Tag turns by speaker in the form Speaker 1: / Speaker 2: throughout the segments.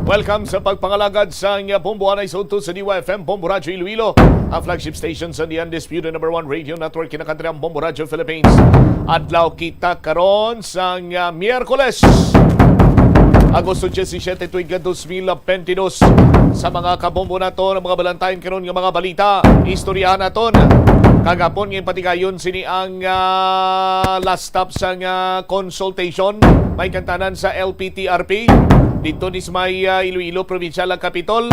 Speaker 1: Welcome sa pagpangalagad sa Bomboanay Soto sa Diwa FM, Bombo Radio Iloilo, ang flagship station sa the undisputed number 1 radio network kinakantri ang Bombo Radio Philippines. Adlaw kita karon sa Miyerkules, Agosto 17, tuig 2022. Sa mga kabombo nato, ng mga balantayin karon nga mga balita, istoryahan naton. Kagapon ngayon patigayon sini ang last stop sa consultation. May kantanan sa LPTRP. Dito ni may Iloilo Provincial Capitol.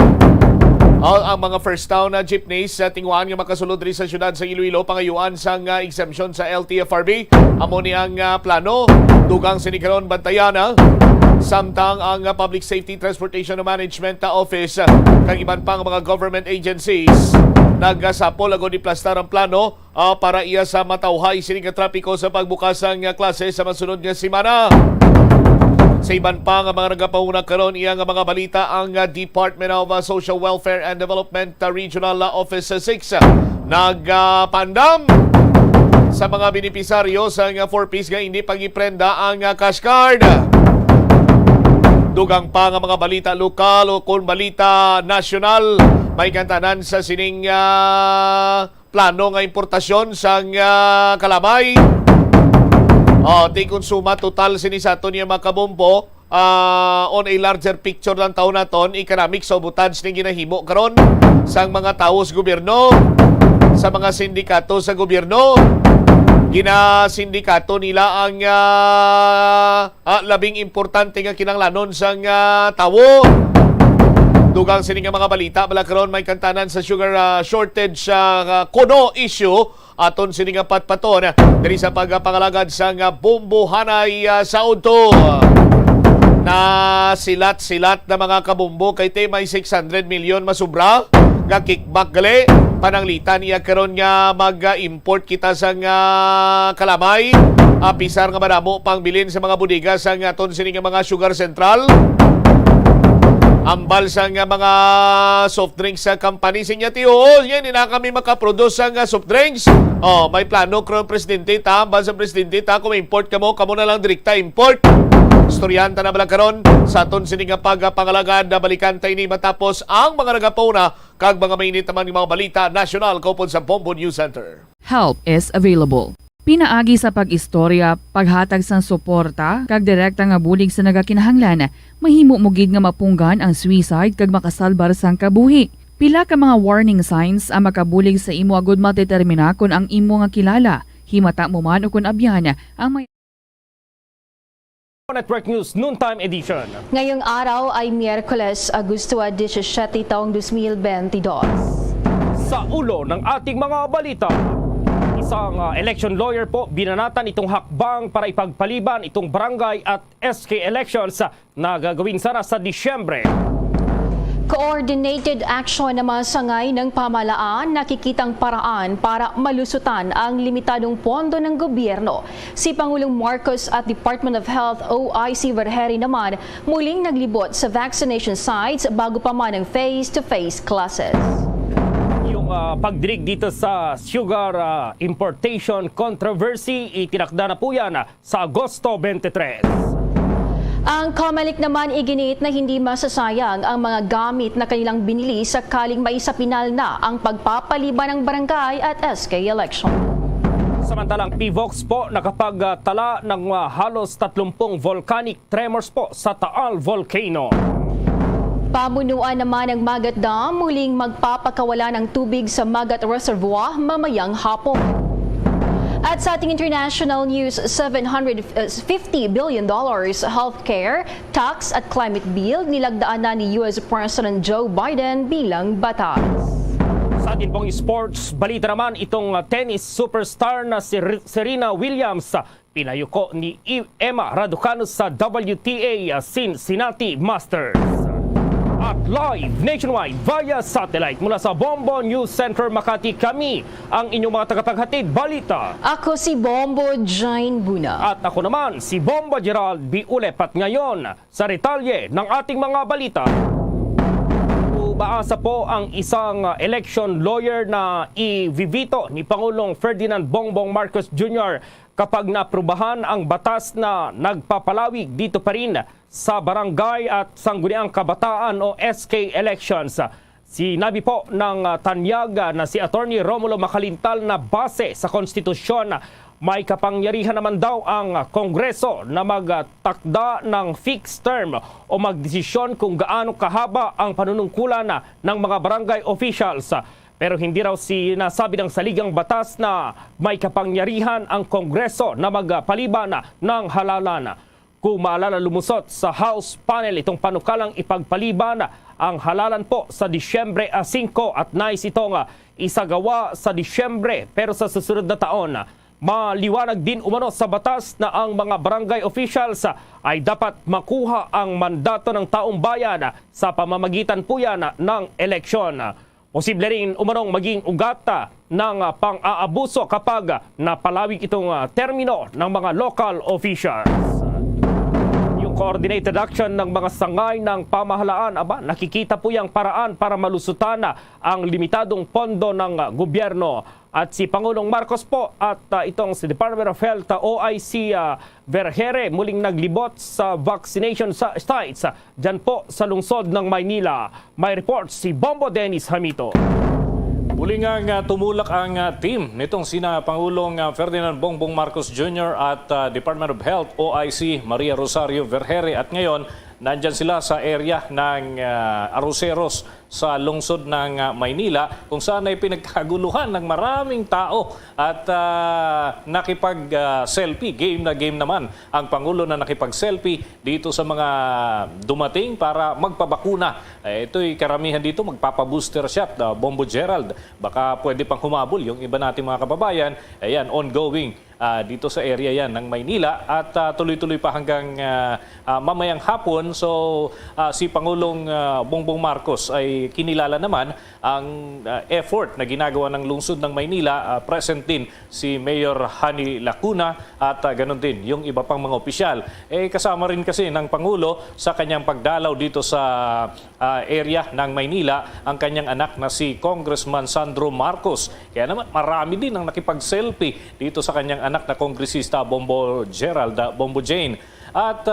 Speaker 1: Ang mga first town na jeepneys sa tingwaan nga makasulod rin sa syudad sa Iloilo pangayuan sa exemption sa LTFRB. Amo ni ang plano. Dugang sinikaron bantayana. Samtang ang Public Safety Transportation Management Office kang iban pang mga government agencies nagasapol ago ni plastar ang plano para iya sa matawhay sining trapiko sa pagbukas ng klase sa masunod nga semana. Sa iban pa nga mga nagapauna karon iya nga mga balita, ang Department of Social Welfare and Development Regional Office 6 nagpandam sa mga benepisaryo sa 4-piece nga hindi pagiprenda ang cash card. Dugang pa nga mga balita lokal o kung balita nasyonal, may kantanan sa sining plano nga importasyon sa kalamay. Di konsuma total sinisato niya mga kabombo on a larger picture ng taon naton, economic sabotage ni ginahimo karon sa mga tao sa gobyerno, sa mga sindikato sa gobyerno. Ginasindikato nila ang labing importante nga kinanglanon sa tawo. Dugang sining mga balita bala karon may kantanan sa sugar shortage kuno issue aton sining patpaton diri sa pagpangalagad sa bombohanay sa Udto. Na silat-silat na mga kabombo kay te may 600 million masubra nga kickback gali pananglitan niya karon nga mag-import kita sa kalamay apisar nga madamo pang bilin sa mga bodega sa aton sining mga sugar central. Ambal sa mga soft drinks sa company sinya tiol yan na kami makaproduce sa soft drinks. May plano kron presidente ta, ambal sa presidente ta, kung import kamo na lang direkta import. Istoryanta na bala karon sa aton sining pagpangalagad na balikan tay ni matapos ang mga nagapauna kag mga mainit naman ng mga balita nasyonal kaupod sa Bombo News Center.
Speaker 2: Help is available. Pinaagi sa pag-istorya, paghatag sang suporta, kag direkta nga bulig sa nagakinahanglan, mahimo mo gid nga mapunggan ang suicide kag makasalbar sang kabuhi. Pila ka mga warning signs ang makabulig sa imo agud matetermina kung ang imo nga kilala, himata mo man o kung abyan ang may
Speaker 3: Network News Noontime Edition.
Speaker 4: Ngayong araw ay Miyerkules, Agosto 17, taong 2022.
Speaker 3: Sa ulo ng ating mga balita, isang election lawyer po binanatan itong hakbang para ipagpaliban itong barangay at SK elections na gagawin sana sa Disyembre.
Speaker 4: Coordinated action naman sa ngay ng pamahalaan, nakikitang paraan para malusutan ang limitadong pondo ng gobyerno. Si Pangulong Marcos at Department of Health OIC Vergeri naman muling naglibot sa vaccination sites bago pa man ang face-to-face classes.
Speaker 3: Yung pagdirig dito sa sugar importation controversy, itinakda na po yan sa Agosto 23.
Speaker 4: Ang COMELEC naman iginiit na hindi masasayang ang mga gamit na kanilang binili sakaling maisapinal na ang pagpapaliban ng barangay at SK election.
Speaker 3: Samantalang PVOX po nakapagtala ng halos 30 volcanic tremors po sa Taal Volcano.
Speaker 4: Pamunuan naman ng Magat Dam muling magpapakawala ng tubig sa Magat Reservoir mamayang hapon. At sa ating international news, $750 billion healthcare, tax at climate bill nilagdaan na ni US President Joe Biden bilang batas.
Speaker 3: Sa atin pong sports, balita naman itong tennis superstar na si Serena Williams, pinayuko ni Emma Raducanu sa WTA Cincinnati Masters. At live nationwide via satellite mula sa Bombo News Center Makati, kami ang inyong mga tagapaghatid balita.
Speaker 4: Ako si Bombo Jane Buna.
Speaker 3: At ako naman si Bombo Gerald B. Ulep. At ngayon sa retalye ng ating mga balita, umaasa po ang isang election lawyer na i-vivito ni Pangulong Ferdinand Bongbong Marcos Jr. kapag naaprubahan ang batas na nagpapalawig dito pa rin sa barangay at sangguniang kabataan o SK elections. Sinabi po ng tanyag na si Attorney Romulo Macalintal na base sa konstitusyon, may kapangyarihan naman daw ang Kongreso na magtakda ng fixed term o magdesisyon kung gaano kahaba ang panunungkulan ng mga barangay officials. Pero hindi raw sinasabi ng saligang batas na may kapangyarihan ang Kongreso na magpaliban ng halalan. Kung maalala, lumusot sa House panel itong panukalang ipagpaliban ang halalan po sa Disyembre 5 at nais itong isagawa sa Disyembre pero sa susunod na taon. Maliwanag din umano sa batas na ang mga barangay officials ay dapat makuha ang mandato ng taong bayan sa pamamagitan po yan ng eleksyon. Posible rin umanong maging ugat ng pang-aabuso kapag napalawig itong termino ng mga local officials. Coordinated action ng mga sangay ng pamahalaan, nakikita po yung paraan para malusutan ang limitadong pondo ng gobyerno. At si Pangulong Marcos po at itong si Department of Health OIC Vergere muling naglibot sa vaccination sites dyan po sa lungsod ng Maynila. May report si Bombo Dennis Hamito.
Speaker 5: Muli nga tumulak ang team nitong sina Pangulong Ferdinand Bongbong Marcos Jr. at Department of Health OIC Maria Rosario Vergere at ngayon nandyan sila sa area ng Arroceros sa lungsod ng Maynila kung saan ay pinagkaguluhan ng maraming tao at nakipag-selfie. Game naman ang Pangulo na nakipag-selfie dito sa mga dumating para magpabakuna. Ito'y karamihan dito magpapabooster shot. Bombo Gerald, baka pwede pang humabol yung iba nating mga kababayan. Ayan, ongoing dito sa area yan ng Maynila at tuloy-tuloy pa hanggang mamayang hapon. So si Pangulong Bongbong Marcos ay kinilala naman ang effort na ginagawa ng lungsod ng Maynila. Present din si Mayor Hani Lacuna at ganun din yung iba pang mga opisyal. Kasama rin kasi ng Pangulo sa kanyang pagdalaw dito sa area ng Maynila ang kanyang anak na si Congressman Sandro Marcos. Kaya naman marami din ang nakipag-selfie dito sa kanyang anak na kongresista Bombo Gerald, Bombo Jane. At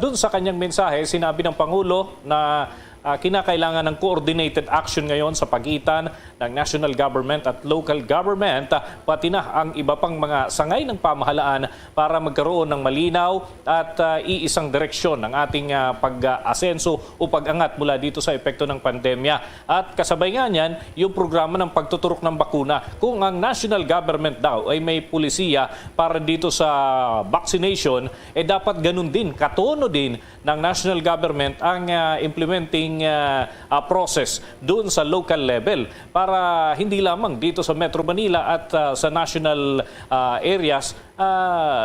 Speaker 5: dun sa kanyang mensahe, sinabi ng Pangulo na kinakailangan ng coordinated action ngayon sa pagitan ng national government at local government, pati na ang iba pang mga sangay ng pamahalaan para magkaroon ng malinaw at iisang direksyon ng ating pag-asenso o pag-angat mula dito sa epekto ng pandemya. At kasabay nga niyan, yung programa ng pagtuturok ng bakuna. Kung ang national government daw ay may pulisiya para dito sa vaccination, dapat ganun din, katono din ng national government ang implementing process doon sa local level para hindi lamang dito sa Metro Manila at sa national areas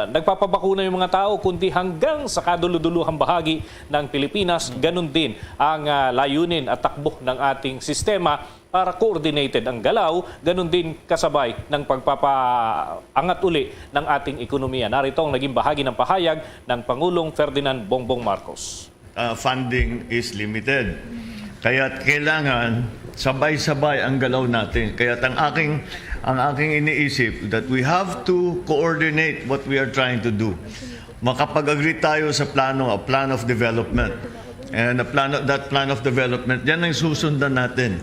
Speaker 5: nagpapabakuna yung mga tao kundi hanggang sa kaduluduluhang bahagi ng Pilipinas. Ganun din ang layunin at takbo ng ating sistema para coordinated ang galaw, ganun din kasabay ng pagpapaangat uli ng ating ekonomiya. Narito ang naging bahagi ng pahayag ng Pangulong Ferdinand Bongbong Marcos.
Speaker 6: Funding is limited. Kaya kailangan sabay-sabay ang galaw natin. Kaya ang aking iniisip that we have to coordinate what we are trying to do. Makapag-agree tayo sa a plan of development. And that plan of development, yan ang susundan natin.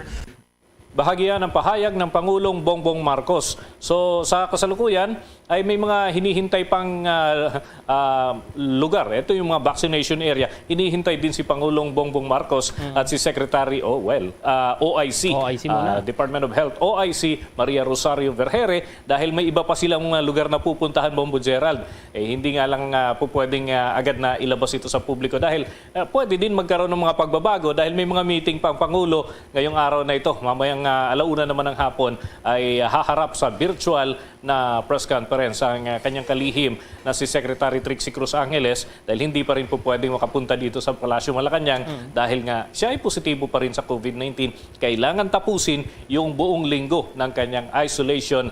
Speaker 5: Bahagi yan ng pahayag ng Pangulong Bongbong Marcos. So sa kasalukuyan ay may mga hinihintay pang lugar. Ito yung mga vaccination area. Hinihintay din si Pangulong Bongbong Marcos at si Secretary OIC, Department of Health OIC Maria Rosario Vergere dahil may iba pa silang lugar na pupuntahan, Bombo Gerald. Hindi nga lang pwedeng agad na ilabas ito sa publiko dahil pwede din magkaroon ng mga pagbabago dahil may mga meeting pang Pangulo ngayong araw na ito. Mamayang alauna naman ng hapon ay haharap sa virtual na press conference ang kanyang kalihim na si Secretary Trixie Cruz Angeles dahil hindi pa rin po pwedeng makapunta dito sa Palasyo Malacanang dahil nga siya ay positibo pa rin sa COVID-19. Kailangan tapusin yung buong linggo ng kanyang isolation,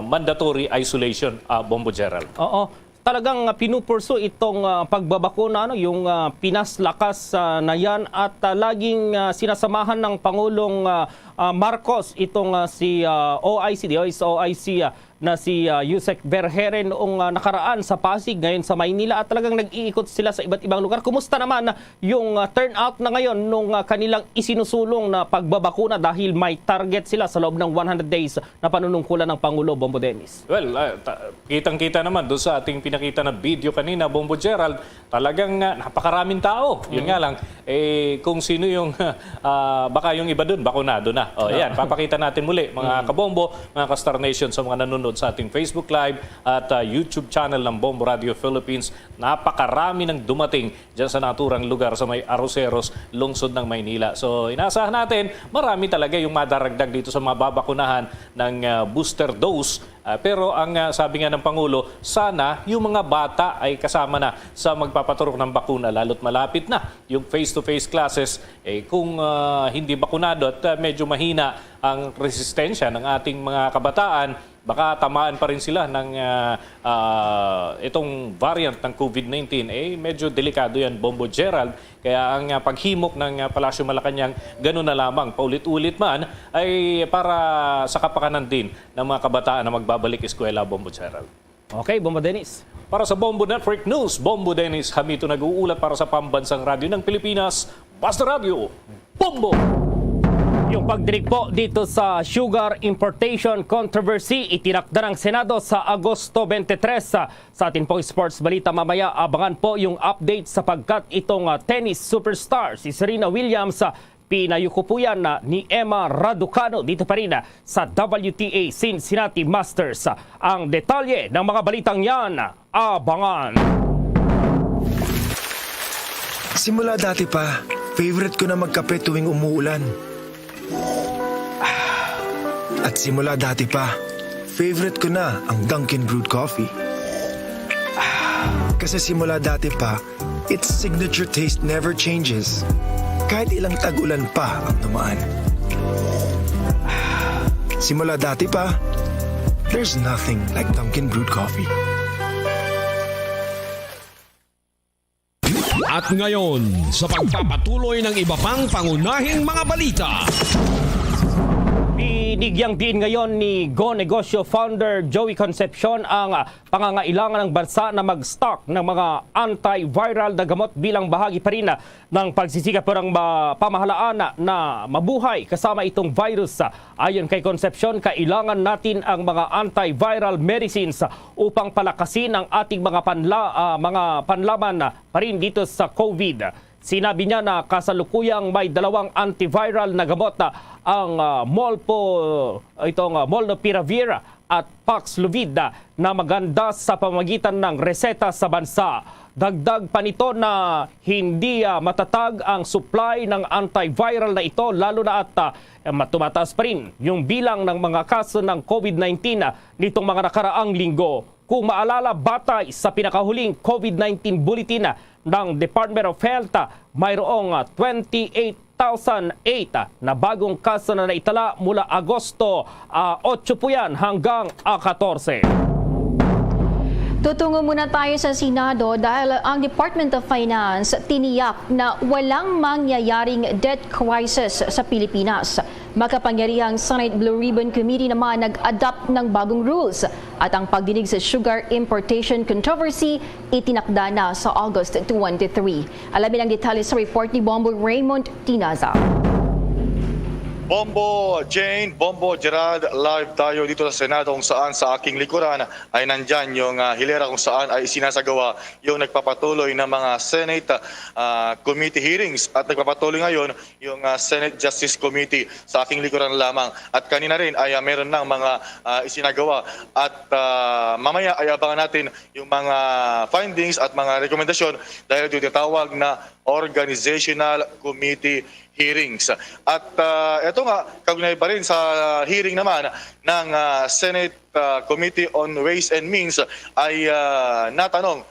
Speaker 5: mandatory isolation, Bombo Gerald.
Speaker 3: Oo. Talagang pinupurso itong pagbabakuna, yung Pinas Lakas na yan at laging sinasamahan ng Pangulong Marcos itong si OIC na si Yusek Berhere noong nakaraan sa Pasig, ngayon sa Maynila, at talagang nag-iikot sila sa iba't ibang lugar. Kumusta naman yung turnout na ngayon nung kanilang isinusulong na pagbabakuna dahil may target sila sa loob ng 100 days na panunungkulan ng Pangulo, Bombo Dennis?
Speaker 5: Well, kitang-kita naman doon sa ating pinakita na video kanina, Bombo Gerald, talagang napakaraming tao. Yun nga lang, kung sino yung, baka yung iba doon, bakunado na. O yan, papakita natin muli, mga kabombo, mga ka-Star Nation, sa mga nanonood sa ating Facebook Live at YouTube channel ng Bombo Radio Philippines. Napakarami ng dumating dyan sa naturang lugar sa may Aroseros, lungsod ng Maynila. So inaasahan natin, marami talaga yung madaragdag dito sa mga babakunahan ng booster dose. Pero ang sabi nga ng Pangulo, sana yung mga bata ay kasama na sa magpapaturok ng bakuna, lalo't malapit na yung face-to-face classes. Kung hindi bakunado at medyo mahina ang resistensya ng ating mga kabataan, baka tamaan pa rin sila ng itong variant ng COVID-19. Medyo delikado yan, Bombo Gerald. Kaya ang paghimok ng Palasyo Malacanang, gano'n na lamang, paulit-ulit man, ay para sa kapakanan din ng mga kabataan na magbabalik eskwela, Bombo Gerald.
Speaker 3: Okay, Bombo Dennis.
Speaker 5: Para sa Bombo Network News, Bombo Dennis Hamito nag-uulat para sa Pambansang Radyo ng Pilipinas, Basta Radio, Bombo!
Speaker 3: Yung pagdinig po dito sa sugar importation controversy, itinakda ng Senado sa Agosto 23. Sa atin pong sports balita mamaya, abangan po yung update sapagkat itong tennis superstar si Serena Williams, pinayuko po yan ni Emma Raducanu dito pa rin sa WTA Cincinnati Masters. Ang detalye ng mga balitang yan, abangan!
Speaker 7: Simula dati pa, favorite ko na magkape tuwing umuulan. At simula dati pa, favorite ko na ang Dunkin' Brewed Coffee. Kasi simula dati pa, its signature taste never changes. Kahit ilang tag-ulan pa ang dumaan. Simula dati pa, there's nothing like Dunkin' Brewed Coffee.
Speaker 8: At ngayon, sa pagpapatuloy ng iba pang pangunahing mga balita.
Speaker 3: Binigyang diin ngayon ni Go Negosyo founder Joey Concepcion ang pangangailangan ng bansa na mag-stock ng mga antiviral na gamot bilang bahagi pa rin ng pagsisikap ng pamahalaan na mabuhay kasama itong virus. Ayon kay Concepcion, kailangan natin ang mga antiviral medicines upang palakasin ang ating mga panlaban pa rin dito sa COVID. Sinabi niya na kasalukuyang may dalawang antiviral na gamot ang Molnupiravir at Paxlovid na maganda sa pamamagitan ng reseta sa bansa. Dagdag pa nito na hindi matatag ang supply ng antiviral na ito lalo na at tumataas pa rin yung bilang ng mga kaso ng COVID-19 nitong mga nakaraang linggo. Kung maalala, batay sa pinakahuling COVID-19 bulletin ng Department of Health, mayroong 28,008 na bagong kaso na naitala mula Agosto 8 po yan hanggang 14.
Speaker 4: Tutungo muna tayo sa Senado dahil ang Department of Finance tiniyak na walang mangyayaring debt crisis sa Pilipinas. Makapangyarihang Senate Blue Ribbon Committee naman nag-adopt ng bagong rules at ang pagdinig sa sugar importation controversy itinakda na sa August 23. Alamin ang detalye sa report ni Bombo Raymond Tinaza.
Speaker 9: Bombo Jane, Bombo Gerald, live tayo dito sa Senado kung saan sa aking likuran ay nandyan yung hilera kung saan ay sinasagawa yung nagpapatuloy ng mga Senate committee hearings at nagpapatuloy ngayon yung Senate Justice Committee sa aking likuran lamang. At kanina rin ay meron ng mga isinagawa at mamaya ay abangan natin yung mga findings at mga rekomendasyon dahil dito tawag na Organizational Committee hearings. At ito nga, kaugnay pa rin sa hearing naman ng Senate Committee on Ways and Means ay natanong,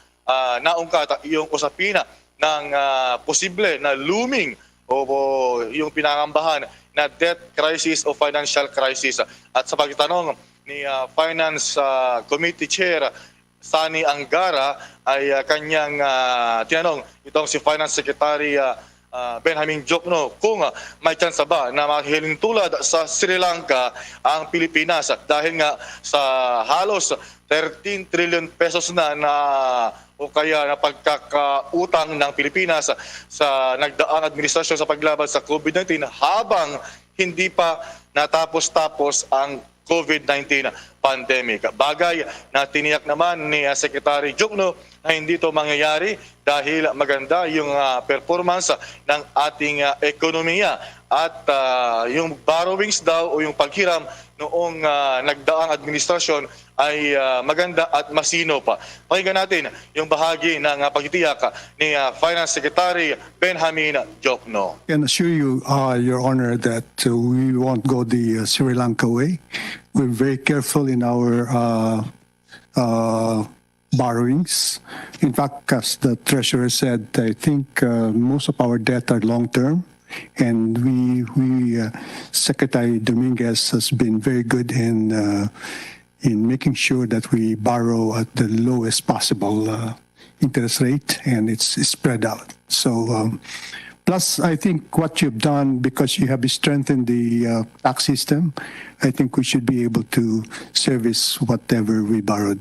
Speaker 9: naungkat yung usapina ng posible na looming o yung pinangambahan na debt crisis o financial crisis. At sa pagtanong ni Finance Committee Chair Sani Angara ay kanyang tinanong itong si Finance Secretary Benjamin Jokno kung may tsansa ba na mahiling tulad sa Sri Lanka ang Pilipinas dahil nga sa halos 13 trillion pesos na o kaya na pagkakautang ng Pilipinas sa nagdaang administrasyon sa paglaban sa COVID-19 habang hindi pa natapos-tapos ang COVID-19 pandemic. Bagay na tiniyak naman ni Secretary Jokno na hindi ito mangyayari dahil maganda yung performance ng ating ekonomiya at yung borrowings daw o yung paghiram noong nagdaang administrasyon ay maganda at masino pa. Pakinggan natin yung bahagi ng pagtitiyak ni Finance Secretary Benjamin Jokno.
Speaker 10: I can assure you, Your Honor, that we won't go the Sri Lanka way. We're very careful in our borrowings. In fact, as the Treasurer said, I think most of our debt are long-term. And Secretary Dominguez has been very good in making sure that we borrow at the lowest possible interest rate, and it's spread out. So, plus, I think what you've done, because you have strengthened the tax system, I think we should be able to service whatever we borrowed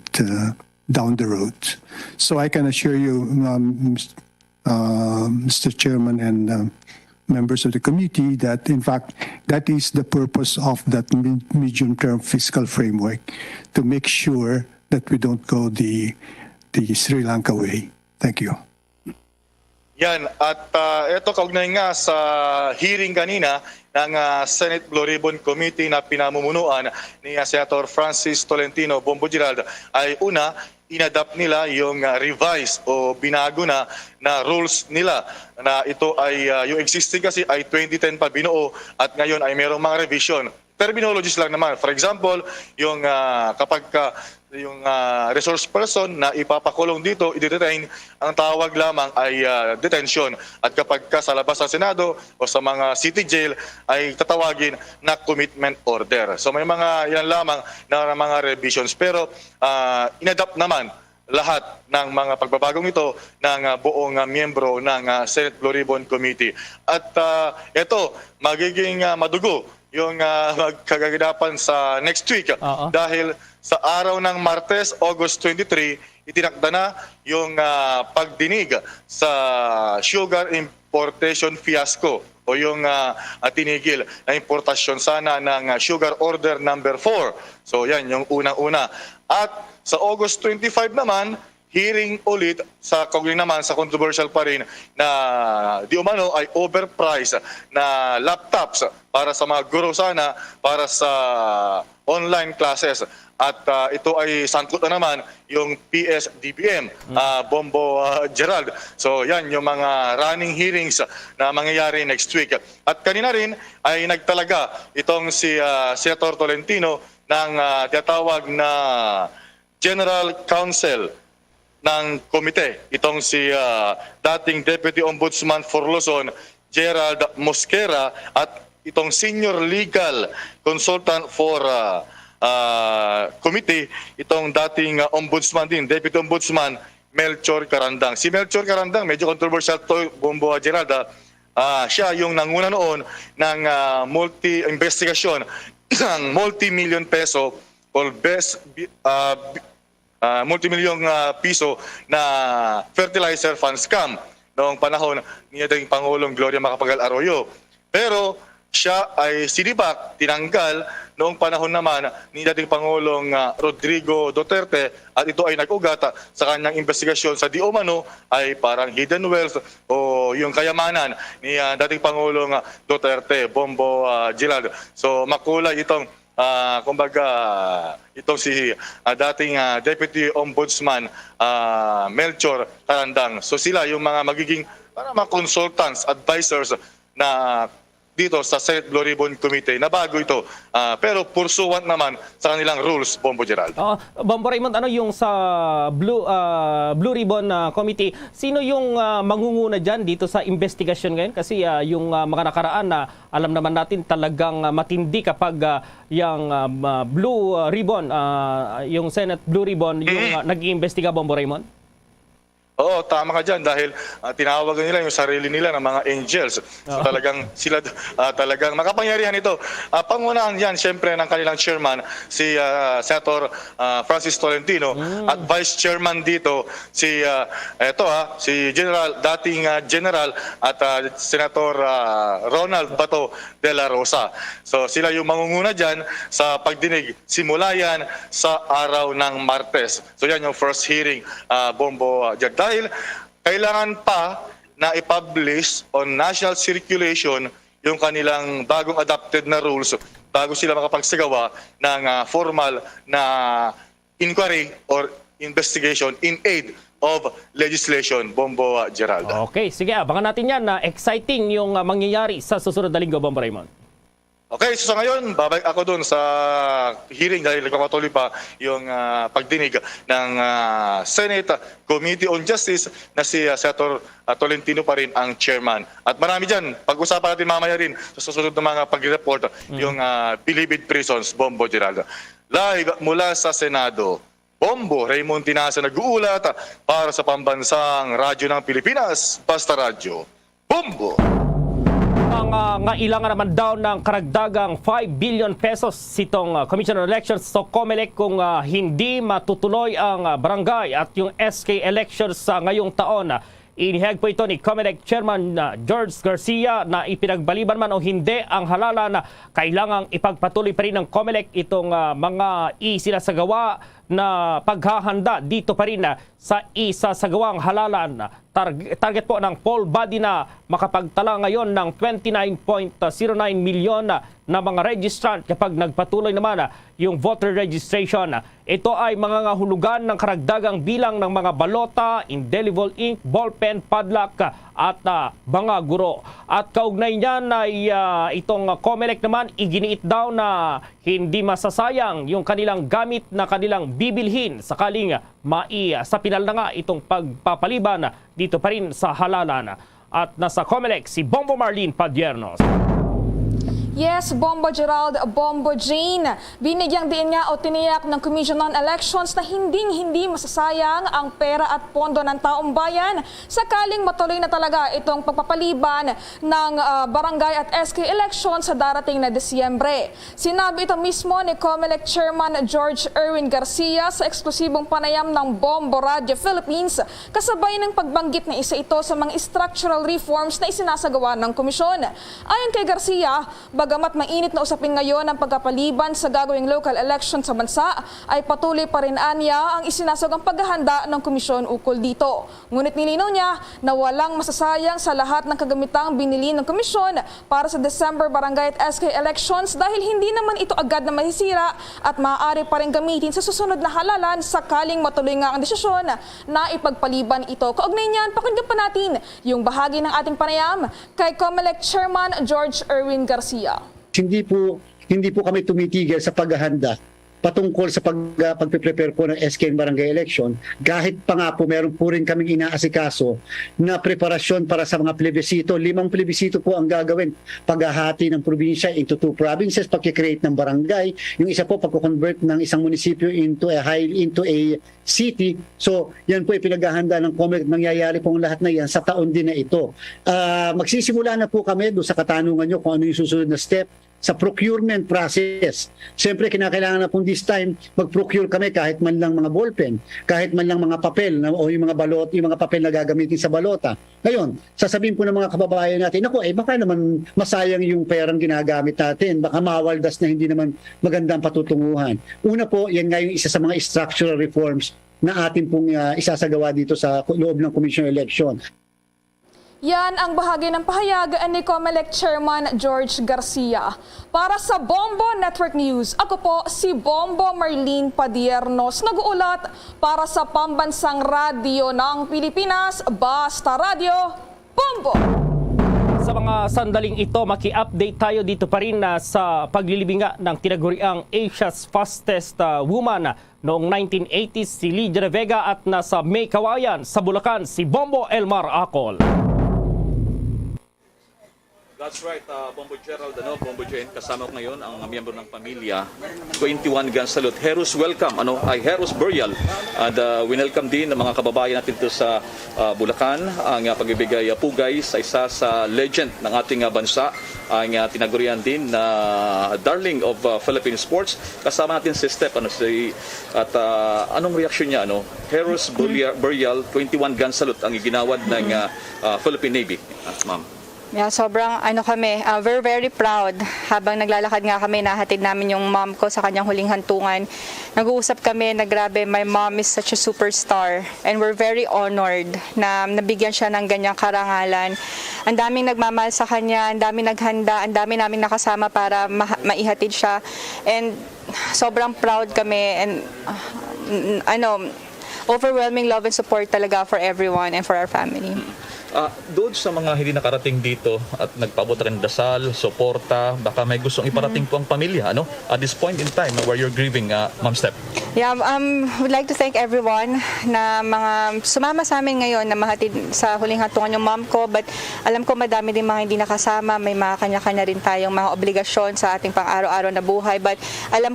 Speaker 10: down the road. So I can assure you, Mr. Chairman and members of the committee, that in fact that is the purpose of that medium-term fiscal framework, to make sure that we don't go the Sri Lanka way. Thank you.
Speaker 9: Yan, at ito kaugnay nga sa hearing kanina ng Senate Blue Ribbon Committee na pinamumunuan ni Senator Francis Tolentino Bombo Gerald ay una, inadapt nila yung revised o binago na rules nila na ito ay yung existing kasi ay 2010 pa binuo at ngayon ay mayroong mga revision. Terminologies lang naman. For example, yung kapag yung resource person na ipapakulong dito, i-detain, ang tawag lamang ay detention. At kapag sa labas ng Senado o sa mga city jail ay tatawagin na commitment order. So may mga yan lamang na mga revisions. Pero inadapt naman lahat ng mga pagbabagong ito ng buong miyembro ng Senate Blue Ribbon Committee. At ito, magiging madugo yung magkaganapan sa next week dahil sa araw ng Martes, August 23, itinakda na yung pagdinig sa sugar importation fiasco o yung tinigil na importasyon sana ng sugar order number 4. So yan, yung unang-una. At sa August 25 naman, hearing ulit sa kaugnay naman sa controversial pa rin na di umano ay overpriced na laptops para sa mga guro sana para sa online classes. At ito ay sangkot na naman yung PS-DBM, Bombo Gerald. So yan yung mga running hearings na mangyayari next week. At kanina rin ay nagtalaga itong si Senator Tolentino ng tinatawag na General Counsel ng komite. Itong si dating Deputy Ombudsman for Luzon, Gerald Mosquera, at itong Senior Legal Consultant for Committee, itong dating Ombudsman din, Deputy Ombudsman Melchor Carandang. Si Melchor Carandang, medyo controversial to, Bombo Gerald. Siya yung nanguna noon ng multi-investigation ng multi-million peso or multi-million piso na fertilizer fund scam noong panahon ni dating Pangulong Gloria Macapagal Arroyo. Pero siya ay sinibak, tinanggal noong panahon naman ni dating Pangulong Rodrigo Duterte at ito ay nag-ugat sa kanyang investigasyon sa di umano ay parang hidden wealth o yung kayamanan ni dating Pangulong Duterte, Bombo Gerald. So makulay itong kumbaga itong si dating Deputy Ombudsman Melchor Carandang. So sila yung mga magiging para mga consultants, advisors na dito sa Senate Blue Ribbon Committee na bago ito. Pero pursuant naman sa kanilang rules, Bombo Gerald.
Speaker 3: Bombo Raymond, ano yung sa Blue Ribbon Committee, sino yung mangunguna dyan dito sa investigasyon ngayon? Kasi yung mga nakaraan na alam naman natin talagang matindi kapag yung Blue Ribbon, yung Senate Blue Ribbon, yung nag-iimbestiga, Bombo Raymond?
Speaker 9: Oo, tama ka dyan dahil tinawagan nila yung sarili nila ng mga angels. So talagang sila talagang makapangyarihan ito. Pangunahan yan siyempre ng kanilang chairman si Senator Francis Tolentino at vice chairman dito si si dating General at Senator Ronald Bato de la Rosa. So sila yung mangunguna dyan sa pagdinig simula yan sa araw ng Martes. So yan yung first hearing, Bombo dyan. Dahil kailangan pa na i-publish on national circulation yung kanilang bagong adopted na rules bago sila makapagsagawa ng formal na inquiry or investigation in aid of legislation, Bombo Gerald.
Speaker 3: Okay, sige, abangan natin yan na exciting yung mangyayari sa susunod na linggo, Bombo Raymond.
Speaker 9: Okay, so sa ngayon, babalik ako doon sa hearing dahil nagpapatuloy pa yung pagdinig ng Senate Committee on Justice na si Senator Tolentino pa rin ang chairman. At marami dyan, pag-usapan natin mamaya rin sa susunod na mga pag-report yung Bilibid Prisons, Bombo Geraldo. Live mula sa Senado, Bombo Raymond Tinasa nag-uulat para sa Pambansang Radyo ng Pilipinas, Basta Radyo. Bombo!
Speaker 3: Ang ngailangan naman daw ng karagdagang 5 billion pesos itong Commission on Elections so COMELEC kung hindi matutuloy ang barangay at yung SK elections sa ngayong taon. Inihayag po ito ni COMELEC Chairman George Garcia na ipinagbaliban man o hindi ang halalan na kailangang ipagpatuloy pa rin ng COMELEC itong mga isinasagawa na paghahanda dito pa rin sa isasagawang halalan. Target po ng poll body na makapagtala ngayon ng 29.09 milyon na mga registrant kapag nagpatuloy naman yung voter registration. Ito ay mga hulugan ng karagdagang bilang ng mga balota, indelible ink, ballpen, padlock at mga guro. At kaugnay niyan ay itong COMELEC naman iginiit daw na hindi masasayang yung kanilang gamit na kanilang bibilhin sakaling sa pinal na nga itong pagpapaliban dito pa rin sa halalan. At nasa COMELEC si Bombo Marlene Padiernos.
Speaker 11: Yes, Bombo Gerald, Bombo Jane. Binigyang diin nga o tiniyak ng Commission on Elections na hindi masasayang ang pera at pondo ng taong bayan sakaling matuloy na talaga itong pagpapaliban ng barangay at SK elections sa darating na Disyembre. Sinabi ito mismo ni COMELEC Chairman George Erwin Garcia sa eksklusibong panayam ng Bombo Radio Philippines kasabay ng pagbanggit na isa ito sa mga structural reforms na isinasagawa ng komisyon. Ayon kay Garcia, bagamat mainit na usapin ngayon ang pagkapaliban sa gagawing local election sa bansa, ay patuloy pa rin anya ang isinasagang paghahanda ng komisyon ukol dito. Ngunit nilinaw niya na walang masasayang sa lahat ng kagamitang binili ng komisyon para sa December barangay at SK elections dahil hindi naman ito agad na masisira at maaari pa rin gamitin sa susunod na halalan sakaling matuloy nga ang desisyon na ipagpaliban ito. Kaugnay niyan, pakinggan pa natin yung bahagi ng ating panayam kay COMELEC Chairman George Erwin Garcia.
Speaker 12: Hindi po kami tumitigil sa paghahanda patungkol sa pagpe-prepare po ng SK barangay election. Kahit pa nga po meron po rin kaming inaasikaso na preparasyon para sa mga plebisito. 5 plebisito po ang gagawin. Paghahati ng probinsya into 2 provinces, pagkikreate ng barangay. Yung isa po pagko-convert ng isang munisipyo into a city. So yan po ay pinaghahanda ng COMELEC. Mangyayari pong lahat na yan sa taon din na ito. Magsisimula na po kami doon sa katanungan nyo kung ano yung susunod na step sa procurement process. Siyempre, kinakailangan na pong this time mag-procure kami kahit man lang mga ballpen, kahit man lang mga papel o yung mga balot, yung mga papel na gagamitin sa balota. Ngayon, sasabihin po ng mga kababayan natin, baka naman masayang yung perang ginagamit natin, baka mawaldas na hindi naman magandang patutunguhan. Una po, yan nga yung isa sa mga structural reforms na atin pong isasagawa dito sa loob ng Commission on Election.
Speaker 11: Yan ang bahagi ng pahayag ni COMELEC Chairman George Garcia. Para sa Bombo Network News, ako po si Bombo Marlene Padiernos, nag-uulat para sa Pambansang Radyo ng Pilipinas, Basta Radio, Bombo!
Speaker 3: Sa mga sandaling ito, maki-update tayo dito pa rin sa paglilibinga ng tinaguriang Asia's Fastest Woman noong 1980s si Lydia de Vega at nasa May Kawayan sa Bulacan si Bombo Elmar Acol.
Speaker 13: That's right, Bombo Gerald, Bombo Jane, kasama ko ngayon ang miyembro ng pamilya, 21 gun salute. Heroes welcome, ay Heroes burial. And winelcome din ng mga kababayan natin dito sa Bulacan, ang pagbibigay pugay sa isa sa legend ng ating bansa, ang tinagurian din na darling of Philippine sports. Kasama natin si Steph, at anong reaksyon niya, Heroes burial, 21 gun salute ang iginawad ng Philippine Navy, ma'am.
Speaker 14: Yeah, sobrang we're very proud. Habang naglalakad nga kami, nahatid namin yung mom ko sa kanyang huling hantungan. Nag-uusap kami na grabe, my mom is such a superstar. And we're very honored na nabigyan siya ng ganyang karangalan. Ang daming nagmamahal sa kanya, ang daming naghanda, ang daming namin nakasama para maihatid siya. And sobrang proud kami and overwhelming love and support talaga for everyone and for our family.
Speaker 13: Doon sa mga hindi nakarating dito at nagpaabot rin dasal, suporta, baka may gustong iparating po ang pamilya, at this point in time where you're grieving, Ma'am Steph.
Speaker 14: Yeah, would like to thank everyone na mga sumama sa amin ngayon na mahatid sa huling hatungan yung mom ko, but alam ko madami din mga hindi nakasama, may mga kanya-kanya rin tayong mga obligasyon sa ating pang-araw-araw na buhay, but alam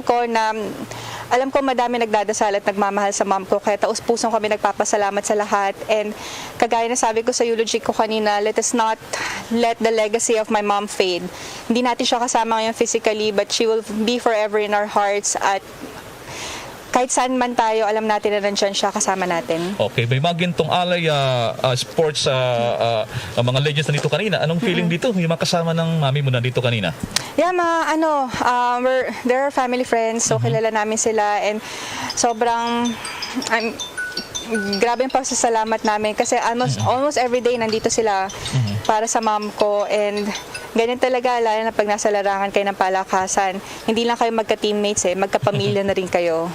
Speaker 14: ko madami nagdadasal at nagmamahal sa mom ko, kaya taus-pusong kami nagpapasalamat sa lahat. And kagaya na sabi ko sa eulogy ko kanina, let us not let the legacy of my mom fade. Hindi natin siya kasama ngayon physically, but she will be forever in our hearts, at kahit saan man tayo, alam natin na nandiyan siya kasama natin.
Speaker 13: Okay, may mga gintong alay sports mga legends na dito kanina. Anong feeling dito? Yung mga kasama ng mami mo na dito kanina?
Speaker 14: Yeah, they're family friends, so kilala namin sila, and sobrang grabe yung pagsasalamat namin kasi almost every day nandito sila para sa mom ko, and ganyan talaga, lalo na pag nasa larangan kayo ng palakasan, hindi lang kayo magka-teammates, magkapamilya na rin kayo.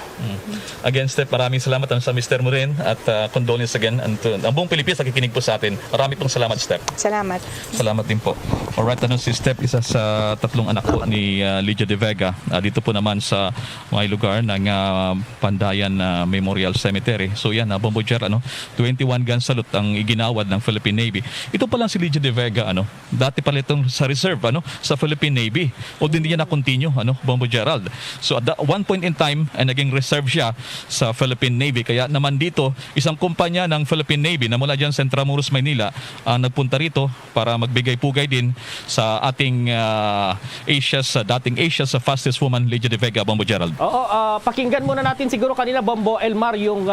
Speaker 13: Again, Steph, maraming salamat sa mister mo rin, at condolence again. Ang buong Pilipinas nakikinig po sa atin. Marami pong salamat, Steph.
Speaker 14: Salamat.
Speaker 13: Salamat din po. Alright, si Steph, isa sa tatlong anak po ni Lydia De Vega. Dito po naman sa may lugar ng Pandayan Memorial Cemetery. So yan, Bombo Jer, 21 gun salute ang iginawad ng Philippine Navy. Ito pa lang si Lydia De Vega, dati pala itong sa reserve, sa Philippine Navy. O hindi niya na-continue, Bombo Gerald. So at one point in time, ay naging reserve siya sa Philippine Navy. Kaya naman dito, isang kumpanya ng Philippine Navy na mula dyan sa Intramuros, Maynila, nagpunta rito para magbigay pugay din sa ating dating Asia's fastest woman, Lydia De Vega, Bombo Gerald.
Speaker 3: Oo, pakinggan muna natin siguro kanina, Bombo Elmar, yung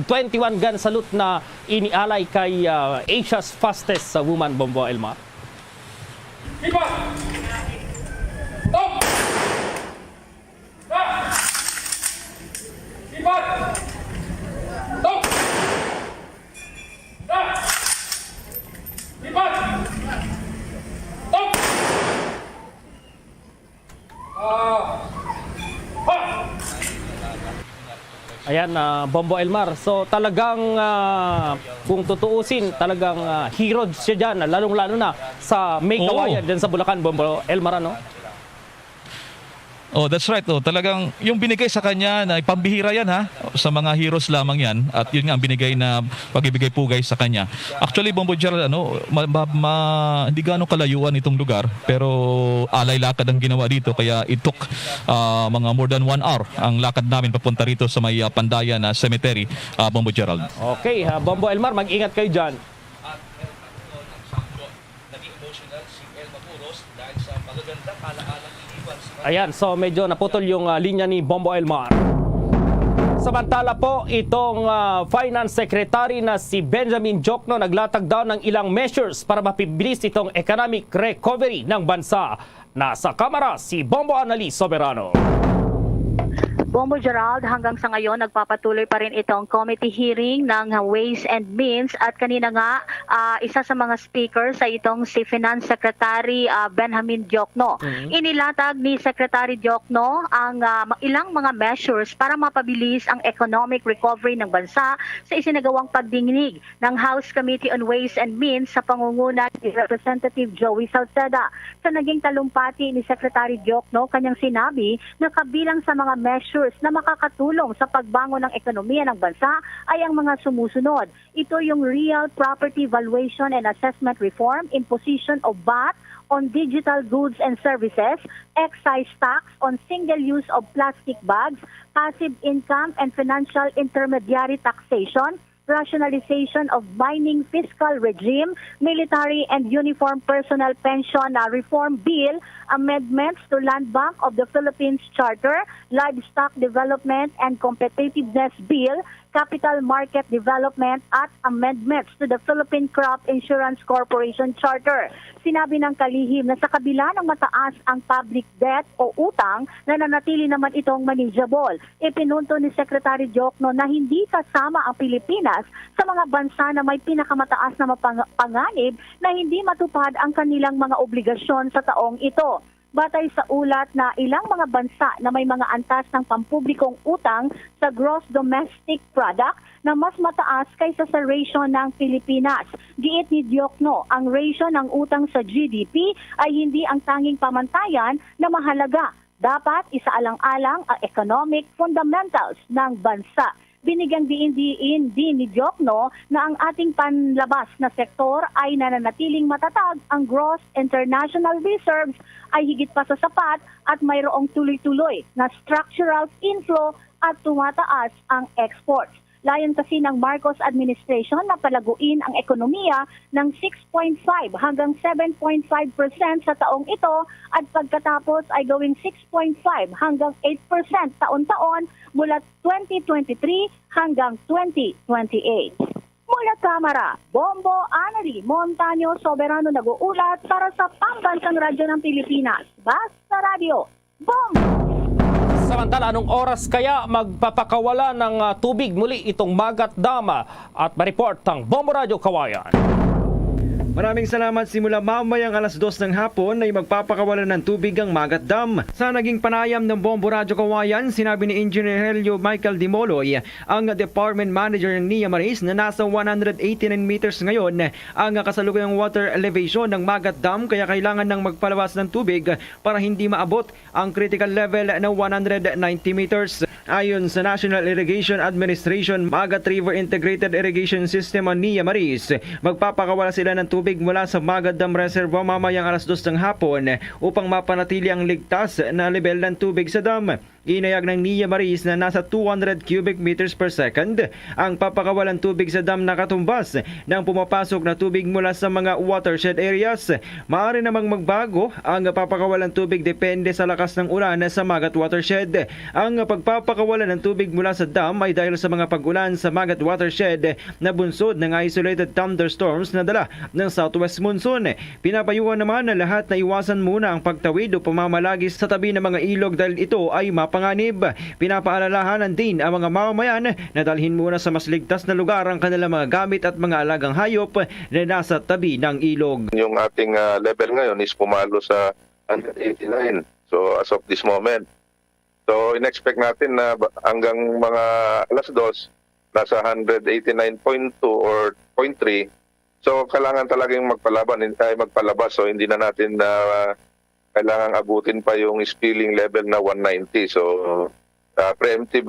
Speaker 3: 21 gun salute na inialay kay Asia's fastest woman, Bombo Elmar.
Speaker 15: Iba! Stop! Iba! Stop! Iba! Stop!
Speaker 3: Ayan, Bombo Elmar. So talagang kung tutuusin, talagang hero siya dyan, lalong-lalo na sa May Kawayan dyan sa Bulacan, Bombo Elmar,
Speaker 13: Oh, that's right. Talagang yung binigay sa kanya na pambihira yan, sa mga heroes lamang yan, at yun nga ang binigay na pagbibigay pugay sa kanya. Actually, Bombo Gerald, hindi gaano kalayuan itong lugar, pero alay lakad ang ginawa dito, kaya it took mga more than 1 hour ang lakad namin papunta rito sa may Pandayan Cemetery, Bombo Gerald.
Speaker 3: Okay, Bombo Elmar, mag-ingat kayo dyan. Ayan, so medyo naputol yung linya ni Bombo Elmar. Samantala po, itong Finance Secretary na si Benjamin Diokno naglatag daw ng ilang measures para mapibilis itong economic recovery ng bansa. Nasa kamera si Bombo Annalise Soberano.
Speaker 16: Bombo Gerald, hanggang sa ngayon nagpapatuloy pa rin itong committee hearing ng Ways and Means, at kanina nga isa sa mga speakers ay itong si Finance Secretary Benjamin Diokno. Inilatag ni Secretary Diokno ang ilang mga measures para mapabilis ang economic recovery ng bansa sa isinagawang pagdinig ng House Committee on Ways and Means sa pangunguna ni Representative Joey Salceda. Sa naging talumpati ni Secretary Diokno, kanyang sinabi na kabilang sa mga measures factors na makakatulong sa pagbangon ng ekonomiya ng bansa ay ang mga sumusunod. Ito yung Real Property Valuation and Assessment Reform, imposition of VAT on digital goods and services, excise tax on single use of plastic bags, passive income and financial intermediary taxation, rationalization of mining fiscal regime, military and uniform personnel pension reform bill, amendments to Land Bank of the Philippines Charter, livestock development and competitiveness bill, capital market development at amendments to the Philippine Crop Insurance Corporation Charter. Sinabi ng kalihim na sa kabila ng mataas ang public debt o utang, nananatili naman itong manageable. Ipinunto ni Secretary Diokno na hindi kasama ang Pilipinas sa mga bansa na may pinakamataas na panganib na hindi matupad ang kanilang mga obligasyon sa taong ito. Batay sa ulat na ilang mga bansa na may mga antas ng pampublikong utang sa gross domestic product na mas mataas kaysa sa ratio ng Pilipinas. Giit ni Diokno, ang ratio ng utang sa GDP ay hindi ang tanging pamantayan na mahalaga. Dapat isaalang-alang ang economic fundamentals ng bansa. Binigyang din ni Diokno na ang ating panlabas na sektor ay nananatiling matatag, ang gross international reserves ay higit pa sa sapat at mayroong tuloy-tuloy na structural inflow at tumataas ang exports. Layon kasi ng Marcos administration na palaguin ang ekonomiya ng 6.5 hanggang 7.5% sa taong ito at pagkatapos ay gawing 6.5 hanggang 8% taon-taon mula 2023 hanggang 2028. Mula Kamara, Bombo Anali Montaño Soberano nag-uulat para sa Pambansang Radyo ng Pilipinas. Basta Radio, Bombo!
Speaker 3: Samantala, anong oras kaya magpapakawala ng tubig muli itong Magat Dam? At ma-report ang Bombo Radio Kawayan.
Speaker 17: Maraming salamat. Simula mamayang alas 2 ng hapon ay magpapakawalan ng tubig ang Magat Dam. Sa naging panayam ng Bombo Radyo Kawayan, sinabi ni Engineer Helio Michael Dimoloy, ang Department Manager ng NIA Maris, na nasa 189 meters ngayon ang kasalukuyang water elevation ng Magat Dam, kaya kailangan ng magpalabas ng tubig para hindi maabot ang critical level na 190 meters. Ayon sa National Irrigation Administration Magat River Integrated Irrigation System o NIA Maris, magpapakawala sila ng tubig mula sa Magat Dam Reservoir mamayang alas 2 ng hapon upang mapanatili ang ligtas na level ng tubig sa dam. Inayag ng NIA Maris na nasa 200 cubic meters per second ang papakawalan tubig sa dam na katumbas ng pumapasok na tubig mula sa mga watershed areas. Maaari namang magbago ang papakawalan tubig depende sa lakas ng ulan sa Magat Watershed. Ang pagpapakawalan ng tubig mula sa dam ay dahil sa mga pag-ulan sa Magat Watershed na bunsod ng isolated thunderstorms na dala ng southwest monsoon. Pinapayuhan naman na lahat na iwasan muna ang pagtawid o pamamalagi sa tabi ng mga ilog dahil ito ay mapanganib. Pinapaalalahanan din ang mga mamamayan na dalhin muna sa mas ligtas na lugar ang kanilang mga gamit at mga alagang hayop na nasa tabi ng ilog.
Speaker 18: Yung ating level ngayon is pumalo sa 189. So as of this moment. So in-expect natin na hanggang mga alas 2 nasa 189.2 or 0.3. So kailangan talagang magpalabas. So hindi na natin kailangang abutin pa yung spilling level na 190. So preemptive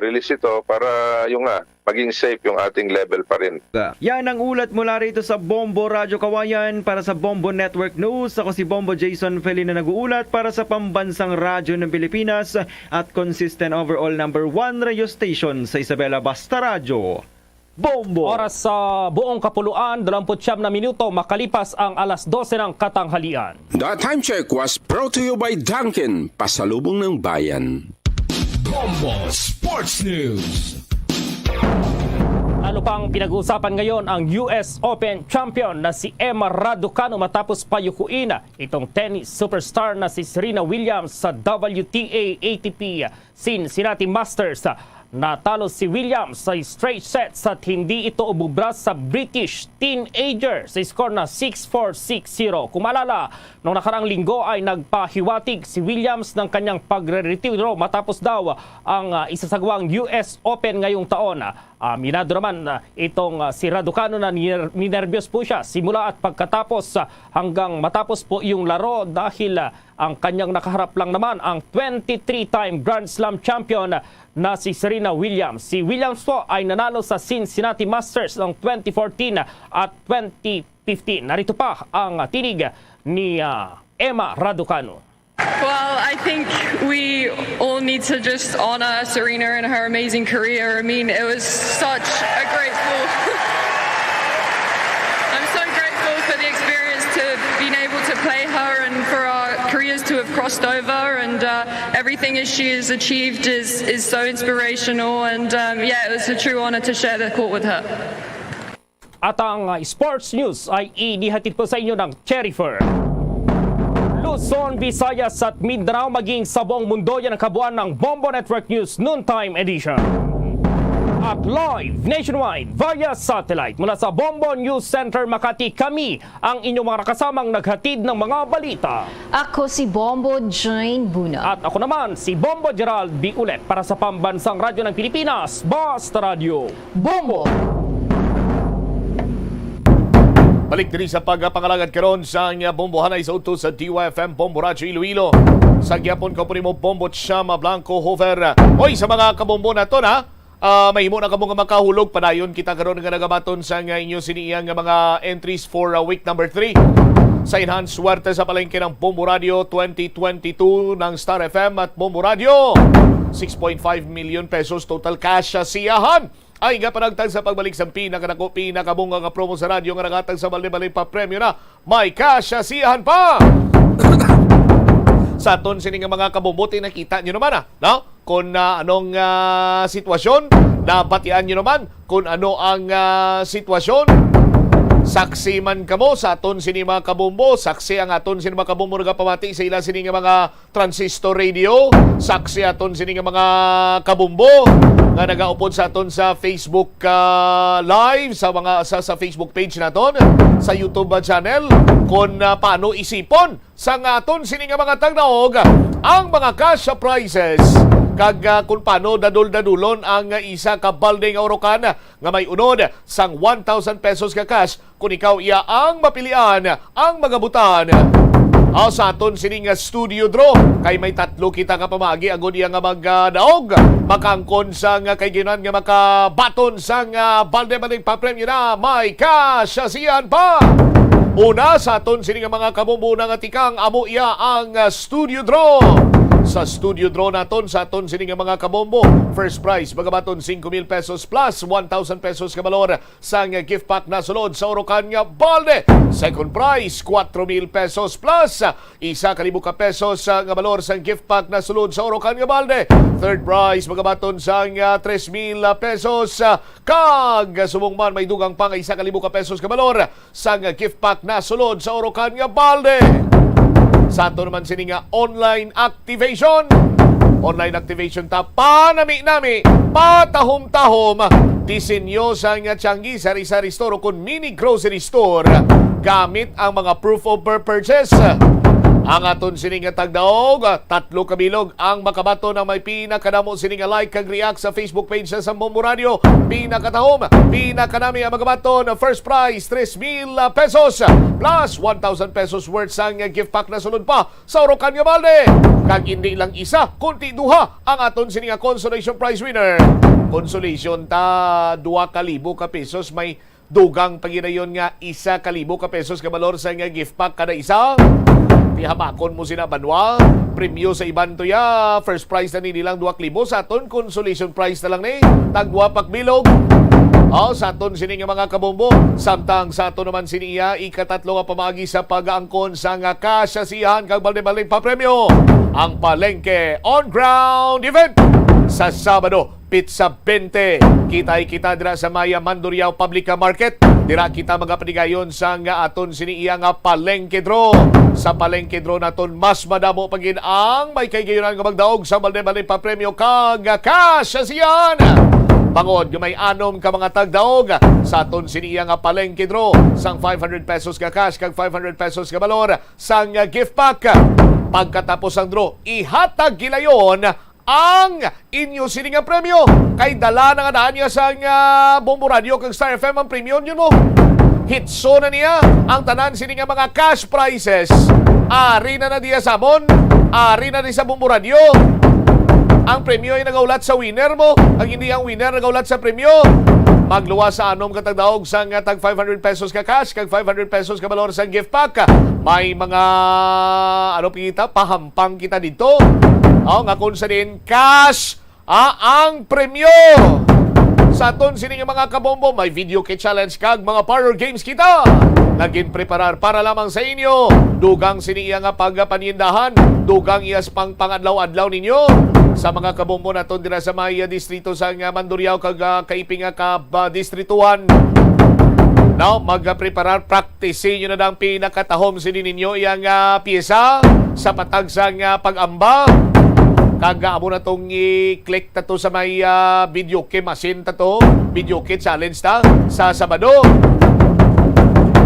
Speaker 18: release ito para yung maging safe yung ating level pa rin.
Speaker 17: Yan ang ulat mula rito sa Bombo Radyo Kawayan para sa Bombo Network News. Ako si Bombo Jason Feli na nag-uulat para sa Pambansang Radyo ng Pilipinas at consistent overall number 1 radio station sa Isabela Basta Radio. Bombo!
Speaker 3: Oras sa buong kapuluan, 29 na minuto makalipas ang alas 12 ng katanghalian.
Speaker 8: The time check was brought to you by Dunkin, pasalubong ng bayan. Bombo Sports News.
Speaker 3: Ano pang pinag-uusapan ngayon ang US Open champion na si Emma Raducanu matapos payukuin itong tennis superstar na si Serena Williams sa WTA ATP Cincinnati Masters. Natalo si Williams sa straight sets at hindi ito umubra sa British teenager sa score na 6-4, 6-0. Kung malala, noong nakaraang linggo ay nagpahiwatig si Williams ng kanyang pagre-retiro matapos daw ang isasagawang US Open ngayong taon. Minado naman itong si Raducanu na ninervyos po siya simula at pagkatapos hanggang matapos po yung laro dahil ang kanyang nakaharap lang naman ang 23-time Grand Slam champion na si Serena Williams. Si Williams po ay nanalo sa Cincinnati Masters noong 2014 at 2015. Narito pa ang tinig ni Emma Raducanu.
Speaker 19: Well, I think we all need to just honor Serena and her amazing career. I mean, it was such a grateful... I'm so grateful for the experience to being able to play her and for our careers to have crossed over, and everything that she has achieved is so inspirational, and yeah, it was a true honor to share the court with her.
Speaker 3: At ang sports news ay inihatid po sa inyo ng Cherryfer. Luzon, Visayas at Mindanao maging sa buong mundo yan ang kabuuan ng Bombo Network News Noontime Edition. At live nationwide via satellite mula sa Bombo News Center Makati, kami ang inyong mga kasamang naghatid ng mga balita.
Speaker 4: Ako si Bombo Jane Buna.
Speaker 3: At ako naman si Bombo Gerald B. Ulet para sa Pambansang Radyo ng Pilipinas, Basta Radio Bombo!
Speaker 1: Balik diri sa pagpangalagad karon sa bombohanay sa utos sa DYFM Bombo Radyo Iloilo. Sa gyapon ka po ni mo Bombo Chama Blanco Hover. Oy, sa mga kabombo na to na, mahimo na kamo nga makahulog padayon kita karon nga nagabaton sa inyo siniyang nga mga entries for week number 3. Sa enhanced swerte sa palengke ng Bombo Radio 2022 ng Star FM at Bombo Radio. 6.5 million pesos total cash siyahan. Ay nga panagtag sa pagbalik sa pinakadako pinakabunga nga promo sa radyo nga nagatag sa bali-bali pa premyo na may kasyasiyahan pa. Sa aton sining mga kabumbuti nakita nyo naman no? Kung anong sitwasyon, nabatian nyo naman kung ano ang sitwasyon. Saksi man kamo sa aton sini mga kabumbo, saksi ang aton sini mga kabumbo nga pamati sa ila sini nga mga transistor radio, saksi aton sini nga mga kabumbo nga nagaupod sa aton sa Facebook live sa mga sa Facebook page naton, sa YouTube channel kung paano isipon sa aton sini nga mga tagnaog ang mga cash prizes kag kung paano dadul-dadulon ang isa ka balde nga orokan nga may unod sang 1,000 pesos ka cash kung ikaw iya ang mapilian ang magabutan. Sa aton sining studio draw kay may tatlo kita ka pamagi agud iya nga magdaog makangkon sang kay ginan nga makabaton sang balde maning papremyo na may kasyasihan pa. Una sa aton sining mga kabumuna nga tikang amo iya ang studio draw. Sa studio draw naton sa aton sining mga kabombo, first prize magabaton 5,000 pesos plus 1,000 pesos ka balor sang gift pack na sulod sa orokan nga balde. Second prize 4,000 pesos plus 1,000 ka pesos nga balor sang gift pack na sulod sa orokan nga balde. Third prize magabaton sang 3,000 pesos kag subong man may dugang pang 1,000 ka pesos ka balor sang gift pack na sulod sa orokan nga balde. Sa ato naman sini nga online activation. Online activation ta panami-nami, patahom-tahom, disenyo sa nga Tianggi sari-sari store kun mini grocery store gamit ang mga proof of purchase. Ang aton sini nga tagdaog, 3 kabilog ang makabato na may pinakadamo sini nga like kag react sa Facebook page sa Bombo Radio. Pinakatahom, pinakanami ang magabaton, first prize 3,000 pesos plus 1,000 pesos worth sang gift pack na sulod pa sa orokan nga balde. Kag hindi lang isa, kundi duha ang aton sini nga consolation prize winner. Consolation ta 2,000 ka pesos, may dugang paginayon nga 1,000 ka pesos ka balor sa nga gift pack kada isa. Hamakon mo sina banwa, premyo sa iban to ya, first prize na ni nilang 2,000, sa aton consolation prize na lang ni tagwa pakbilog. Sa aton sini nga mga kabombo, samtang sa aton naman siniya ikatatlo nga pamagi sa pag-aangkon sa nga kasyasihan kag balde-balde pa premyo ang Palengke On Ground Event sa Sabado Pizza 20. Kita dira sa Maya Mandurriao Public Market. Dira kita magapanigayon sa nga aton siniiya nga palengke draw. Sa palengke draw naton mas madamo pagin ang may kaygayonan nga magdaog sa balde-balde pa premyo kag cash siyan. Bangod may anom ka mga tagdaog sa aton siniya nga palengke draw sang 500 pesos ka cash kag 500 pesos ka balor sang gift pack. Pagkatapos ang draw, ihatag gilayon ang inyo sini nga premyo. Kay dala na nga daan niya sang Bombo Radio kag Star FM ang premium yun mo. Hitso na niya ang tanan sini nga mga cash prizes. Ari na diya samon, ari na di sa Bombo Radio. Ang premyo ay nagaulat sa winner mo. Ang hindi ang winner nagaulat sa premyo. Magluwa sa anom katagdaog sang tag 500 pesos ka cash kag 500 pesos ka balor sa gift pack. May mga pahampang kita dito. Nga kung sa din cash ang premyo. Sa aton sini nga mga kabombo, may video kit challenge kag mga parlor games kita. Naging preparar para lamang sa inyo. Dugang siniya nga pagpanindahan, dugang iyas pang pangadlaw-adlaw ninyo. Sa mga kabombo naton dira sa Maya distrito sa Mandurriao kag kaiping ka distrituhan. Now, magpreparar, practice nyo na dang pinakatahom sini ninyo iyang pyesa sa patag sang pag-amba. Kaga amo na tong i-click tato sa may video kit machine tato, video kit challenge ta sa Sabado.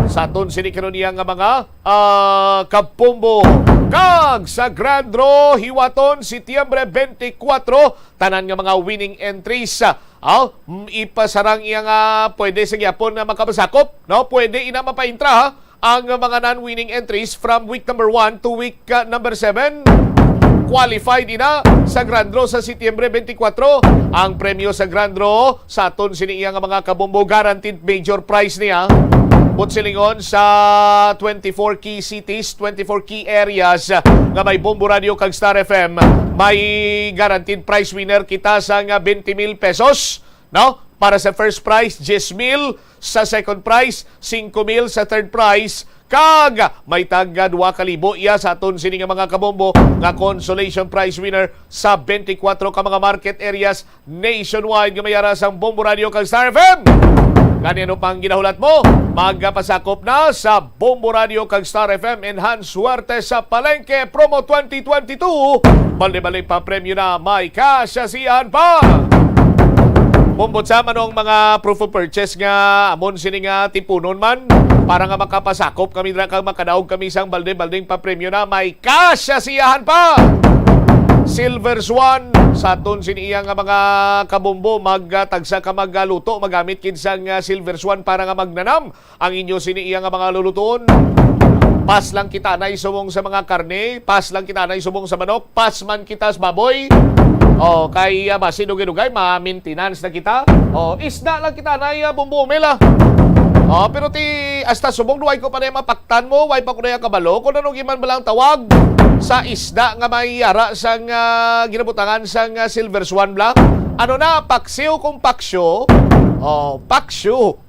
Speaker 1: Sa aton sinikaron niya nga mga kabombo. Kag sa Grand Draw hiwaton Setyembre 24 tanan nga mga winning entries. Ipasarang iyang pwede sa gyapon na makapasakop, no? Pwede ina mapaintra ha ang mga non-winning entries from week number 1 to week number 7. Qualified ina sa Grand Draw sa Setyembre 24. Ang premyo sa Grand Draw sa aton siniya nga mga kabombo guaranteed major prize niya. Silingon sa 24 key cities, 24 key areas nga may Bombo Radio kag Star FM. May guaranteed prize winner kita sa nga 20,000 pesos, no? Para sa first prize 10,000, sa second prize 5,000, sa third prize kag may tagga 2,000 iya sa aton sini nga mga kabombo nga consolation prize winner sa 24 ka mga market areas nationwide nga mayara sang Bombo Radio kag Star FM. Kanino pang ginahulat mo? Magpasakop na sa Bombo Radio kag Star FM Enhanced Suerte sa Palengke Promo 2022. Bali-bali pa premyo na may kasyasihan pa. Bumbot sa manong mga proof of purchase nga amon sini nga tipunon man para nga makapasakop kami dira kag makadaog kami sang balde-baldeng pa premyo na may kasyasihan pa. Silver Swan sa aton siniya nga mga kabombo magtagsa ka magluto magamit kinsang Silver Swan para nga magnanam ang inyo siniya nga mga lulutuon. Pas lang kita na isumong sa mga karne, pas lang kita na isumong sa manok, pas man kita sa baboy. Kay masinugay-dugay, ma-maintenance na kita. Isda lang kita na bumbumila. Pero hasta subong duway ko pa na mapaktan mo, way pa ko na kabalo, kung anong iman ba lang tawag sa isda nga may yara sang ginabutangan sang Silver Swan Black. Ano na, paksiw kung paksyo. Paksyo.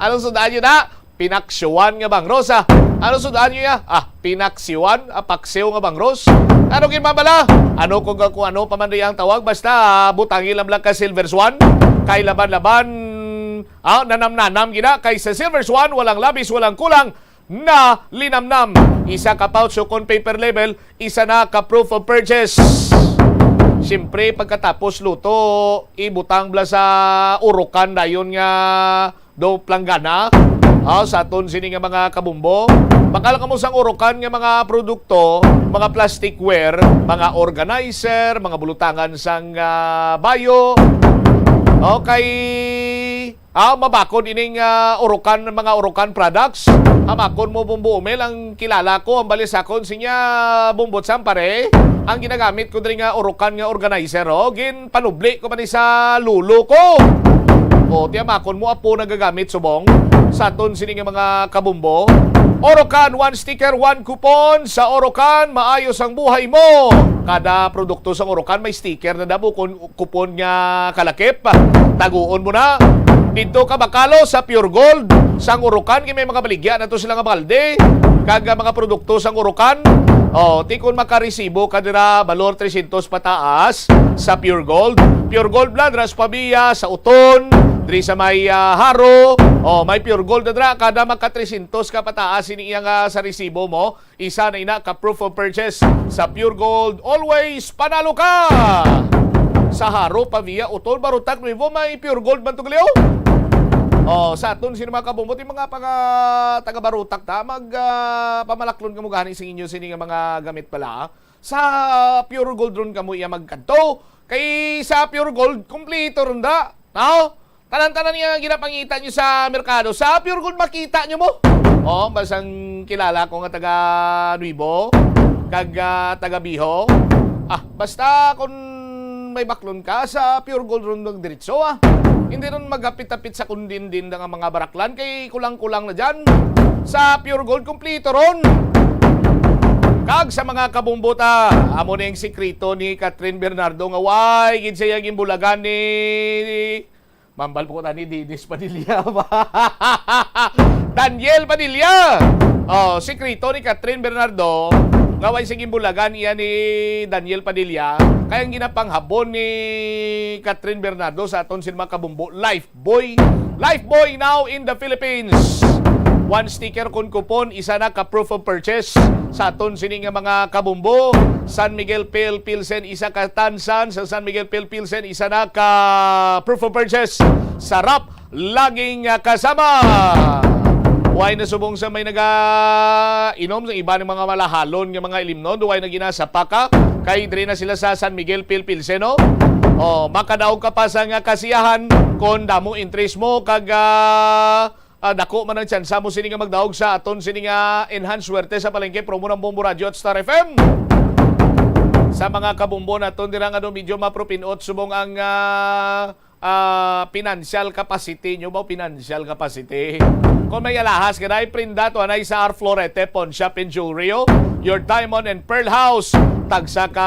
Speaker 1: Anong sundaan nyo na? Pinaksyoan nga bang Rosa? Ano sundaan nyo ya? Pinaksyoan? Paksiw nga bang Ros? Ano ginmamala? Ano kung ano pamanday ang tawag? Basta butangin lang ka Silver Swan. Kay laban-laban, nanam-nanam gina. Kay sa Silver Swan, walang labis, walang kulang na linamnam. Isa ka pouch con paper label, isa na ka proof of purchase. Siyempre, pagkatapos luto, ibutang bla sa urukan na yun nga do planggana. Sa aton sini nga mga kabumbo. Bakala ka mo sang urukan nga mga produkto, mga plasticware, mga organizer, mga bulutangan sang bayo. Mabakon ining urukan, mga urukan products. Amakon mo Bumbo Umel, ang kilala ko, ang balisakon sinya bumbot sampare. Ang ginagamit ko din nga urukan nga organizer, gin panubli ko man sa lulo ko. Tiyamakon mo apo nagagamit subong sa aton sini nga mga kabumbo. Orokan, 1 sticker, 1 coupon. Sa Orokan, maayos ang buhay mo. Kada produkto sa Orokan may sticker na dabo kung coupon nga kalakip. Taguon mo na. Dito ka bakalo sa Pure Gold. Sang Orokan, may mga baligya na to sila nga balde. Kaga mga produkto sang Orokan. Ti kung makaresibo ka dira balor 300 pataas sa Pure Gold. Pure Gold blood ras pabiya sa uton, diri sa may haro. May Pure Gold na dira kada maka 300 ka pataas ini nga sa resibo mo. Isa na ina ka proof of purchase sa Pure Gold. Always panalo ka. Sa haro pabiya uton barutak nuevo may Pure Gold man tugliw. Sa aton sino mga kabumbot, yung mga taga-barutak ta, pamalaklon ka mo gani sa inyo sini nga mga gamit pala. Sa Pure Gold ron ka mo iya magkanto. Kay sa Pure Gold, kompleto ron da. No? Tanan-tanan niya ginapangita nyo sa merkado. Sa Pure Gold makita nyo mo. Basang kilala ko nga taga-Nuibo, kag taga-Biho. Basta kung may baklon ka sa Pure Gold ron ng diretso Hindi ron magapit-apit sa kundin-din ng mga baraklan kay kulang-kulang na dyan. Sa Pure Gold, kumplito ron. Kag sa mga kabumbota, amo na yung sikrito ni Catherine Bernardo nga way, gid siya yung bulagan ni Mambal po ko ni Dinis Padilla. Daniel Padilla. Sikrito ni Catherine Bernardo nga way sige bulagan iya ni Daniel Padilla. Kaya ang ginapanghabon ni Catherine Bernardo sa aton sin mga kabumbo, Lifeboy. Lifeboy now in the Philippines. 1 sticker kun kupon, isa na ka proof of purchase sa aton sini nga mga kabumbo. San Miguel Pale Pilsen, isa ka tansan. Sa San Miguel Pale Pilsen, isa na ka proof of purchase. Sarap, laging kasama. Duway na subong sa may inom sa iba ng mga malahalon ng mga ilimnon. Duway na ginasapa ka. Kay dre na sila sa San Miguel Pilpilseno. Makadaog ka pa sa nga kasiyahan kung damo interest mo kag dako man ang tsansa mo sini nga magdaog sa aton sini nga enhanced swerte sa palengke promo ng Bombo Radio at Star FM. Sa mga kabumbo naton dira nga medyo mapropinot subong ang financial capacity nyo ba? Financial capacity. Kung may alahas ka na, iprinda to anay sa R. Florete Pawn Shop in Jewelry. Your Diamond and Pearl House. Tagsa ka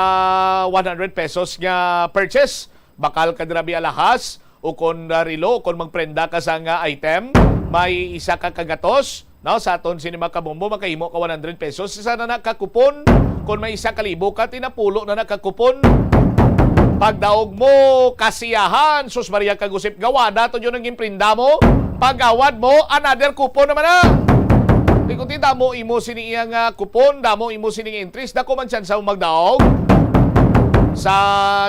Speaker 1: 100 pesos nga purchase. Bakal ka grabe alahas. O kung rilo, kung magprenda ka sa nga item, may isa ka kagatos. No, sa aton sinima kabumbo, makahimo ka 100 pesos. Isa na nakakupon. Kung may isa kalibo ka, tinapulo na nakakupon. Pagdaog mo, kasiyahan, sus Maria kagusip gawa, dato yun ang imprinda mo. Pagawad mo, another kupon naman na. Di ko damo imo siniyang kupon, damo imo siniyang interest, dako man siyan sa magdaog. Sa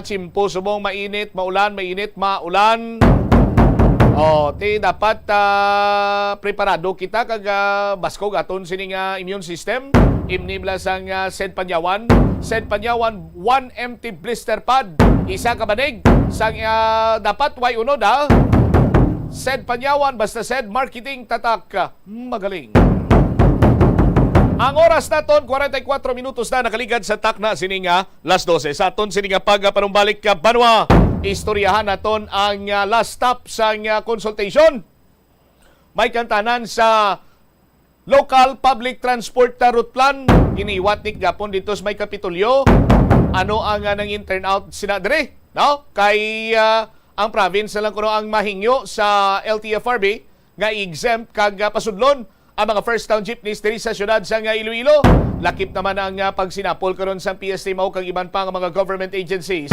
Speaker 1: Chimpo, subong mainit, maulan, mainit, maulan. Dapat preparado kita kag baskog aton sining immune system. Imnibla sang Sed Panyawan. Sed Panyawan 1 empty blister pad. Isa ka banig sang dapat way uno da. Sed Panyawan basta Sed marketing tatak. Magaling. Ang oras naton 44 minutos na nakaligad sa takna sininga las 12 sa aton sininga pagpanumbalik ka Banwa. Istoryahan naton ang last stop sa consultation. May kantanan sa local public transport route plan. Iniwat ni gapon dito sa may Kapitolyo. Ano ang nang turnout sina dire? No? Kay ang province na lang kuno ang mahingyo sa LTFRB nga exempt kag pasudlon ang mga first town jeepneys diri sa syudad sa Iloilo. Lakip naman ang pagsinapol karon sa PST mao kag iban pa nga mga government agencies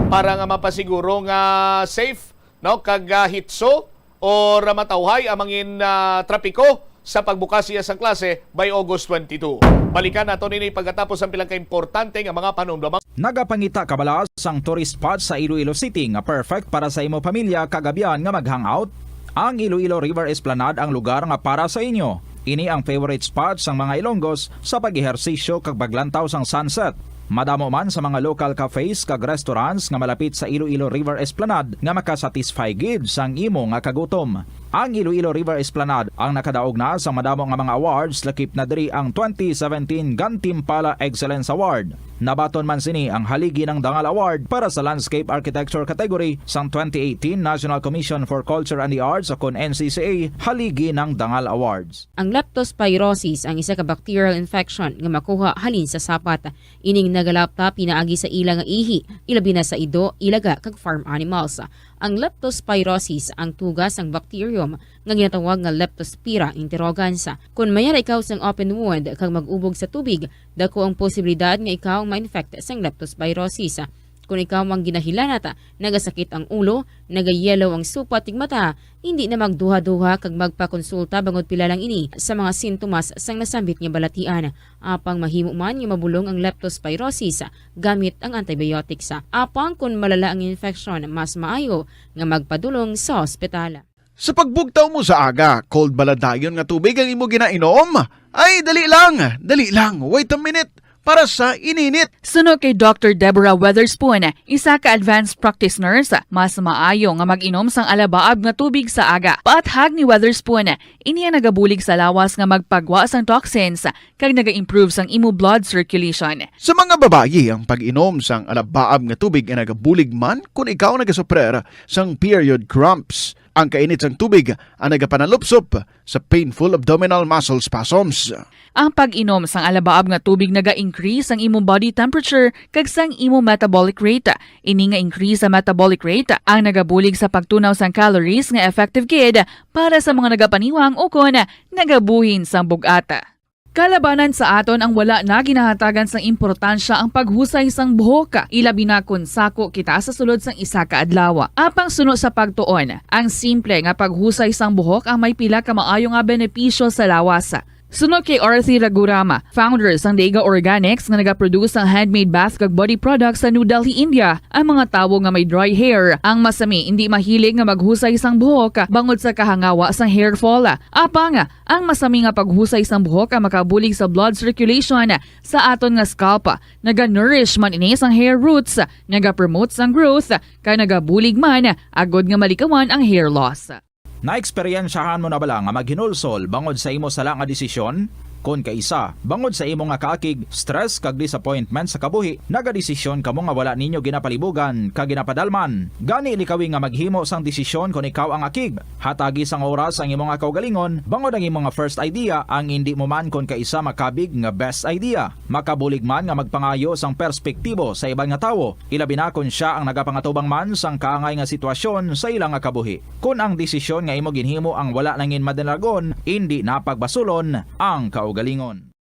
Speaker 1: para nga mapasiguro nga safe no kag hitso o matawhay ang mangin trapiko sa pagbukas siya sa klase by August 22. Balikan nato nini pagkatapos ang pilang kaimportante nga mga panumdumang.
Speaker 20: Nagapangita kabala sang tourist spot sa Iloilo City nga perfect para sa imo pamilya kagabihan nga mag-hangout. Ang Iloilo River Esplanade ang lugar nga para sa inyo. Ini ang favorite spot sang mga Ilonggos sa pag-ehersisyo kag paglantaw sang sunset. Madamo man sa mga local cafes kag restaurants nga malapit sa Iloilo River Esplanade nga makasatisfy gid sang imo nga kagutom. Ang Iloilo River Esplanade ang nakadaog na sa madamo nga mga awards lakip na diri ang 2017 Gantimpala Excellence Award. Nabaton man sini ang haligi ng Dangal Award para sa Landscape Architecture category sang 2018 National Commission for Culture and the Arts o kon NCCA haligi ng Dangal Awards.
Speaker 21: Ang leptospirosis ang isa ka bacterial infection nga makuha halin sa sapat. Ining nagalapta pinaagi sa ila nga ihi, ilabi na sa ido, ilaga kag farm animals. Ang leptospirosis ang tugas ang bakteryo bacterium nga ginatawag nga Leptospira interrogans. Kung mayara ikaw sang open wound kag mag-ubog sa tubig, dako ang posibilidad nga ikaw ma-infect sang leptospirosis. Kung ikaw ang ginahilanata, nagasakit ang ulo, nagayellow ang supa tig mata, hindi na magduha-duha kag magpakonsulta bangod pila lang ini sa mga sintomas sang nasambit nga balatian. Apang mahimo man nga mabulong ang leptospirosis gamit ang antibiotics. Apang kung malala ang infection, mas maayo nga magpadulong sa ospital.
Speaker 2: Sa pagbugtaw mo sa aga, cold baladayon nga tubig ang imo ginainom? Ay, dali lang, wait a minute. Para sa ininit.
Speaker 22: Suno kay Dr. Deborah Weatherspoon, isa ka advanced practice nurse, mas maayo nga mag-inom sang alabaab nga tubig sa aga. Paathag ni Weatherspoon, iniya nagabulig sa lawas nga magpagwa sang toxins kag naga-improve sang imo blood circulation.
Speaker 2: Sa mga babayi, ang pag-inom sang alabaab nga tubig ay nagabulig man kung ikaw nagasuprer sang period cramps. Ang kainit sang tubig ang nagapanalupsop sa painful abdominal muscle spasms.
Speaker 22: Ang pag-inom sang alabaab nga tubig naga-increase ang imong body temperature kag sang imong metabolic rate. Ini nga increase sa metabolic rate ang nagabulig sa pagtunaw sang calories nga effective gid para sa mga nagapaniwang o kon nagabuhin sang bugata. Kalabanan sa aton ang wala na ginahatagan sang importansya ang paghusay sang buhok, ilabi na kun sako kita sa sulod sang isa ka adlaw. Apang suno sa pagtuon, ang simple nga paghusay sang buhok ang may pila ka maayo nga benepisyo sa lawas. Sunod kay Arthi Ragurama, founder sang Dega Organics nga nagaproduce ng handmade bath kag body products sa New Delhi, India. Ang mga tawo nga may dry hair, ang masami hindi mahilig nga maghusay sang buhok bangod sa kahangawa sang hair fall. Apang ang masami nga paghusay sang buhok ang makabulig sa blood circulation sa aton nga scalp. Naga-nourish man ini sang hair roots, naga-promote sang growth, kay nagabulig man agod nga malikawan ang hair loss.
Speaker 20: Na-eksperyensyahan mo na bala nga maghinulsol bangod sa imo sala nga desisyon? Kung kaisa, bangod sa imo nga kaakig, stress kag disappointment sa kabuhi, nagadesisyon kamo nga wala ninyo ginapalibugan kag ginapadalman. Gani likawi nga maghimo sang desisyon kung ikaw ang akig. Hatagi sang oras ang imo nga kaugalingon, bangod ang imo nga first idea ang hindi mo man kung kaisa makabig nga best idea. Makabulig man nga magpangayo sang perspektibo sa ibang nga tawo, ilabi na kung siya ang nagapangatubang man sang kaangay nga sitwasyon sa ilang nga kabuhi. Kung ang desisyon nga imo ginhimo ang wala nangin madalagon, hindi napagbasulon ang kaugalingon.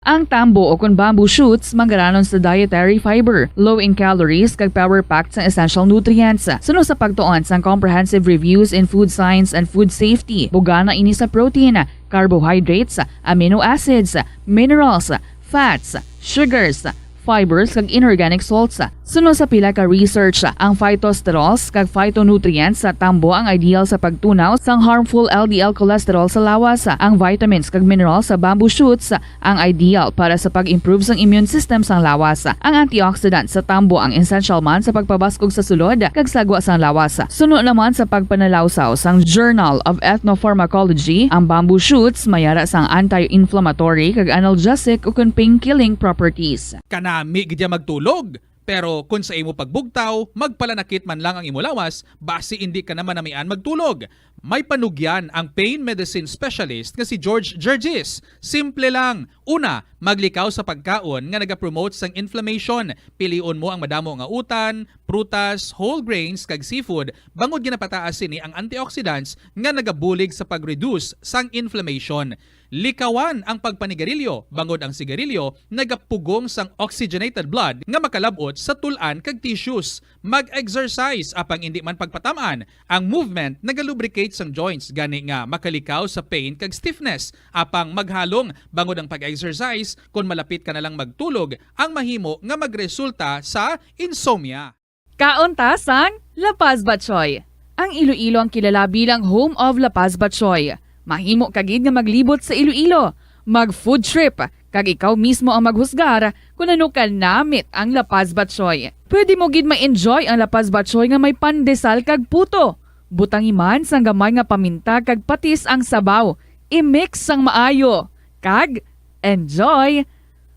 Speaker 22: Ang tambo o kun bamboo shoots manggaranon sa dietary fiber, low in calories kag power-packed sa essential nutrients. Suno sa pagtuon sang comprehensive reviews in food science and food safety, bugana ini sa protein, carbohydrates, amino acids, minerals, fats, sugars, fibers kag inorganic salts. Suno sa pila ka research, ang phytosterols kag phytonutrients sa tambo ang ideal sa pagtunaw sang harmful LDL cholesterol sa lawas. Ang vitamins kag minerals sa bamboo shoots ang ideal para sa pag-improve sang immune system sang lawas. Ang antioxidants sa tambo ang essential man sa pagpabaskog sa sulod kag sagwa sang lawas. Suno naman sa pagpanalawsaw sang Journal of Ethnopharmacology, ang bamboo shoots mayara sang anti-inflammatory kag analgesic ug pain-killing properties.
Speaker 23: Kanami gidya magtulog. Pero kung sa imo pagbugtaw, magpalanakit man lang ang imo lawas, base hindi ka naman namian magtulog. May panugyan ang pain medicine specialist nga si George Gergis. Simple lang. Una, maglikaw sa pagkaon nga nagapromote sang inflammation. Pilion mo ang madamo nga utan, prutas, whole grains kag seafood bangod ginapataas ini ang antioxidants nga nagabulig sa pag-reduce sang inflammation. Likawan ang pagpanigarilyo bangod ang sigarilyo nagapugong sang oxygenated blood nga makalabot sa tulan kag tissues. Mag-exercise apang hindi man pagpatamaan. Ang movement nagalubricate sang joints gani nga makalikaw sa pain kag stiffness. Apang maghalong bangod ang pag-exercise kung malapit ka na lang magtulog ang mahimo nga magresulta sa insomnia.
Speaker 22: Kaunta sang La Paz Batchoy. Ang Iloilo ang kilala bilang home of La Paz Batchoy. Mahimo kagid nga maglibot sa Iloilo, mag-food trip, kag ikaw mismo ang maghusgar kung ano ka namit ang La Paz Batchoy. Pwede mo gid ma-enjoy ang La Paz Batchoy nga may pandesal kag puto. Butang iman sang gamay nga paminta kag patis ang sabaw. I-mix sang maayo. Kag enjoy.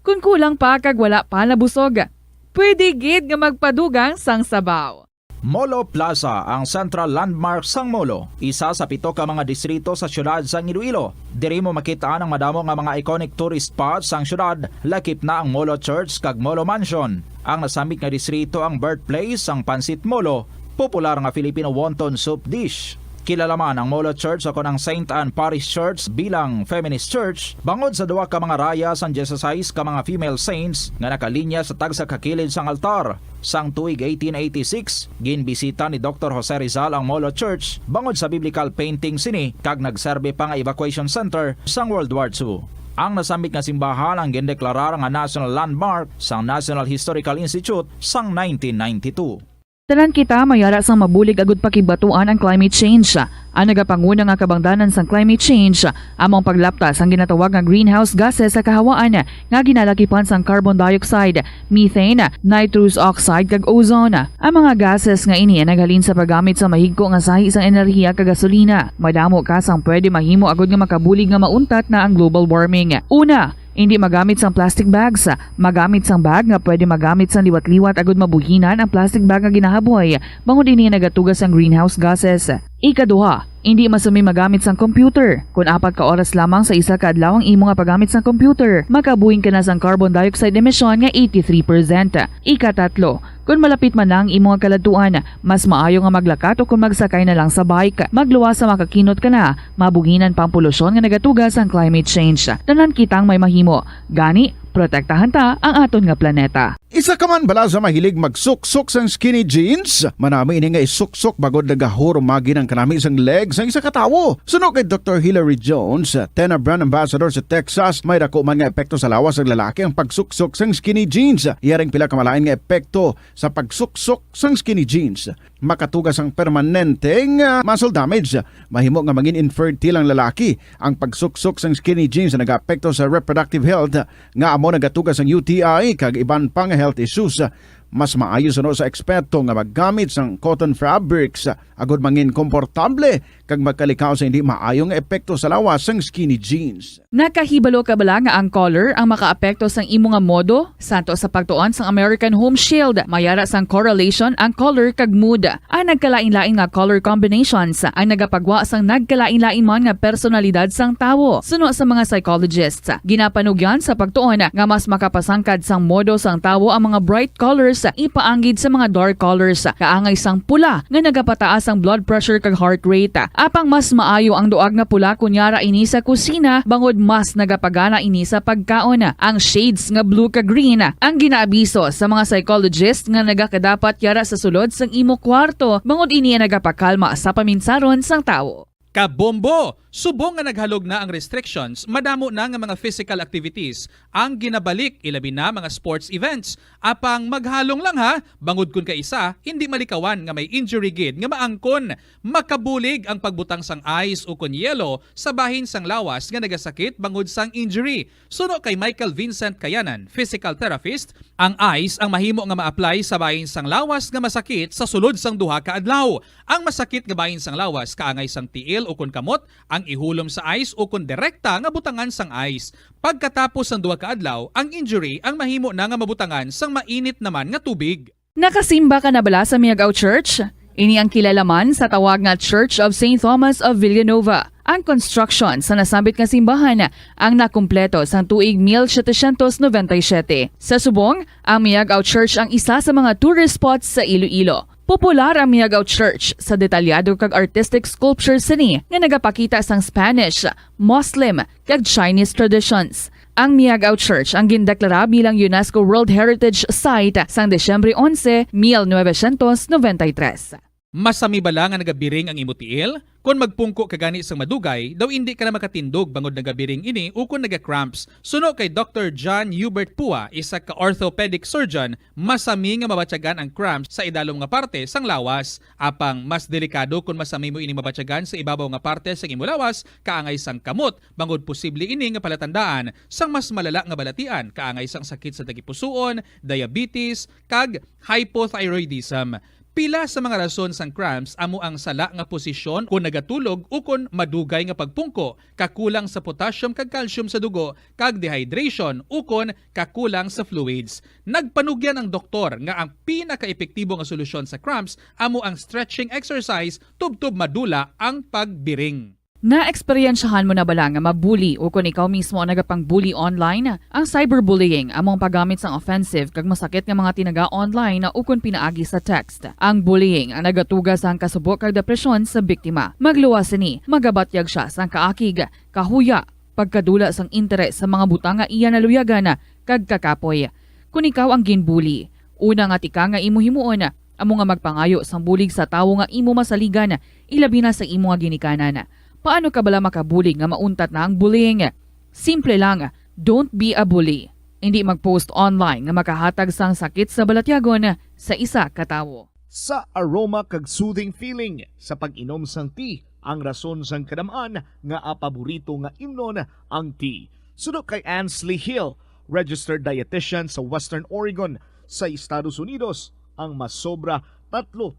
Speaker 22: Kung kulang pa kag wala pa nabusog, pwede gid nga magpadugang sang sabaw.
Speaker 20: Molo Plaza ang central landmark sang Molo, isa sa 7 ka mga distrito sa syudad sang Iloilo. Diri mo makita ang madamo nga mga iconic tourist spots sang syudad, lakip na ang Molo Church kag Molo Mansion. Ang nasamit nga distrito ang birthplace sang Pansit Molo, popular nga Filipino wonton soup dish. Kilala man ang Molo Church o ang St. Anne Parish Church bilang feminist church bangod sa duwa ka mga raya sang 16 ka mga female saints nga nakalinya sa tagsa kakilid sang altar. Sang tuig 1886, ginbisita ni Dr. Jose Rizal ang Molo Church bangod sa biblical painting sini kag nagserbe pa nga evacuation center sang World War II. Ang nasambit nga simbahan ang gindeklarar nga national landmark sang National Historical Institute sang 1992.
Speaker 22: Tanan kita mayara sang mabulig agud pakibatuan ang climate change. Ang nagapanguna nga kabangdanan sang climate change among paglaptas ang ginatawag nga greenhouse gases sa kahawaan nga ginalakipan sang carbon dioxide, methane, nitrous oxide kag ozone. Ang mga gases nga ini naghalin sa paggamit sa mahigko nga sahi sang enerhiya kag gasolina. Madamo ka sang pwede mahimo agud nga makabulig nga mauntat na ang global warming. Una, hindi magamit sang plastic bags. Magamit sang bag nga pwede magamit sang liwat-liwat agud mabuhinan ang plastic bag nga ginahaboy bangod ini nagatugas ang greenhouse gases. Ikaduha, hindi masumi magamit sang computer. Kung 4 ka oras lamang sa isa ka adlaw ang imo nga paggamit sang computer, makabuhing ka na sang carbon dioxide emission nga 83%. Ikatatlo, kung malapit man lang imo nga kaladtuan, mas maayo nga maglakat o kung magsakay na lang sa bike. Magluwas sa makakinot ka na, mabuhinan pang polusyon nga nagatugas ang climate change. Tanan kitang may mahimo. Gani, protektahan ta ang aton nga planeta.
Speaker 2: Isa ka man bala sa mahilig magsuksok sang skinny jeans? Manami ini nga isuksok bagod nagahurumagi ng kanami isang legs ang isa katawo. Suno kay Dr. Hillary Jones, Tena Brand Ambassador sa Texas, may dako man nga epekto sa lawas ng lalaki ang pagsuksok sang skinny jeans. Iyaring pila kamalain nga epekto sa pagsuksok sang skinny jeans. Makatugas ang permanenteng muscle damage. Mahimo nga mangin infertile ang lalaki. Ang pagsuksok sang skinny jeans na nag-apekto sa reproductive health nga amo nagatugas ang UTI kag iban pang health issues. Mas maayo suno sa eksperto nga maggamit sang cotton fabrics agud mangin komportable kag magkalikaw sa hindi maayong epekto sa lawas sang skinny jeans.
Speaker 22: Nakahibalo ka bala nga ang color ang makaapekto sang imo nga modo? Santo sa pagtuon sang American Home Shield, mayara sang correlation ang color kag mood. Ang nagkalain-lain nga color combinations ang nagapagwa sang nagkalain-lain man nga personalidad sang tawo. Suno sa mga psychologists, ginapanugyan sa pagtuon nga mas makapasangkad sang modo sang tawo ang mga bright colors ipaanggid sa mga dark colors. Kaangay sang pula nga nagapataas ang blood pressure kag heart rate. Apang mas maayo ang duag nga pula kunyara ini sa kusina bangod mas nagapagana ini sa pagkaon. Ang shades nga blue kag green ang ginaabiso sa mga psychologist nga nagakadapat yara sa sulod sang imo kwarto bangod ini nagapakalma sa paminsaron sang tawo.
Speaker 23: Kabombo! Subong nga naghalog na ang restrictions, madamo na nga mga physical activities ang ginabalik, ilabi na mga sports events. Apang maghalong lang ha, bangod kun ka isa, hindi malikawan nga may injury gid nga maangkon. Makabulig ang pagbutang sang ice o kun yelo sa bahin sang lawas nga nagasakit bangod sang injury. Suno kay Michael Vincent Kayanan, physical therapist, ang ice ang mahimo nga ma-apply sa bahin sang lawas nga masakit sa sulod sang duha ka adlaw. Ang masakit nga bahin sang lawas kaangay sang tiil o kun kamot, ang ihulom sa ice o kun direkta nga butangan sang ice. Pagkatapos ng 2 ka adlaw, ang injury ang mahimo na nga mabutangan sang mainit naman nga tubig.
Speaker 22: Nakasimba ka na bala sa Miagao Church? Ini ang kilalaman sa tawag nga Church of St. Thomas of Villanova. Ang construction sa nasambit nga simbahan ang nakumpleto sa tuig 1797. Sa subong, ang Miagao Church ang isa sa mga tourist spots sa Iloilo. Popular ang Miagao Church sa detalyado kag artistic sculptures sini nga nagapakita sang Spanish, Muslim kag Chinese traditions. Ang Miagao Church ang gindeklara bilang UNESCO World Heritage Site sang Desyembre 11, 1993.
Speaker 23: Masami bala nga nagabiring ang imo tiil? Kung magpungko ka gani sang madugay, daw hindi ka na makatindog bangod nagabiring ini o kung naga-cramps. Suno kay Dr. John Hubert Pua, isa ka orthopedic surgeon, masami nga mabatyagan ang cramps sa idalom nga parte sang lawas. Apang mas delikado kung masami mo ini mabatyagan sa ibabaw nga parte sang imo lawas, kaangay sang kamot, bangod posible ini nga palatandaan sang mas malala nga balatian, kaangay sang sakit sa tagipusoon, diabetes, kag hypothyroidism. Pila sa mga rason sang cramps amo ang sala nga posisyon kung nagatulog o kung madugay nga pagpungko, kakulang sa potassium kag calcium sa dugo, kag dehydration o kung kakulang sa fluids. Nagpanugyan ang doktor nga ang pinaka-epektibo nga solusyon sa cramps amo ang stretching exercise tubtob madula ang pagbiring.
Speaker 22: Na-eksperyensyahan mo na bala nga mabuli o kung ikaw mismo ang nagapang-bully online? Ang cyberbullying among paggamit sang offensive kag masakit nga mga tinaga online na ukon pinaagi sa text. Ang bullying ang nagatuga sang kasubok kag depresyon sa biktima. Magluwas ni, magabatyag siya sang kaakig, kahuya, pagkadula sang interes sa mga butang nga iya naluyagan kag kakapoy. Kung ikaw ang ginbully, una nga tika nga imo himuon, amo nga magpangayo sang bulig sa tawo nga imo masaligan, ilabi na sa imo nga ginikanan. Paano ka bala makabuli nga mauntat na ang bullying? Simple lang, don't be a bully. Hindi mag-post online nga makahatag sang sakit sa balatyagon sa isa ka tawo.
Speaker 1: Sa aroma kag soothing feeling sa pag-inom sang tea, ang rason sang kadamaan nga paborito nga imnon ang tea. Sunod kay Ansley Hill, registered dietitian sa Western Oregon sa Estados Unidos, ang mas sobra 3-4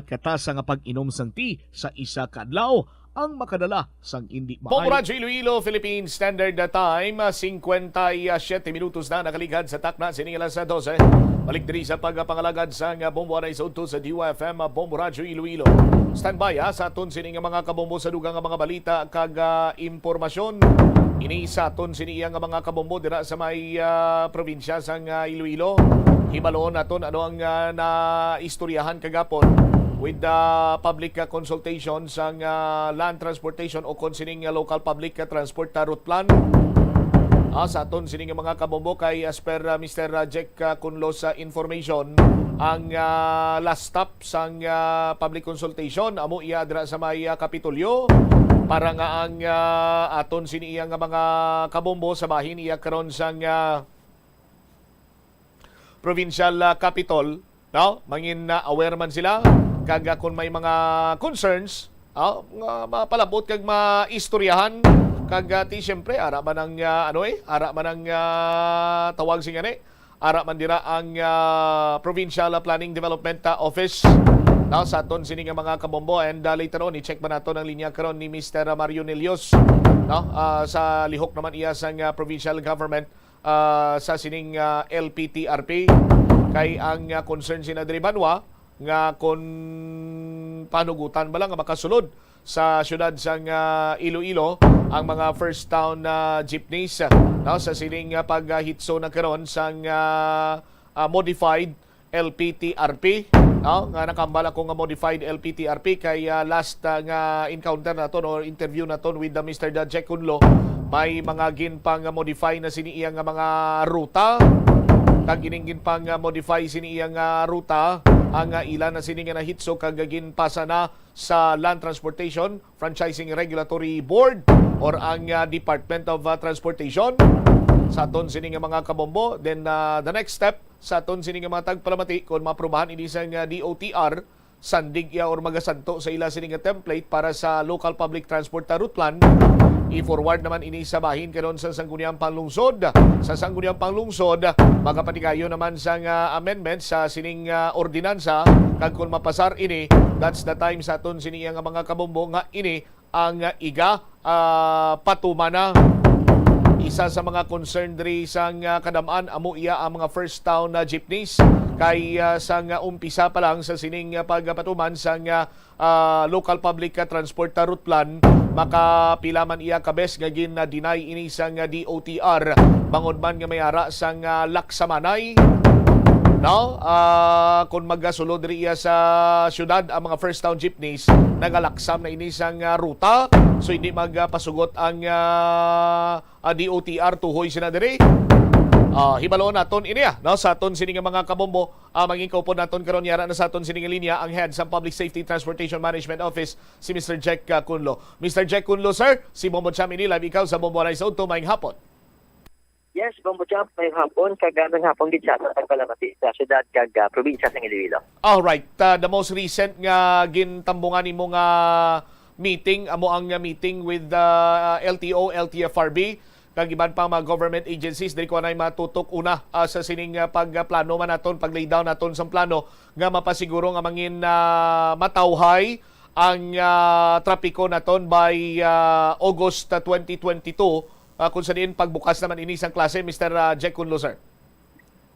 Speaker 1: katasa nga pag-inom sang tea sa isa ka adlaw ang makadala sang hindi maayo. Bomboradio Iloilo, Philippine Standard Time, 57 minutos na nakaligad sa takna sining alas 12. Balik diri sa pagpangalagad sang Bomboradio Soto sa DYFM Bomboradio Iloilo. Standby sa aton sining mga kabombo sa dugang nga mga balita kag impormasyon. Ini sa aton sining nga mga kabombo dira sa may probinsya sang Iloilo. Hibaloon naton ano ang naistoryahan kagapon with the public consultation sang land transportation o concerning local public transport route plan. Sa aton sining mga kabombo kay as per Mr. Jack Kunlo sa information, ang last stop sang public consultation amo iya dira sa may Kapitolyo para nga ang aton sini nga mga kabombo sa bahin iya karon sang provincial capital, no? Mangin aware man sila kag kung may mga concerns, mapalabot kag maistoryahan kag ti syempre ara man ang ara man ang tawag sing ani, ara man dira ang Provincial Planning Development Office sa aton sini nga mga kabombo. And later on i-check man nato ang linya karon ni Mr. Mario Nelios, sa lihok naman iya sang provincial government sa sining LPTRP kay ang concern sina diri banwa nga kung panugutan ba lang nga makasulod sa syudad sang Iloilo ang mga first town jeepneys sa sining paghitso na karon sang modified LPTRP, nga nakambala ko nga modified LPTRP kay last nga encounter naton or interview naton with Mr. Jack Kunlo, may mga ginpang modify na siniiyang nga mga ruta kag giningin pang modify siniiyang ruta ang ilan na sininga na hitso kag ginpasa na sa Land Transportation Franchising Regulatory Board or ang Department of Transportation sa aton sininga mga kabombo. Then the next step sa aton sininga mga tagpalamati kung maprobahan ini sa DOTR sandig ya or magasanto sa ila sininga template para sa local public transport route plan, i-forward naman ini sa bahin karon sa Sangguniang Panglungsod. Sa Sangguniang Panglungsod, magapatigayo naman sa amendment sa sining ordinansa kag kung mapasar ini, that's the time sa aton siniya nga mga kabombo nga ini ang iga patumana. Isa sa mga concern diri sang kadamaan amo iya ang mga first town jeepneys kay sang umpisa pa lang sa sining pagpatuman sang local public transport route plan, makapila man iya kabes nga gin-deny ini sang DOTR bangod man nga may ara sang Laksamanay, no? Kung magasulod diri iya sa syudad ang mga first town jeepneys, nagalaksam na ini sang ruta, so hindi magpasugot ang DOTR tuhoy sina diri. Hibaloon naton ini sa aton sining mga kabombo, mangin kaupon naton karon yara na sa aton sining linya ang head sa Public Safety Transportation Management Office, si Mr. Jack Kunlo. Mr. Jack Kunlo, sir, si Bombo Cham ini live ikaw sa Bomboradio Soto, maayong hapon.
Speaker 5: Yes, Bombo Cham, maayong hapon, kagandang hapon gid sa pagpalamati sa syudad kag probinsya sa Iloilo. All right,
Speaker 1: the most recent nga gintambungan nimo nga meeting amo ang meeting with the LTO, LTFRB kag iban pang mga government agencies. Diri ko na matutok una sa sining pagplano man naton, pag-lay down naton sa plano nga mapasiguro nga mangin matawhay ang trapiko naton by August 2022 kung sa diin pagbukas naman ini sang klase. Mr. Jack Kunlo, sir.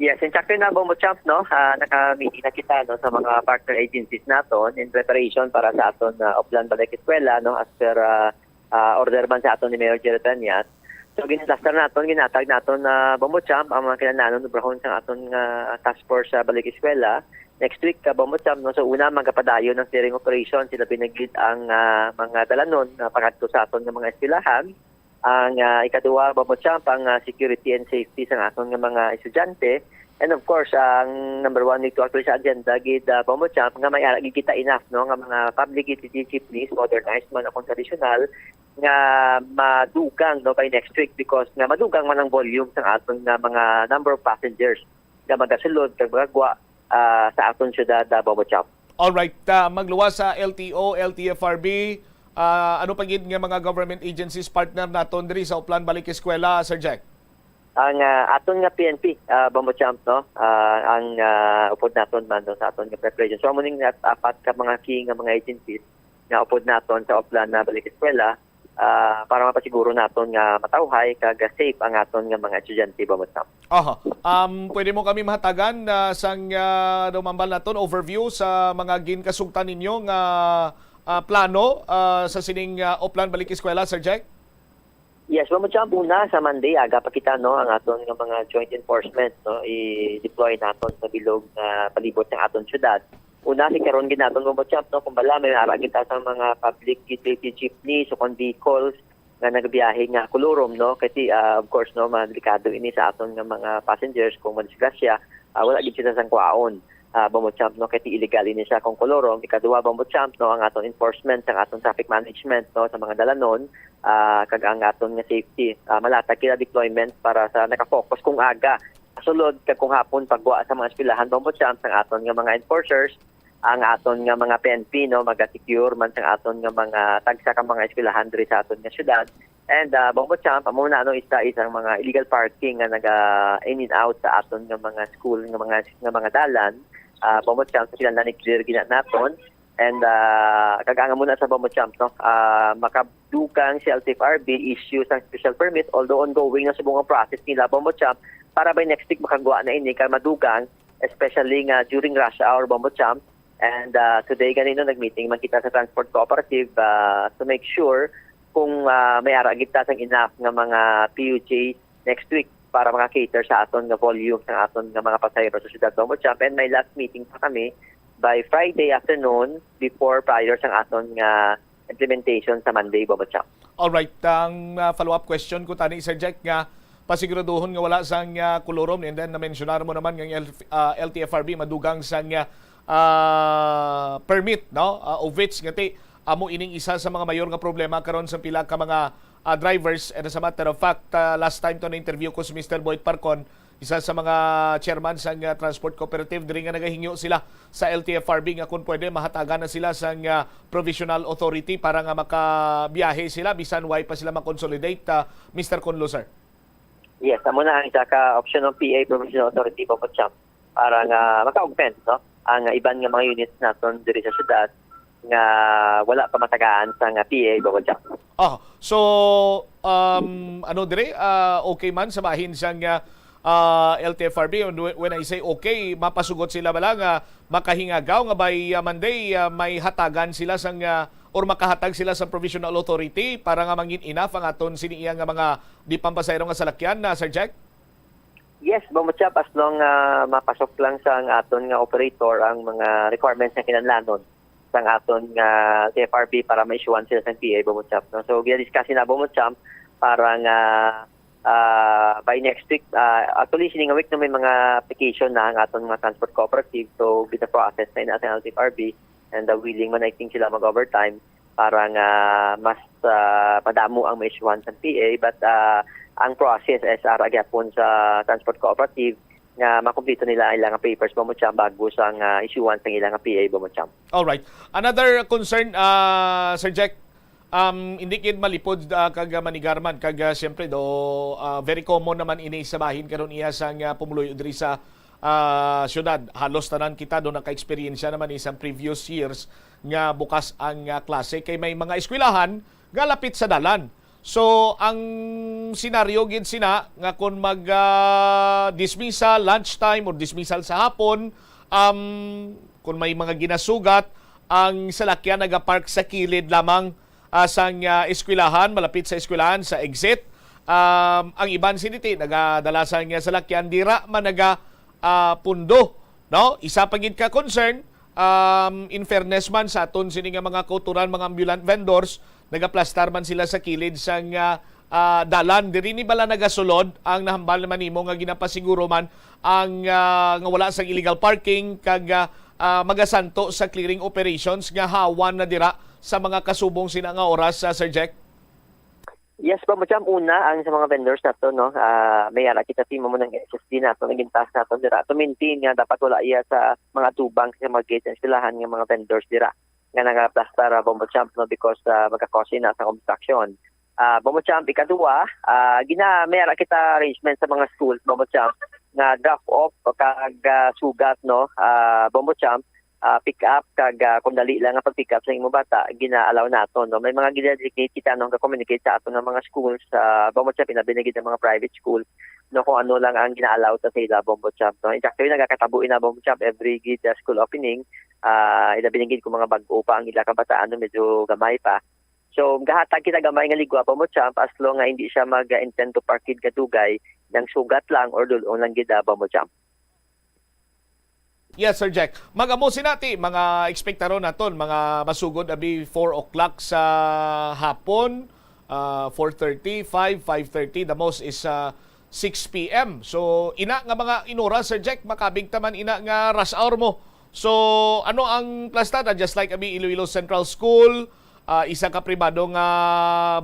Speaker 5: Yes, in chapter na Bombo Champ, no, naka-meeting na kita no, sa mga partner agencies naton in preparation para sa aton Oplan Balik Eskwela, no, as per order man sa aton ni Mayor Jerry Tanyat. So ginatag naton na Bombo Champ ang mga kinahanglan ubrahon sa aton nga task force sa balik eskwela. Next week Bombo Champ, no, so una magapadayon ng steering operation, sila pinagid ang mga dalanon na pangadto sa aton nga mga eskwelahan. Ang ikaduha Bombo Champ ang security and safety sa aton nga mga estudyante. And of course, ang number one dito actually sa agenda gid Bombo Champ nga may gigita enough, no, nga mga public utility jeepneys modernized man akong traditional nga madugang, no, by next week, because nga madugang man ang volume sa aton nga mga number of passengers nga magasulod kag magagwa sa aton syudad Bombo Champ.
Speaker 1: All right, magluwas sa LTO, LTFRB, ano pa gid nga mga government agencies partner naton diri sa Uplan Balik Eskwela, Sir Jack?
Speaker 5: Ang aton nga PNP Bombo Champ, no, ang upod naton man, no, sa aton nga preparation. So amo ning apat ka mga key nga mga agencies nga upod naton sa Uplan na Balik Eskwela para mapasiguro naton nga matawhay kag safe ang aton nga mga estudyante Bombo Champ.
Speaker 1: Pwede mo kami mahatagan sang dumambal naton overview sa mga ginkasugtan ninyo nga plano sa sining Uplan Balik Eskwela, Sir Jack?
Speaker 5: Yes, Bombo Champ, una sa Monday aga pa kita, no, ang aton nga mga joint enforcement, no, i-deploy naton sa bilog na palibot ng aton syudad. Una si karon gid naton Bombo Champ, no, kung bala may ara kita sa mga public utility jeepneys o kon vehicles nga nagbiyahe nga kulurom, no, kasi of course, no, delikado ini sa aton nga mga passengers kung madisgrasya, wala gid sila sang kwaon. Bombo Champ, no, kasi illegal ini siya kung kolorom. Ikaduha Bombo Champ, no, ang aton enforcement sa aton traffic management, no, sa mga dalanon, kag ang aton nga safety. Malatag kita deployment para sa nakafocus kung aga sulod kag kung hapon pagwa sa mga eskwelahan Bombo Champ sa aton nga mga enforcers, ang aton nga mga PNP, no, maga-secure man sa aton nga mga tagsa ka mga eskwelahan diri sa aton nga syudad. And Bombo Champ, amo na ano isang mga illegal parking nga naga in and out sa aton nga mga school nga mga dalan. Bombo Champ, sila na ni-clear ginat naton. And kaganga muna sa Bombo Champ, no, makabdukang si LTFRB issue sang special permit, although ongoing na sa buong process nila Bombo Champ, para by next week makagawa na ini kay madugang, especially nga during rush hour Bombo Champ. And today ganito nagmeeting man kita sa Transport Cooperative to make sure kung may ara kita sang enough nga mga PUJ next week para maka-cater sa aton nga volume sa aton nga mga pasahero sa siyudad Bombo Champ. And may last meeting pa kami by Friday afternoon prior sa aton nga implementation sa Monday Bombo Champ.
Speaker 1: Alright, ang follow-up question ko tani Sir Jack nga pasiguraduhon nga wala sang kolorom, and then na-mentionar mo naman nga LTFRB madugang sang permit, no, of which ngati amo ining isa sa mga mayor nga problema karon sa pila ka mga drivers. And as a matter of fact, last time to na-interview ko si Mr. Boyd Parcon, isa sa mga chairman sa Transport Cooperative, diri nga nagahingyo sila sa LTFRB nga kung pwede mahatagan na sila sa provisional authority para nga makabiyahe sila bisan way pa sila makonsolidate. Mr. Conlo, sir.
Speaker 5: Yes, amo na ang isa ka option ng PA Provisional Authority Bombo Champ para nga maka-augment, no, ang iban nga mga units naton diri sa syudad nga wala pa matagaan sa nga PA Bombo Champ.
Speaker 1: So ano dire, okay man sa bahin sang LTFRB. When I say okay, mapasugot sila bala nga makahingagaw nga by Monday may hatagan sila sang or makahatag sila sa provisional authority para nga mangin enough ang aton siniya nga mga di pampasayro nga salakyan na Sir Jack?
Speaker 5: Yes, Bombo Champ, as long mapasok lang sa aton nga operator ang mga requirements na kinahanglanon sang aton nga TFRB para ma-issuean sila sa PA Bombo Champ, no? So gina-discuss na Bombo Champ para nga by next week, actually sining week na may mga application na ang aton mga transport cooperative, so with the process na inatin ang TFRB and willing man I think sila mag-overtime para nga mas padamo ang ma-issuean sa PA, but ang process is gyapon sa transport cooperative nga makumpleto nila ilang papers Bombo Champ bago sa issuean sa ilang PA Bombo Champ.
Speaker 1: All right. Another concern, Sir Jack, hindi kid malipod kag manigarman kag siyempre do very common naman ini sa bahin karon iya sang pumuloy diri sa syudad. Halos tanan kita do naka-experience naman isang previous years nga bukas ang klase kay may mga eskwelahan nga lapit sa dalan. So ang senaryo gid sina nga kung mag dismissal lunchtime or dismissal sa hapon, kung may mga ginasugat, ang salakyan nagapark sa kilid lamang sang eskwelahan, malapit sa eskwelahan, sa exit. Ang iban siniti, nagadalasan nga sa lakyan, dira man pundo. No? Isa pagid ka concern, in fairness man sa aton sini nga mga kauturan, mga ambulant vendors, nagaplastar man sila sa kilid sang dalan. Diri ni bala nagasulod ang nahambal naman nimo nga ginapasiguro man ang nga wala sang illegal parking kag magasanto sa clearing operations nga hawan na dira sa mga kasubong sina nga oras, Sir Jack?
Speaker 5: Yes, Bombocham, una ang sa mga vendors nato, no, may ara kita timo mo ng SSD nato, naging task nato dira to maintain nga dapat wala iya sa mga tubang sa mga gate and silahan nga mga vendors dira nga nagaplastar, Bombocham, no, because magka-cause na sa construction. Bombocham, ikaduwa, may ara kita arrangement sa mga schools, Bombocham, nga drop off kag sugat, no, Bombocham, pick up kag kung dali lang ang pag-pick up sa imong bata, gina-allow nato, no. May mga gina-dedicate kita no ga-communicate sa ato ng mga schools sa Bombocham, pinabinigid ng mga private school, no, kung ano lang ang gina-allow sa ila, Bombocham, no. In fact, nagakatabuin na Bombocham every gid school opening, binigid ko mga bag-o pa ang ila kabataan, no, medyo gamay pa. So gahatag kita gamay nga ligwa, Bombocham, as long nga hindi siya mag-intend to park kadugay ng sugat lang or dulong lang gid, Bombocham.
Speaker 1: Yes, Sir Jack. Mag-amo sinati, mga ekspektaron naton, mga masugod abi 4 o'clock sa hapon, 4:30, 5:30, the most is 6 p.m. So, ina nga mga inura, Sir Jack, makabig taman ina nga rush hour mo. So, ano ang plastada? Just like abi Iloilo Central School, isa ka pribado nga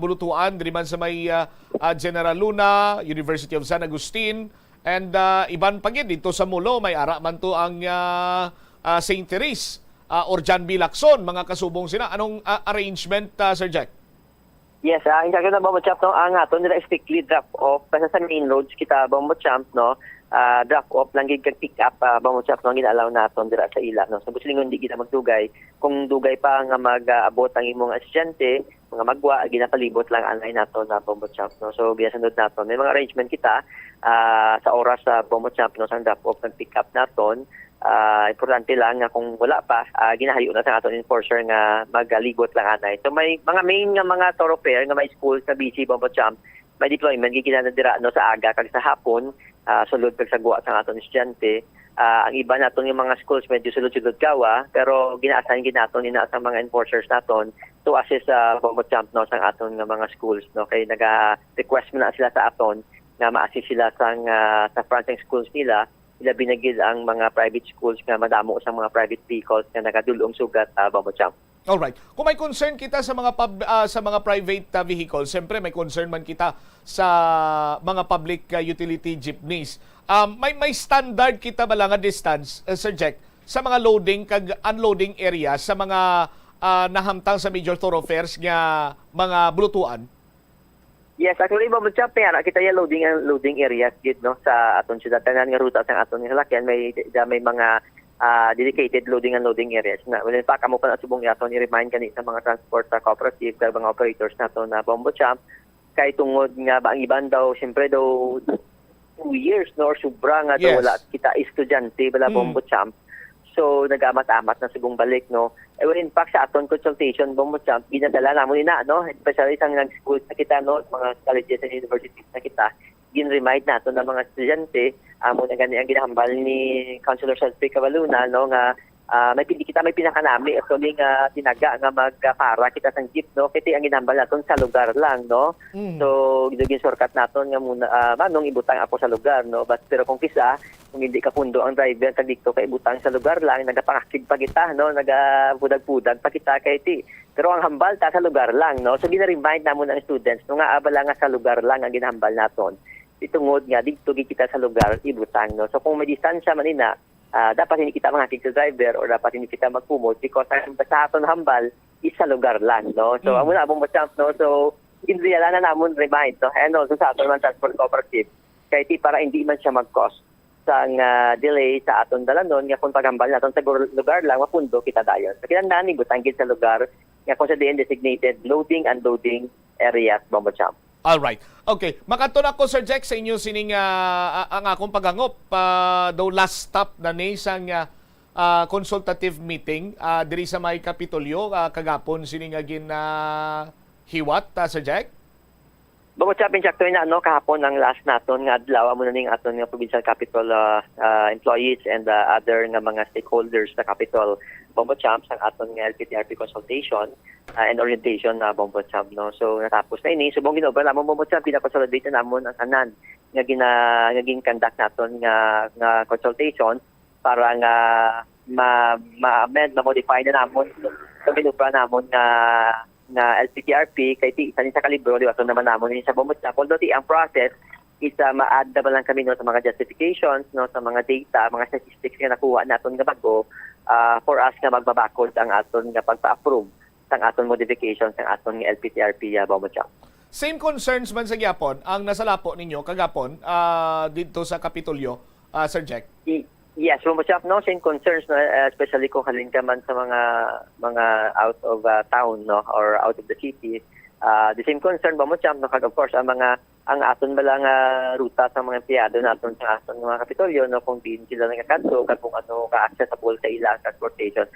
Speaker 1: bulutuan, diri man sa may General Luna, University of San Agustin, and iban pagid dito sa Mulo, may ara man to ang St. Therese or John B. Lacson, mga kasubong sina. Anong arrangement, Sir Jack?
Speaker 5: Yes, in fact, na Bombocham, no, ang ato nila strictly drop off kasi sa main roads kita, Bombocham, no, drop off lang gid kag pick up, Bombocham, no, gina-allow naton dira sa ila, no. So buslingon di kita magdugay, kung dugay pa nga mag-abot ang imong estudyante, mga magwa, ginapalibot lang anay nato na Bombocham, no. So biyasanod naton, may mga arrangement kita sa oras sa Bombocham, no, sang drop off kag pick up naton. Importante lang nga kung wala pa, ginahayo na sa aton enforcer nga magalibot lang anay. So may mga main nga mga thoroughfare nga may school sa BC Bombocham, may deployment gigina na dira no sa aga kag sa hapon, sulod kag sa guwa sa aton estudyante. Ang iba naton yung mga schools medyo sulod-sulod kawa, pero gina-assign ginaton ina sa mga enforcers naton to assist sa Bombocham, no, sa aton nga mga schools, no. Kay naga-request mo na sila sa aton nga ma-assist sila sa fronting schools nila. Ila binagid ang mga private schools nga madamo sa mga private vehicles nga nagadulong sugat, Bombocham.
Speaker 1: All right. Kung may concern kita sa mga private vehicles, siyempre may concern man kita sa mga public utility jeepneys. May standard kita ba lang nga distance, Sir Jack, sa mga loading kag unloading area sa mga nahamtang sa major thoroughfares nga mga bulutuan?
Speaker 5: Yes, actually, Bombocham, pera kita yung loading areas gid, no, sa aton siyudad. Tanan nga ruta sa aton nga salakyan, may mga dedicated loading and loading areas na. Well, in fact, kamo pa na subong yaton i-remind kani sa mga transport cooperative kag mga operators nato na Bombocham, kay tungod nga ba ang iban daw, siyempre daw 2 years, no, or sobra nga daw wala kita estudyante bala Bombocham. So nagamat-amat na sigong balik, no. Well, in fact, sa aton consultation, Bombocham, ginadala namon ina, no, especially sa nag-school na kita, no, mga colleges and universities na kita, gin-remind nato ng mga estudyante, amo na gani ang ginahambal ni Councilor Salpe Cabaluna, no, nga may pinakanami actually nga tinaga nga magpara kita sang jeep, no, kiti ang ginahambal naton sa lugar lang, no. So gidugin shortcut naton nga muna manong ibutang ako sa lugar, no, but pero kung kisa kung hindi ka pundo ang driver kag dito kay ibutang sa lugar lang, nagapangakig pa kita, no, nagapudag-pudag pa kita kay ti, pero ang hambal ta sa lugar lang, no. So gina-remind namon ang students no nga abala nga sa lugar lang ang ginahambal naton, itungod nga dito kita sa lugar ibutang, no. So kung may distansya man ina, dapat hindi kita mangakig sa driver or dapat hindi kita magkumot because ang sa aton hambal is sa lugar lang, no. So amo na Bombocham, no. So inreala na namon remind, no, and also sa aton man transport cooperative kay ti para hindi man siya mag-cost sang delay sa aton dalanon nga kung paghambal naton sa lugar lang mapundo kita dayon. So kinahanglan butang sa lugar nga kung sa designated loading and unloading areas, Bombocham.
Speaker 1: All right. Okay, makaton ako, Sir Jack, sa inyo sining ang akong pagangop daw last stop na ni sang consultative meeting diri sa may Kapitolyo kagapon sini nga hiwat Sir Jack?
Speaker 5: Bukod sa pinsakto na kahapon ang last naton nga adlaw mo na ning aton nga provincial capital employees and other nga mga stakeholders sa capital Bombo Champs ang aton nga LPTRP consultation and orientation na Bombo Champ so natapos na ini subong ginobra namon Bombo Champ pinakonsolidate namon ang tanan nga naging conduct naton nga consultation para nga ma-amend ma-modify na namon so ginobra namon nga LPTRP kay ti isa ni sa kalibro di ba so naman namon ni sa Bombo Champ although ang process is ma-add na lang kami sa mga justifications sa mga data mga statistics nga nakuha naton nga bago for us nga magbabakod ang aton nga pagpa-approve sang aton modifications sang aton nga LPTRP Bombo Champ.
Speaker 1: Same concerns man sa gyapon ang nasalapo ninyo kagapon dito sa Kapitolyo Sir Jack?
Speaker 5: Yes, Bombo Champ, same concerns especially kung halin ka man sa mga out of town or out of the city. The same concern Bombo Champ of course ang aton balang ruta sa mga empleyado naton sa aton mga Kapitolyo kung din sila nagakadto kung ano ka-accessible sa ilang transportation.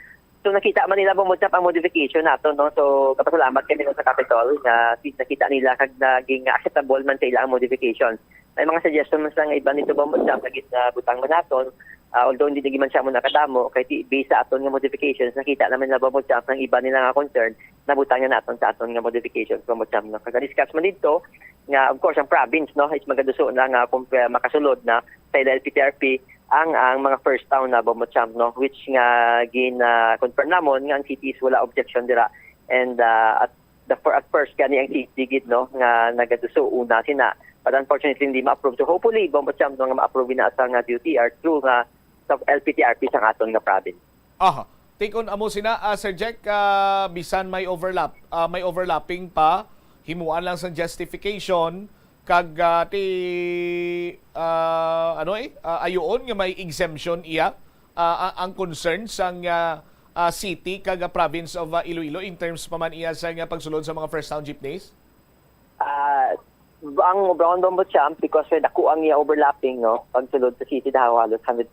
Speaker 5: So nakita man nila Bombo Champ ang modification naton so kapasalamat kami sa Capitol na nakita nila kag naging acceptable man sa ilang modification. May mga suggestions lang iba nito Bombo Champ nagit butang man naton although hindi man siya mo nakadamo kay based sa aton nga modifications nakita naman na Bombo Champ ng iba nila nga concern nabutang nga naton sa aton nga modifications Bombo Champ kaga-discuss man dito nga of course ang province is magaduso na nga kung makasulod na sa LPTRP ang mga first town na Bombo Champ which nga confirm namon nga ang cities wala objection dira and at first gani ang city gid nga nagaduso una sina but unfortunately hindi ma-approve so hopefully Bombo Champ nga ma-approve na sa nga DOTR through nga sa LPTRP sa aton nga province.
Speaker 1: Take on amo sina Sir Jack bisan may overlapping pa himuan lang sa justification kag ayoon nga may exemption iya ang concern sang city kag province of Iloilo in terms pa man iya sa pagsulod sa mga first town jeepneys?
Speaker 5: Ang Brown Bombo Champ because dako ang overlapping pagsulod sa city daw halos 100%.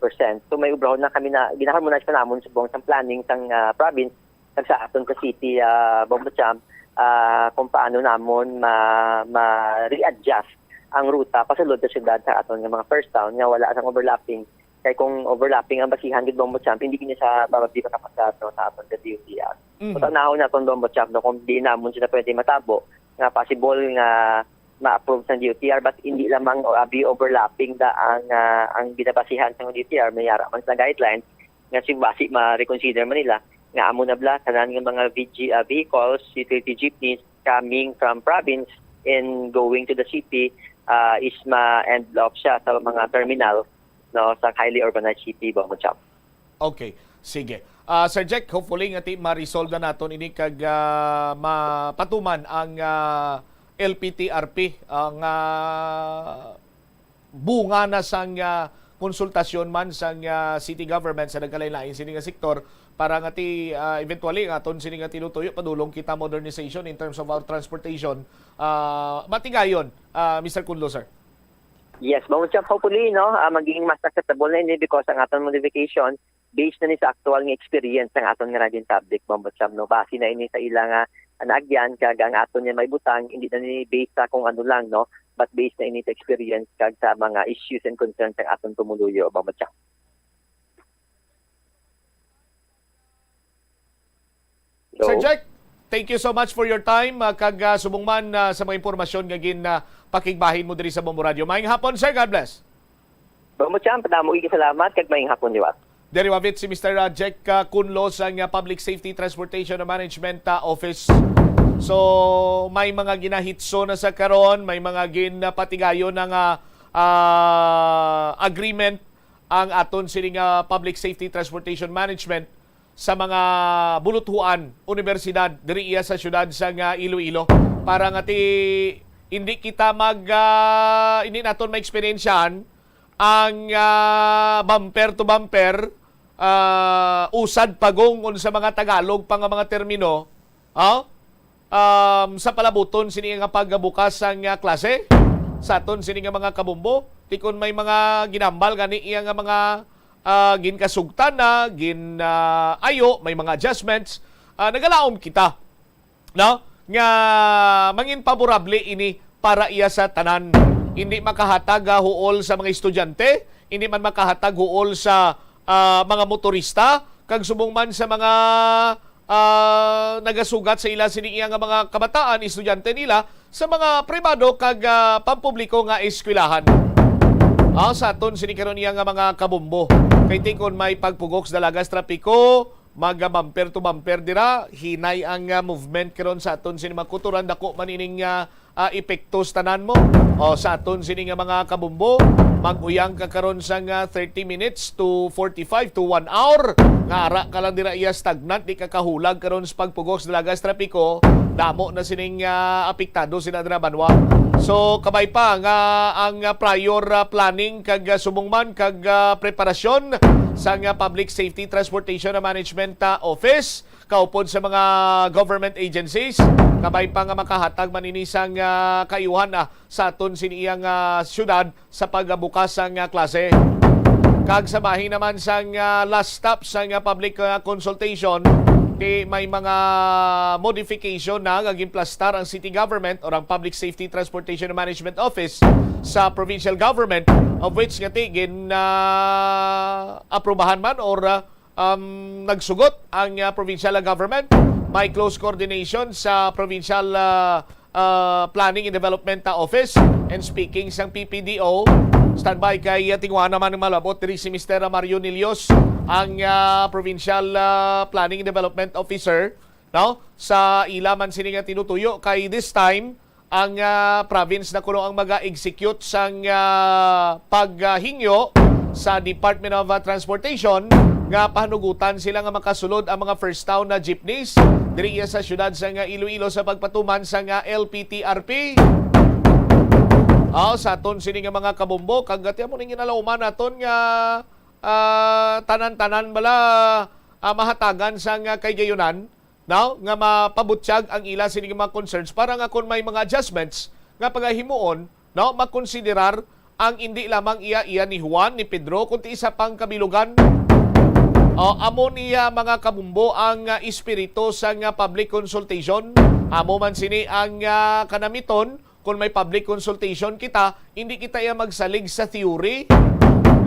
Speaker 5: So may ubrahon na kami na ginaharmonize pa namon subong sang planning sang province kag sa aton ka city Bombo Champ kung paano namon ma-readjust ang ruta pasulod sa syudad sa aton nga mga first town nga wala sang overlapping. Kay kung overlapping ang basihan gid Bombo Champ hindi kini sa babadi pa kapasat sa aton ka DOTR. So tanahon naton Bombo Champ kung di namon sila pwede matabo nga possible nga ma-approve sa DOTR but hindi lamang be overlapping ang binabasihan sa DOTR may yara man sa guidelines nga basi ma-reconsider man nila nga amo na bla tanan nga mga vehicles utility jeepneys coming from province and going to the city is ma-end off siya sa mga terminal sa highly urbanized city Bombo Champ.
Speaker 1: Okay, sige. Sir Jack, hopefully nga ma-resolve na naton ini kag mapatuman ang LPTRP ang bunga na sang konsultasyon man sang city government sa nagkalain-lain sini nga sektor para nga eventually nga aton sini nga tinutuyo padulong kita modernization in terms of our transportation matigayon Mr. Kunlo sir.
Speaker 5: Yes, Bombo Champ hopefully magiging mas acceptable na ini because ang aton modification based na ni sa actual nga experience ng aton nga radio public Bombo Champ base na ini sa ilang naagyan kag ang aton niya may butang hindi na ni based sa kung ano lang but based na ini sa experience kag sa mga issues and concerns ng aton tumuluyo Bombo Champ.
Speaker 1: Sir Jack, thank you so much for your time kag subong man sa mga impormasyon nga pakigbahin mo diri sa Bombo Radio. Maayong hapon sir, God bless.
Speaker 5: Bombo Champ, damo gi salamat kag maayong hapon diwat.
Speaker 1: Dere wavit si Mr. Jack Kunlo sa Public Safety Transportation and Management Office. So may mga ginahitso na sa karon, may mga ginapatigayon ng agreement ang aton sining Public Safety Transportation Management sa mga buluthuan universidad diri iya sa syudad sa Iloilo para nga hindi kita hindi naton ma-experiensyahan ang bumper to bumper usad pagong sa mga Tagalog pa nga mga termino sa palabuton sini nga pagbukas sang klase sa aton sini nga mga kabumbo tikon may mga ginambal gani iya nga mga ginkasugtan na, ayo, may mga adjustments, nagalaom kita, no? Nga mangin paborable ini para iya sa tanan. Hindi makahatag huol sa mga estudyante, hindi man makahatag huol sa mga motorista, kag subong man sa mga nagasugat sa ila siniya nga mga kabataan, estudyante nila, sa mga pribado kag pampubliko nga eskwelahan. Sa aton sinikaron niya nga mga kabumbo. Kay tikon may pagpugok sa dalagas trapiko, maga-bumper to bumper dira, hinay ang movement karon sa aton sini makuturan dako manining epektos tanan mo. Sa aton sini nga mga kabumbo, mag-uyang ka karon sa 30 minutes to 45 to 1 hour. Nga ara ka lang dira iya stagnant, di ka kahulag karon sa pagpugok sa dalagas trapiko, damo na sining apektado sina dira banwa. So kabay pa nga ang prior planning kag subongman kag preparasyon sa Public Safety Transportation Management Office kaupod sa mga government agencies, kabay pa nga makahatag maninisang kayuhan sa aton siniyang syudad sa pagbukas ng klase. Kag sa bahin naman sa last stop sa public consultation, may mga modification na gimplastar ang city government o ang Public Safety Transportation Management Office sa provincial government, of which nga aprobahan man or nagsugot ang provincial government. May close coordination sa provincial Planning and Development Office, and speaking sang PPDO, standby kay tingwa naman ng malabot diri si Mr. Mario Nilios, ang provincial Planning and Development Officer, no? Sa ilaman sini nga tinutuyo kay this time ang province na kuno ang maga-execute sang paghingyo sa Department of Transportation nga pahanugutan sila nga makasulod ang mga first town na jeepneys diri sa syudad sa Iloilo sa pagpatuman sa LPTRP. Sa aton sini nga mga kabumbo, kagati mo ning ginalauman naton nga tanan-tanan bala mahatagan sa kay gayunan, no? Nga mapabutyag ang ila sini nga mga concerns para nga kung may mga adjustments nga pagahimuon, no, makonsiderar ang hindi lamang iya ni Juan, ni Pedro, kundi isa pang kabilugan. Amo niya mga kabumbo ang espiritu sa public consultation. Amo man sini ang kanamiton, kung may public consultation kita, hindi kita iya magsalig sa theory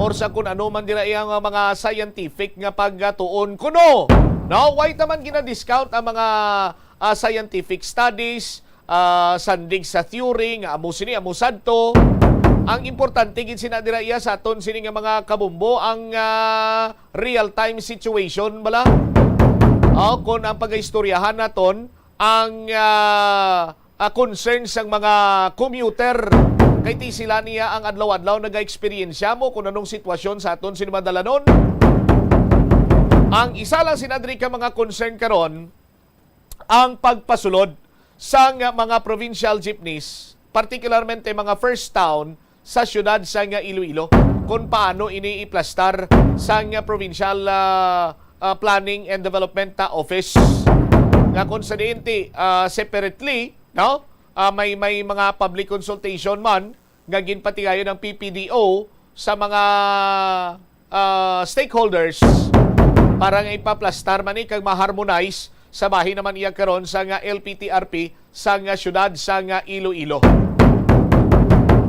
Speaker 1: or sa kung ano man dira iyang mga scientific nga pagtuon kuno. No, why naman gina-discount ang mga scientific studies, sandig sa theory nga amo sini amo sadto. Ang importante gid sinadira iya sa aton sini nga mga kabumbo ang real-time situation bala. Kung ang pag-istoryahan naton ang concern sang mga commuter, kay ti sila niya ang adlaw-adlaw naga-eksperyensya mo kung anong sitwasyon sa aton sini madalanon. Ang isa lang sinadri ka mga concern karon ang pagpasulod sa mga provincial jeepneys, particularmente mga first town sa syudad sa Iloilo, kung paano ini iplastar sa provincial Planning and Development Office. Nga kung sa diinti separately, no? May mga public consultation man nga ginpatigayon ng PPDO sa mga stakeholders para nga ipaplastar man kag ma-harmonize sa bahin naman iya karon sa LPTRP sa syudad sa Iloilo.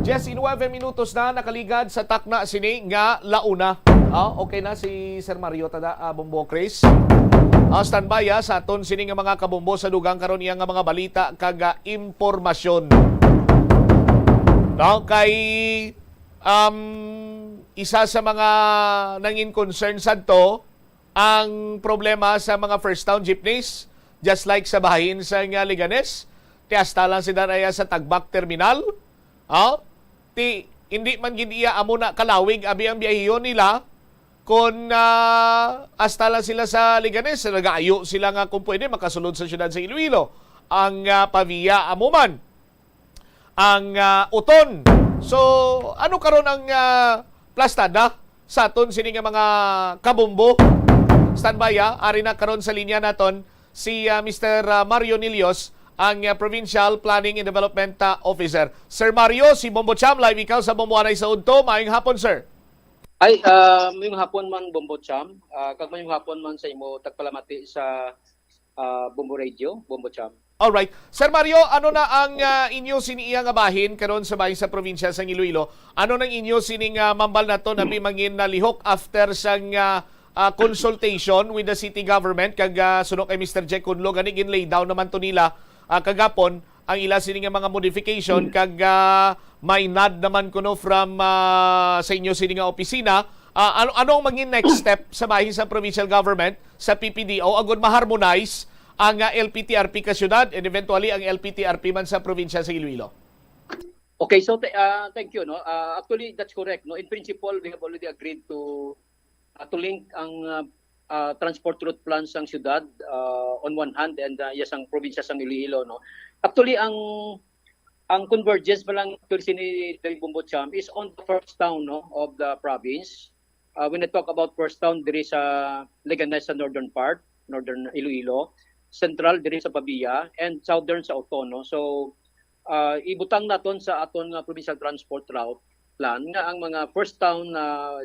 Speaker 1: Just in 9 minutos na nakaligad sa takna sini nga launa. Okay na si Sir Mario tada Bombo Chris. Standby sa aton sini nga mga kabombo sa dugang karon iya nga mga balita kag impormasyon. Kay isa sa mga nangin concern sadto ang problema sa mga first town jeepneys, just like sa bahin sa Liganes, tiasta lang sila raya sa Tagbak Terminal. Hindi man gid iya amo na kalawig abi ang biyahiyon nila kung hasta lang sila sa Liganes, nagaayo sila nga kung pwede makasulod sa syudad sa Iloilo. Ang Pavia amo man ang uton. So ano karon ang plastada sa aton sini nga mga kabumbo? Standby ari na karon sa linya naton si Mr. Mario Nilios, ang Provincial Planning and Development Officer. Sir Mario, si Bombo Cham, live ikaw sa Bombo Anay sa Udto. Maayong hapon, sir.
Speaker 6: Ay, mayong hapon man Bombo Cham, kag mayong hapon man sa imo tagpalamati sa Bombo Radio, Bombo Cham.
Speaker 1: Alright. Sir Mario, ano na ang inyo siniiyang abahin karon sa bahin sa probinsya sa Iloilo? Ano nang inyo sining mambal na to na mangin na lihok after sang consultation with the city government kag sunod kay Mr. Jack Kunlo gani ginlay down naman to nila kagapon ang ila sining mga modification kag may nod naman kuno from sa inyo sining opisina. Ano ang maging next step sa bahin sa provincial government sa PPDO agud ma-harmonize ang LPTRP ka syudad and eventually ang LPTRP man sa probinsya sa Iloilo?
Speaker 6: Okay, so thank you. No, actually that's correct. No, in principle we have already agreed to link ang transport route plans ng syudad on one hand and yes ang probinsya sa Iloilo. No, actually ang convergence pa lang ni Bombo Cham is on the first town of the province. When I talk about first town, there is Leganés sa northern part, northern Iloilo, central there is sa Pabia, and southern sa Otono. So ibutang naton sa aton nga provincial transport route plan nga ang mga first town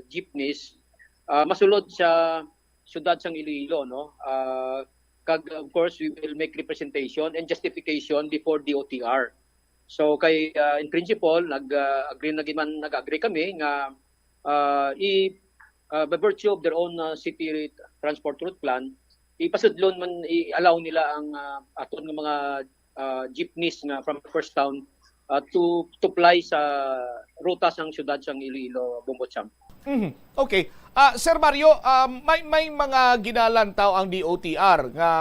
Speaker 6: jeepneys masulod sa syudad sang Iloilo, no. Kag of course we will make representation and justification before DOTR. So kay in principle nag-agree kami nga by virtue of their own city transport route plan ipasudlon man i-allow nila ang aton nga mga jeepneys nga from first town to fly sa ruta sang syudad sang Iloilo, Bombo Cham.
Speaker 1: Okay. Sir Mario, may mga ginalantaw ang DOTR nga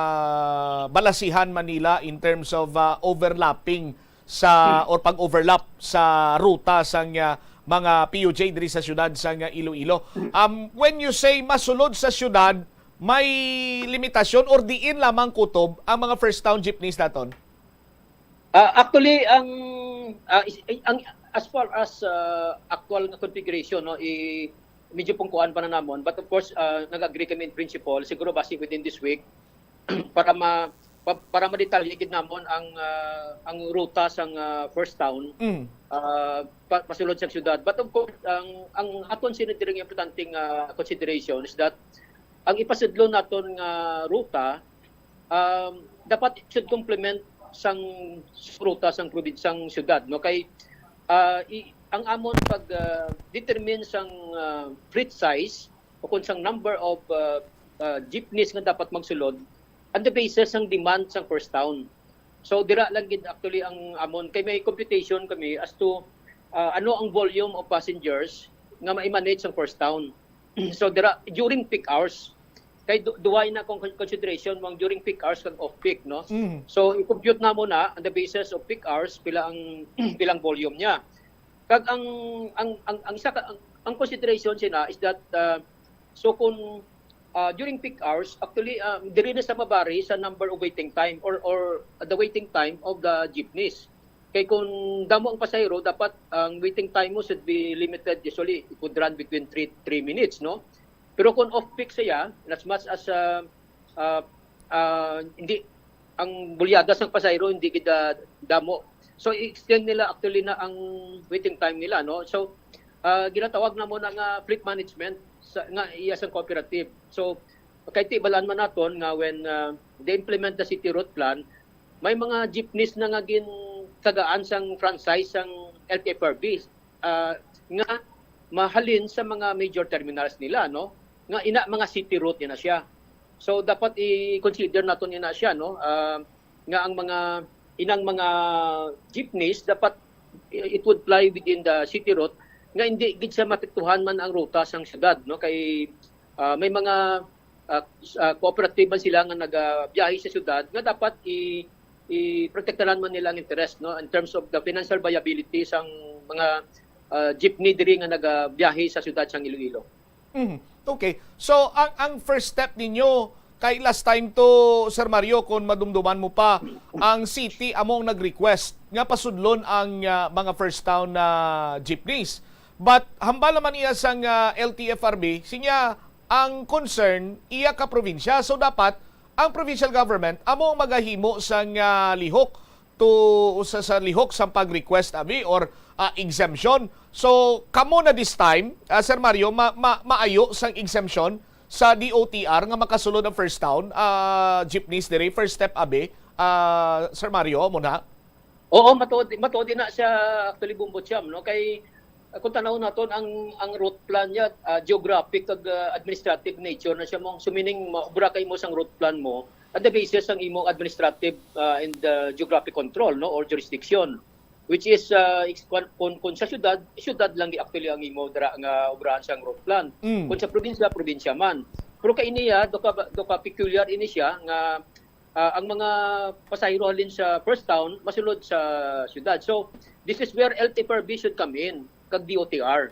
Speaker 1: balasihan Manila in terms of overlapping sa or pag-overlap sa ruta sang mga PUJ diri sa syudad sang Iloilo. When you say masulod sa syudad, may limitasyon or diin lamang kutob ang mga first town jeepneys naton?
Speaker 6: Actually as far as actual na configuration, no, medyo pungkuan pa na namon, but of course nag-agree kami in principle siguro base within this week para ma-detalye gid namon ang ruta sang first town pasulod sa syudad. But of course ang aton sinitiring importanteng consideration is that ang ipasudlon naton nga ruta dapat should complement sang ruta sang probinsyang syudad, no, kay ang amon pag determine sang fleet size o kung sang number of jeepneys nga dapat magsulod on the basis ng demand sang first town. So dira lang gid actually ang amon kay may computation kami as to ano ang volume of passengers nga ma-manage sang first town. So dira during peak hours kay duway na kung consideration mang during peak hours kag off peak, no. So i-compute na mo na on the basis of peak hours pila ang pilang volume niya. Kag ang consideration sina is that so kung during peak hours actually diri na sa mabari sa number of waiting time or the waiting time of the jeepneys. Kay kung damo ang pasahero dapat ang waiting time mo should be limited, usually it would run between 3 minutes, no. Pero kung off peak siya, as much as hindi ang bulyagas ng pasahero hindi kita damo. So i-extend nila actually na ang waiting time nila, no. So ginatawag na mo nga fleet management nga iya sang cooperative. So kay tibalan man naton nga when they implement the city route plan, may mga jeepneys na nga gin tagaan sang franchise sang LTFRB nga mahalin sa mga major terminals nila, no, nga ina mga city route na siya. So dapat i-consider naton ina siya, no, nga ang mga inang mga jeepneys dapat it would fly within the city route nga hindi gid sa matiktuhan man ang ruta sang syudad, no, kay may mga cooperative man sila nga nagabiyahe sa syudad nga dapat i-protektahan man nila ang interest, no, in terms of the financial viability sang mga jeepney diri nga nagabiyahe sa syudad sang Iloilo.
Speaker 1: Okay. So ang first step ninyo kay last time to Sir Mario kung madumduman mo pa ang city among nag-request nga pasudlon ang mga first town na jeepneys. But hambal naman iya sang LTFRB sinya ang concern iya ka probinsya. So dapat ang provincial government among magahimo sang lihok to sa lihok sa pag-request abi or exemption. So, kamo na this time, Sir Mario, maayo sang exemption sa DOTR nga makasulod ang first town, jeepneys dire, first step abe. Sir Mario, muna.
Speaker 6: Oo, matuod na siya actually Bumbocham, no? Kay kung tanaw naton ang route plan niya, geographic ag administrative nature na siya mo. So meaning maubra kay mo sang route plan mo at the basis ang imong administrative and geographic control, no, or jurisdiction, which is kung sa syudad lang di actually ang imo dira nga obrahan sang route plan. Kung sa probinsya man. Pero kay iniya do ka peculiar ini siya nga ang mga pasahero halin sa first town masulod sa syudad. So this is where LTFRB should come in kag DOTR.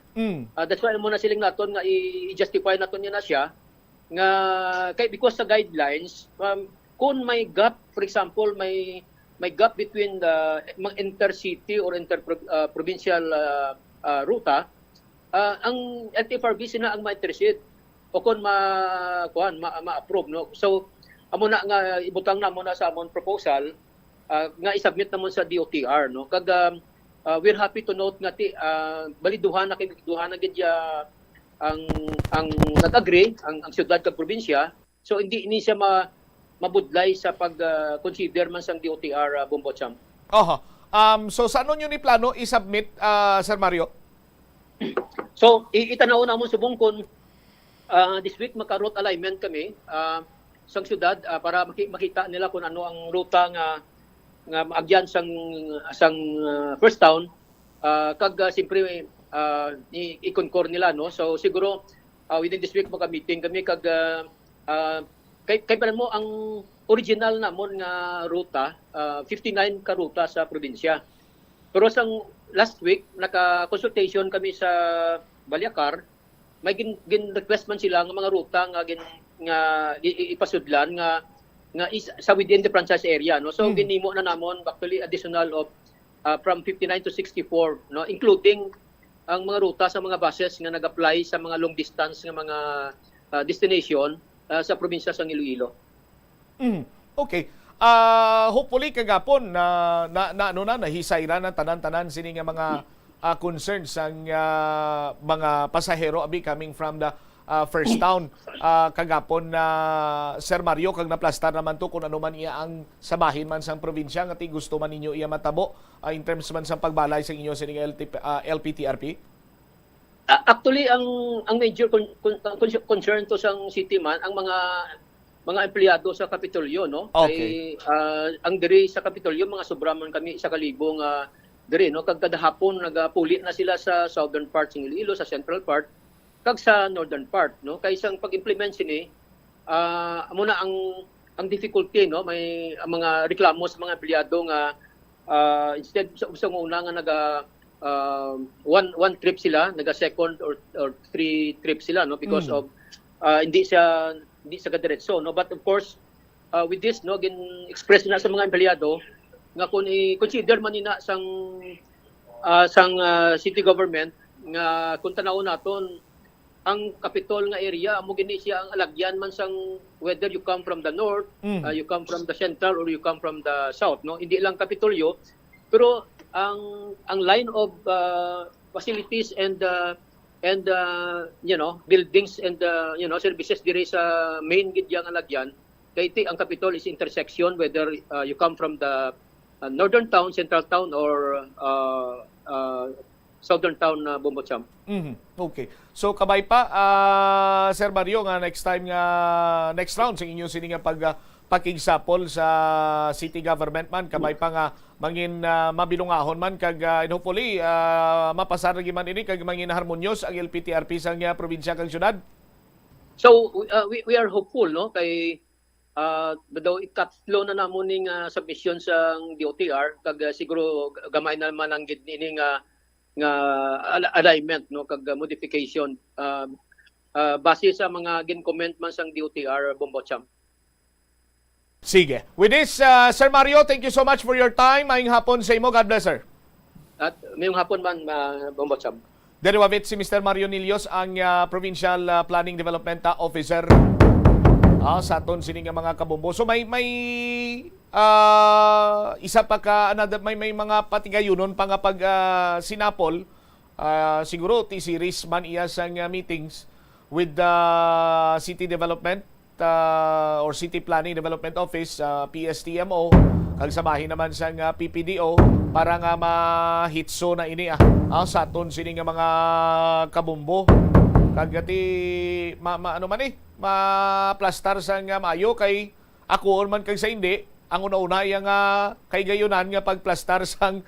Speaker 6: That's why mo na siling naton nga i-justify naton niya na siya nga kay because sa guidelines kung may gap, for example, may gap between the intercity or interprovincial ruta, ang LTFRB sina ang ma-intercede o kung ma-approve, no. So amo na nga ibutang na mo na sa amon proposal nga i-submit namon sa DOTR, no. Kag we're happy to note nga baliduhan na gid ang nag-agree ang syudad kag probinsya. So hindi siya mabudlay sa pag-consider man sang DOTR Bumbocham.
Speaker 1: So sa ano nyo ni plano i-submit, Sir Mario?
Speaker 6: So itanaw na mo subong kung this week maka-route alignment kami sang syudad para makita nila kung ano ang ruta nga maagyan sang first town kag siyempre i-concur nila, no. So siguro within this week maka-meeting kami kag kay pa mo ang original namon nga ruta 59 ka ruta sa probinsya. Pero sang last week naka-consultation kami sa Baliacar, may gin-request man sila nga mga ruta nga ipasudlan nga sa within the franchise area, no. So ginimo na namon actually additional of from 59 to 64, no, including ang mga ruta sa mga buses nga nag-apply sa mga long distance nga mga destination sa probinsya sa Iloilo.
Speaker 1: Okay. Hopefully kagapon nahisay na tanan-tanan sini nga mga concerns ang mga pasahero abi coming from the first town. Kagapon na Sir Mario kag naplastar naman to kung ano man iya ang sabahin man sang probinsya nga gusto man ninyo iya matabo in terms man sang pagbalay sa inyo sining LPTRP.
Speaker 6: Actually ang major concern to sang city man ang mga empleyado sa Kapitolyo, no.
Speaker 1: Okay.
Speaker 6: Kay ang diri sa Kapitolyo mga sobra man kami 1,000 nga diri, no. Kag kada hapon nagapuli na sila sa southern part ng Iloilo, sa central part kag sa northern part, no. Kay isang pag-implement sini amo na ang difficulty, no. May mga reklamo sa mga empleyado nga instead sa una nga one trip sila, second or 3 trips sila, no, because of hindi sa kadiretso, no. But of course with this, no, gin-express na sa mga empleyado nga kung i-consider man nina sang city government nga kung tanaw naton ang Capitol nga area amo gini siya ang alagyan man sang whether you come from the north, you come from the central or you come from the south, no. Hindi lang Kapitolyo pero ang line of facilities and buildings and services dire sa main gid yang alagyan kay ang Capitol is intersection whether you come from the northern town, central town or southern town Bumbocham.
Speaker 1: Okay. So kabay pa Sir Mario nga next round sa inyo sini nga pakigsapol sa city government man kabay pa nga mangin mabilungahon man kag hopefully mapasar man ini kag mangin harmonyos ang LPTRP sa probinsya kag syudad.
Speaker 6: So we are hopeful, no, kay daw ikatlo na namon ning submission sa DOTR kag siguro gamay na man ang gid ini nga alignment, no, kag modification base sa mga gin-comment man sang DOTR Bumbocham.
Speaker 1: Sige. With this, Sir Mario, thank you so much for your time. Maayong hapon sa imo. God bless, sir.
Speaker 6: At mayong hapon man, Bumbocham.
Speaker 1: Derewavit si Mr. Mario Nilios, ang Provincial Planning Development Officer sa aton sining mga kabombo. So may isa pa ka may mga patigayunon pa nga pag sinapol siguro T-series man iya sang meetings with the City Development or City Planning Development Office, PSTMO, kag samahin naman sang PPDO para nga mahitso na ini sa aton sini nga mga kabumbo. Kag gati ano man ma-plastar sang maayo kay ako man kag sa hindi ang una-una yang kay gayunan nga pagplastar sang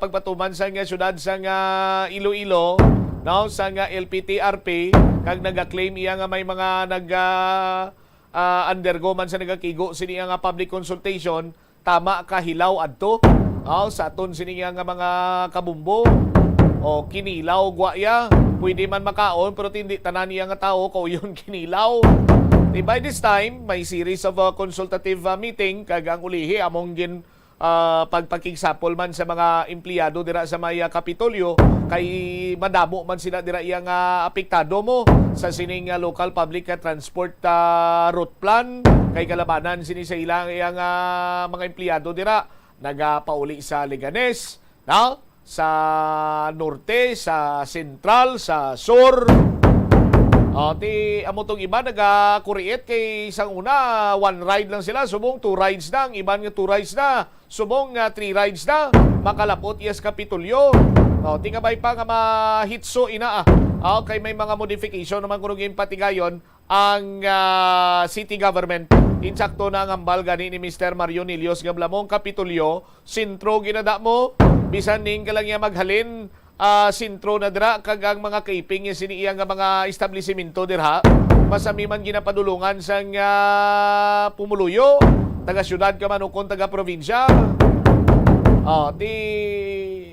Speaker 1: pagpatuman sang syudad sang Iloilo, no, sang LPTRP, kag nagaklaim iya nga may mga undergo man sa nagakigo sini nga public consultation, tama ka hilaw adto sa aton sini nga mga kabumbo o kinilaw gwaya, pwede man makaon pero hindi tanan niya nga tao ko yun kinilaw. By this time may series of consultative meeting kag ang ulihi among gin pagpakigsapol man sa mga empleyado dira sa may Kapitolyo kay madamo man sila dira iyang apektado mo sa sining local public transport route plan kay kalabanan sini sa ilang iyang mga empleyado dira nagapauli sa Leganes, no? Sa norte, sa sentral, sa sur. Amo tong iba naga-create kay isang una, one ride lang sila, subong 2 rides na, ang iban nga 2 rides na, subong 3 rides na, makalapot yes Kapitolyo. Tingabay pa nga mahitso ina kay may mga modification naman kuno yung patigayon ang city government. Insakto na ang hambal gani ni Mr. Mario Nilios nga blamong Kapitolyo, sintro ginada mo, bisan ning ka lang niya maghalin sintro na dira kag ang mga keeping yung siniiyang nga mga establishmento dirha masami man ginapadulungan sang pumuluyo taga syudad ka man ukon taga probinsya.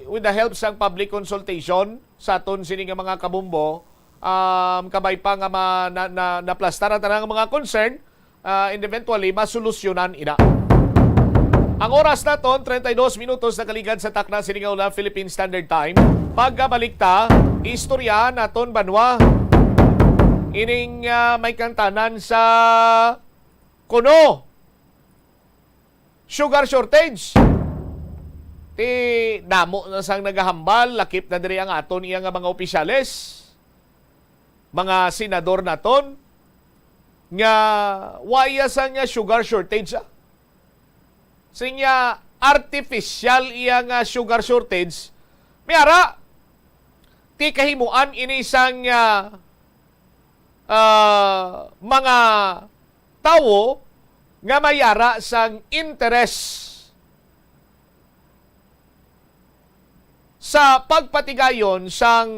Speaker 1: With the help sang public consultation sa aton sini nga mga kabumbo, kabay pa nga naplastar ang tanang mga concern, and eventually masolusyonan ina. Ang oras naton 32 minutos na kaligad sa takna siningaw Philippine Standard Time. Pagkabalik ta, istorya naton banwa ining may kantanan sa kuno sugar shortage. Ti damo na sang nagahambal, lakip na diri ang aton iya nga mga opisyales, mga senador naton nga waya sang sugar shortage. Sinya artificial iya nga sugar shortage. Mayara ti kahimuan ini sang mga tawo nga mayara sang interest sa pagpatigayon sang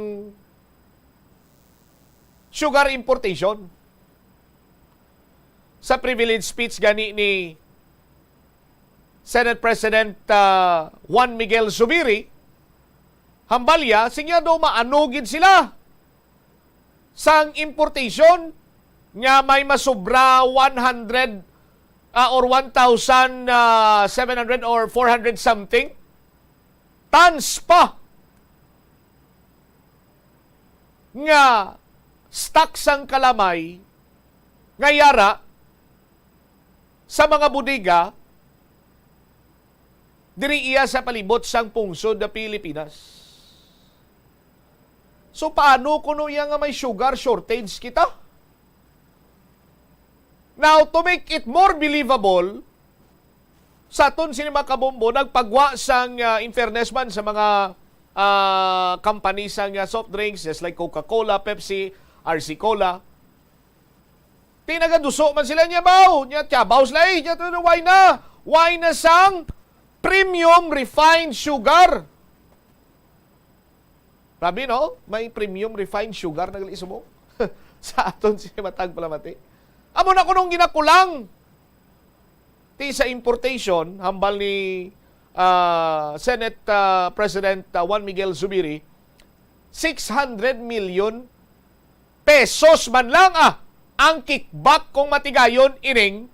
Speaker 1: sugar importation. Sa privilege speech gani ni Senate President Juan Miguel Zubiri, hambalya, sinya daw maanugid sila sang importation nga may masobra 100 or 1,700 or 400 something tons pa nga stock sang kalamay nga yara sa mga bodega diri iya sa palibot sang pungsod na Pilipinas. So paano kuno iya nga may sugar shortage kita? Now, to make it more believable, sa aton sini mga kabombo, nagpagwa sang in fairness man sa mga companies sang soft drinks, just like Coca-Cola, Pepsi, RC Cola. Tinagaduso man sila niya baw. Niya tiyabaw sila niya why na? Why na sang premium refined sugar? Grabe, no? May premium refined sugar nagliso mo sa aton si matag palamati. Amo na kunong ginakulang ti sa importation hambal ni Senate President Juan Miguel Zubiri, 600 million pesos man lang ang kickback kung matigayon ining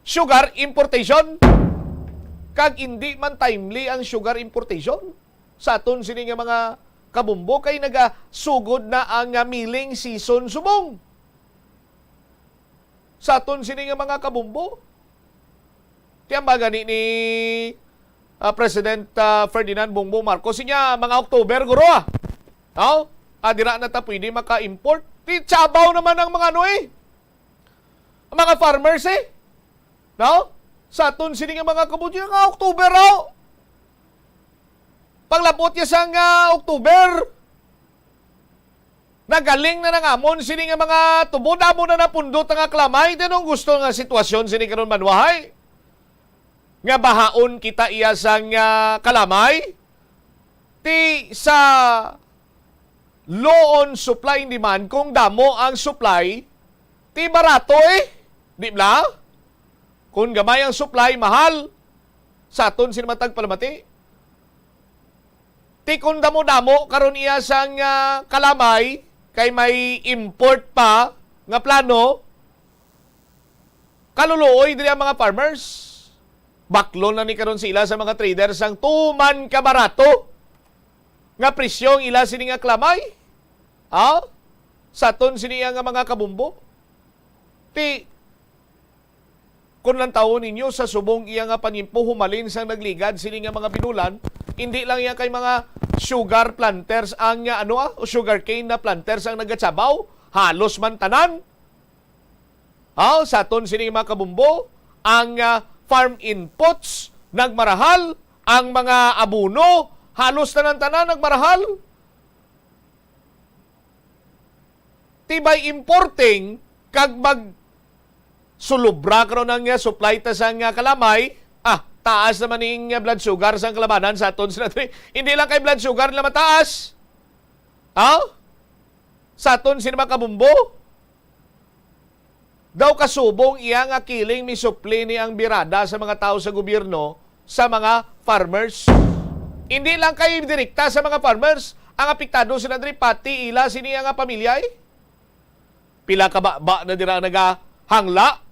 Speaker 1: sugar importation. Kag hindi man timely ang sugar importation sa aton sini nga mga kabumbo kay nagasugod na ang milling season subong sa aton sini nga mga kabumbo. Tiyamba gani ni President Ferdinand Bongbong Marcos niya mga October guro adira na ta pwede maka-import. Di tsabaw naman ang mga ang mga farmers sa aton sini nga mga kabutyo nga October Paglapot niya sa October, nagaling na nangamon sini nga mga tubod amo na napundot nga klamay. Tinong gusto nga sitwasyon sini karon manwahay. Nga bahaon kita iya sang kalamay. Ti sa low on supply and demand, kung damo ang supply, ti barato Di ba? Kung gamay ang supply, mahal. Sa aton sini matag palamati. Ti kung damo-damo karon iya sang kalamay, kay may import pa nga plano, kaluluoy diri ang mga farmers. Baklo na ni karon sila sa mga traders ang tuman ka barato nga presyong ila sini nga klamay. Sa ton sini nga mga kabumbo. Ti kung lang taon ninyo sa subong iya nga panimpo humalin sang nagligad sini nga mga binulan, hindi lang iya kay mga sugar planters ang sugar cane na planters ang nagatsabaw, halos man tanan. Sa ton sini mga kabumbo, ang farm inputs nagmarahal, ang mga abono halos tanan-tanan nagmarahal. Tibay importing kag sulubra karon ang supply ta sang kalamay, taas naman ning blood sugar sang kalabanan sa aton sila. Hindi lang kay blood sugar na mataas. Sa aton sila kabumbo. Daw kasubong iya nga kiling mi supli ni ang birada sa mga tao sa gobyerno sa mga farmers. Hindi lang kay direkta sa mga farmers, ang apektado sila diri pati ila sini nga pamilya. Pila ka ba na dira nagahangla?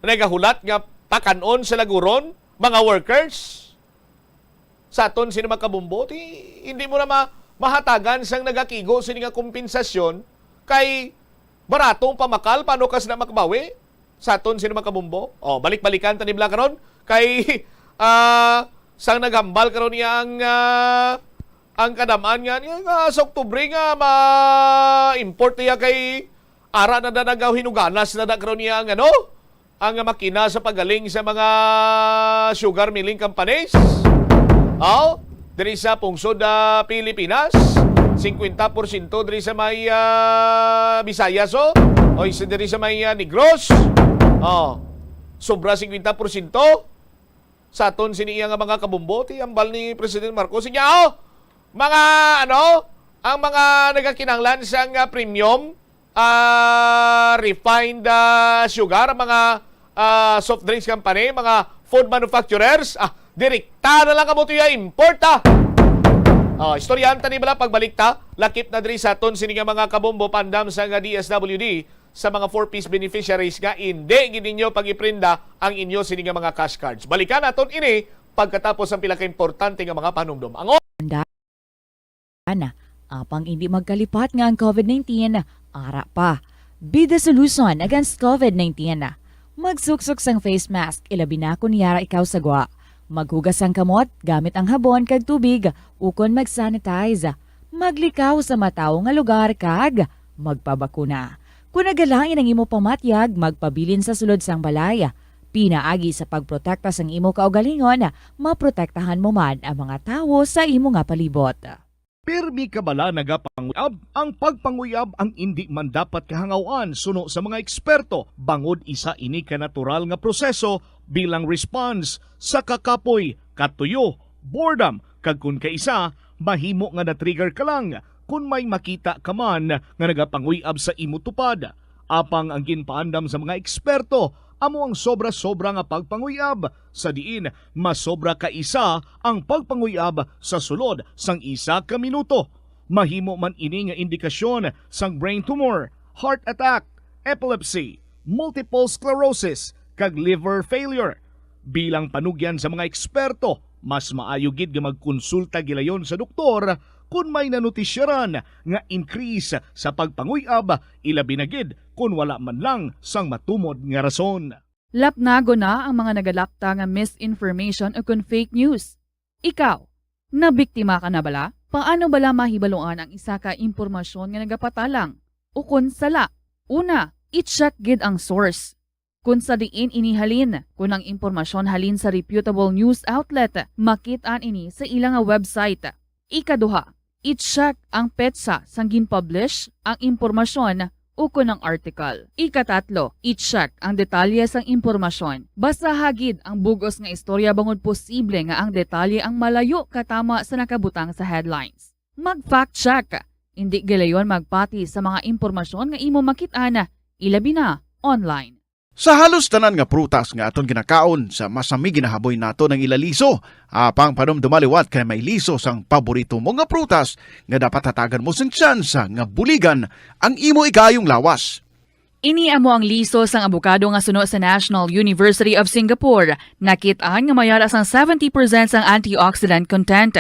Speaker 1: Nagahulat nga takanon sa laguron, mga workers. Sa aton sino makabumbo, hindi mo na mahatagan sang nagakigo sini nga kompensasyon kay baratong pamakal, paano kas na makabawi? Sa aton sino makabumbo? Balik-balikan tanibla karon kay sang naghambal karon niya ang kadamaan nga sa Oktubre nga ma-import niya kay ara na nagaw hinuganas na karon niya ang makina sa pagaling sa mga sugar milling companies. Diri sa pungsod Pilipinas, 50% diri sa may Visayas o diri sa may Negros. Sobra 50% sa aton siniya nga mga kabumbo, ambal ni President Marcos niya mga ang mga nagakinanglan sang premium refined sugar, mga soft drinks company, mga food manufacturers, direkta na lang kamo tuya import istoryahan tani bala pagbalik lakip na diri sa aton sini nga mga kabombo pandam sa nga DSWD sa mga 4-piece beneficiaries nga hindi gid ninyo pag-iprinda ang inyo sini nga mga cash cards. Balikan aton ini pagkatapos ang pila ka importante nga mga panumdum.
Speaker 7: Apang hindi magkalipat nga ang COVID-19, ara pa. Be the solution against COVID-19. Magsuksok sang face mask, ilabi na kung yara ikaw sagwa. Maghugas ang kamot, gamit ang habon kag tubig, ukon mag-sanitize. Maglikaw sa mataw nga lugar kag magpabakuna. Kung nagalain ang imo pamatyag, magpabilin sa sulod sang balay. Pinaagi sa pagprotekta sang imo kaugalingon, maprotektahan mo man ang mga tawo sa imo nga palibot.
Speaker 2: Pirmi kabala nagapanguyab, ang pagpanguyab ang hindi man dapat kahangawan suno sa mga eksperto. Bangod isa ini ka natural nga proseso bilang response sa kakapoy, katuyo, boredom, kag kun kaisa, mahimo nga na-trigger ka lang kung may makita ka man nga nagapanguyab sa imo tupad. Apang ang ginpaandam sa mga eksperto, amo ang sobra-sobra nga pagpanguyab, sa diin masobra ka isa ang pagpanguyab sa sulod sang isa ka minuto. Mahimo man ini nga indikasyon sang brain tumor, heart attack, epilepsy, multiple sclerosis, kag liver failure. Bilang panugyan sa mga eksperto, mas maayo gid nga magkonsulta gilayon sa doktor kung may nanutisyaran nga increase sa pagpanguyab, ilabi na gid kung wala man lang sang matumod nga rason.
Speaker 22: Lapnago na ang mga nagalakta nga misinformation o kung fake news. Ikaw, nabiktima ka na bala? Paano bala mahibaluan ang isa ka impormasyon nga nagapatalang? O kung sala? Una, i-check gid ang source. Kung sa diin inihalin, kung ang impormasyon halin sa reputable news outlet, makit-an ini sa ilang website. Ikaduha, i-check ang petsa sang gin-publish ang impormasyon o kung ang article. Ikatatlo, i-check ang detalye sang impormasyon. Basta hagid ang bugos nga istorya bangod posible nga ang detalye ang malayo katama sa nakabutang sa headlines. Mag-fact check. Hindi gilayon magpati sa mga impormasyon nga imo makit-ana, ilabi na online.
Speaker 2: Sa halos tanan nga prutas nga aton ginakaon sa masami ginahaboy nato ng ilaliso, apang panumdumaliwat kay may liso sang paborito mo nga prutas nga dapat hatagan mo sang tsansa nga buligan ang imo ikayong lawas.
Speaker 22: Ini amo ang liso sang abukado nga suno sa National University of Singapore. Nakit-an nga mayara sang 70% sang antioxidant content.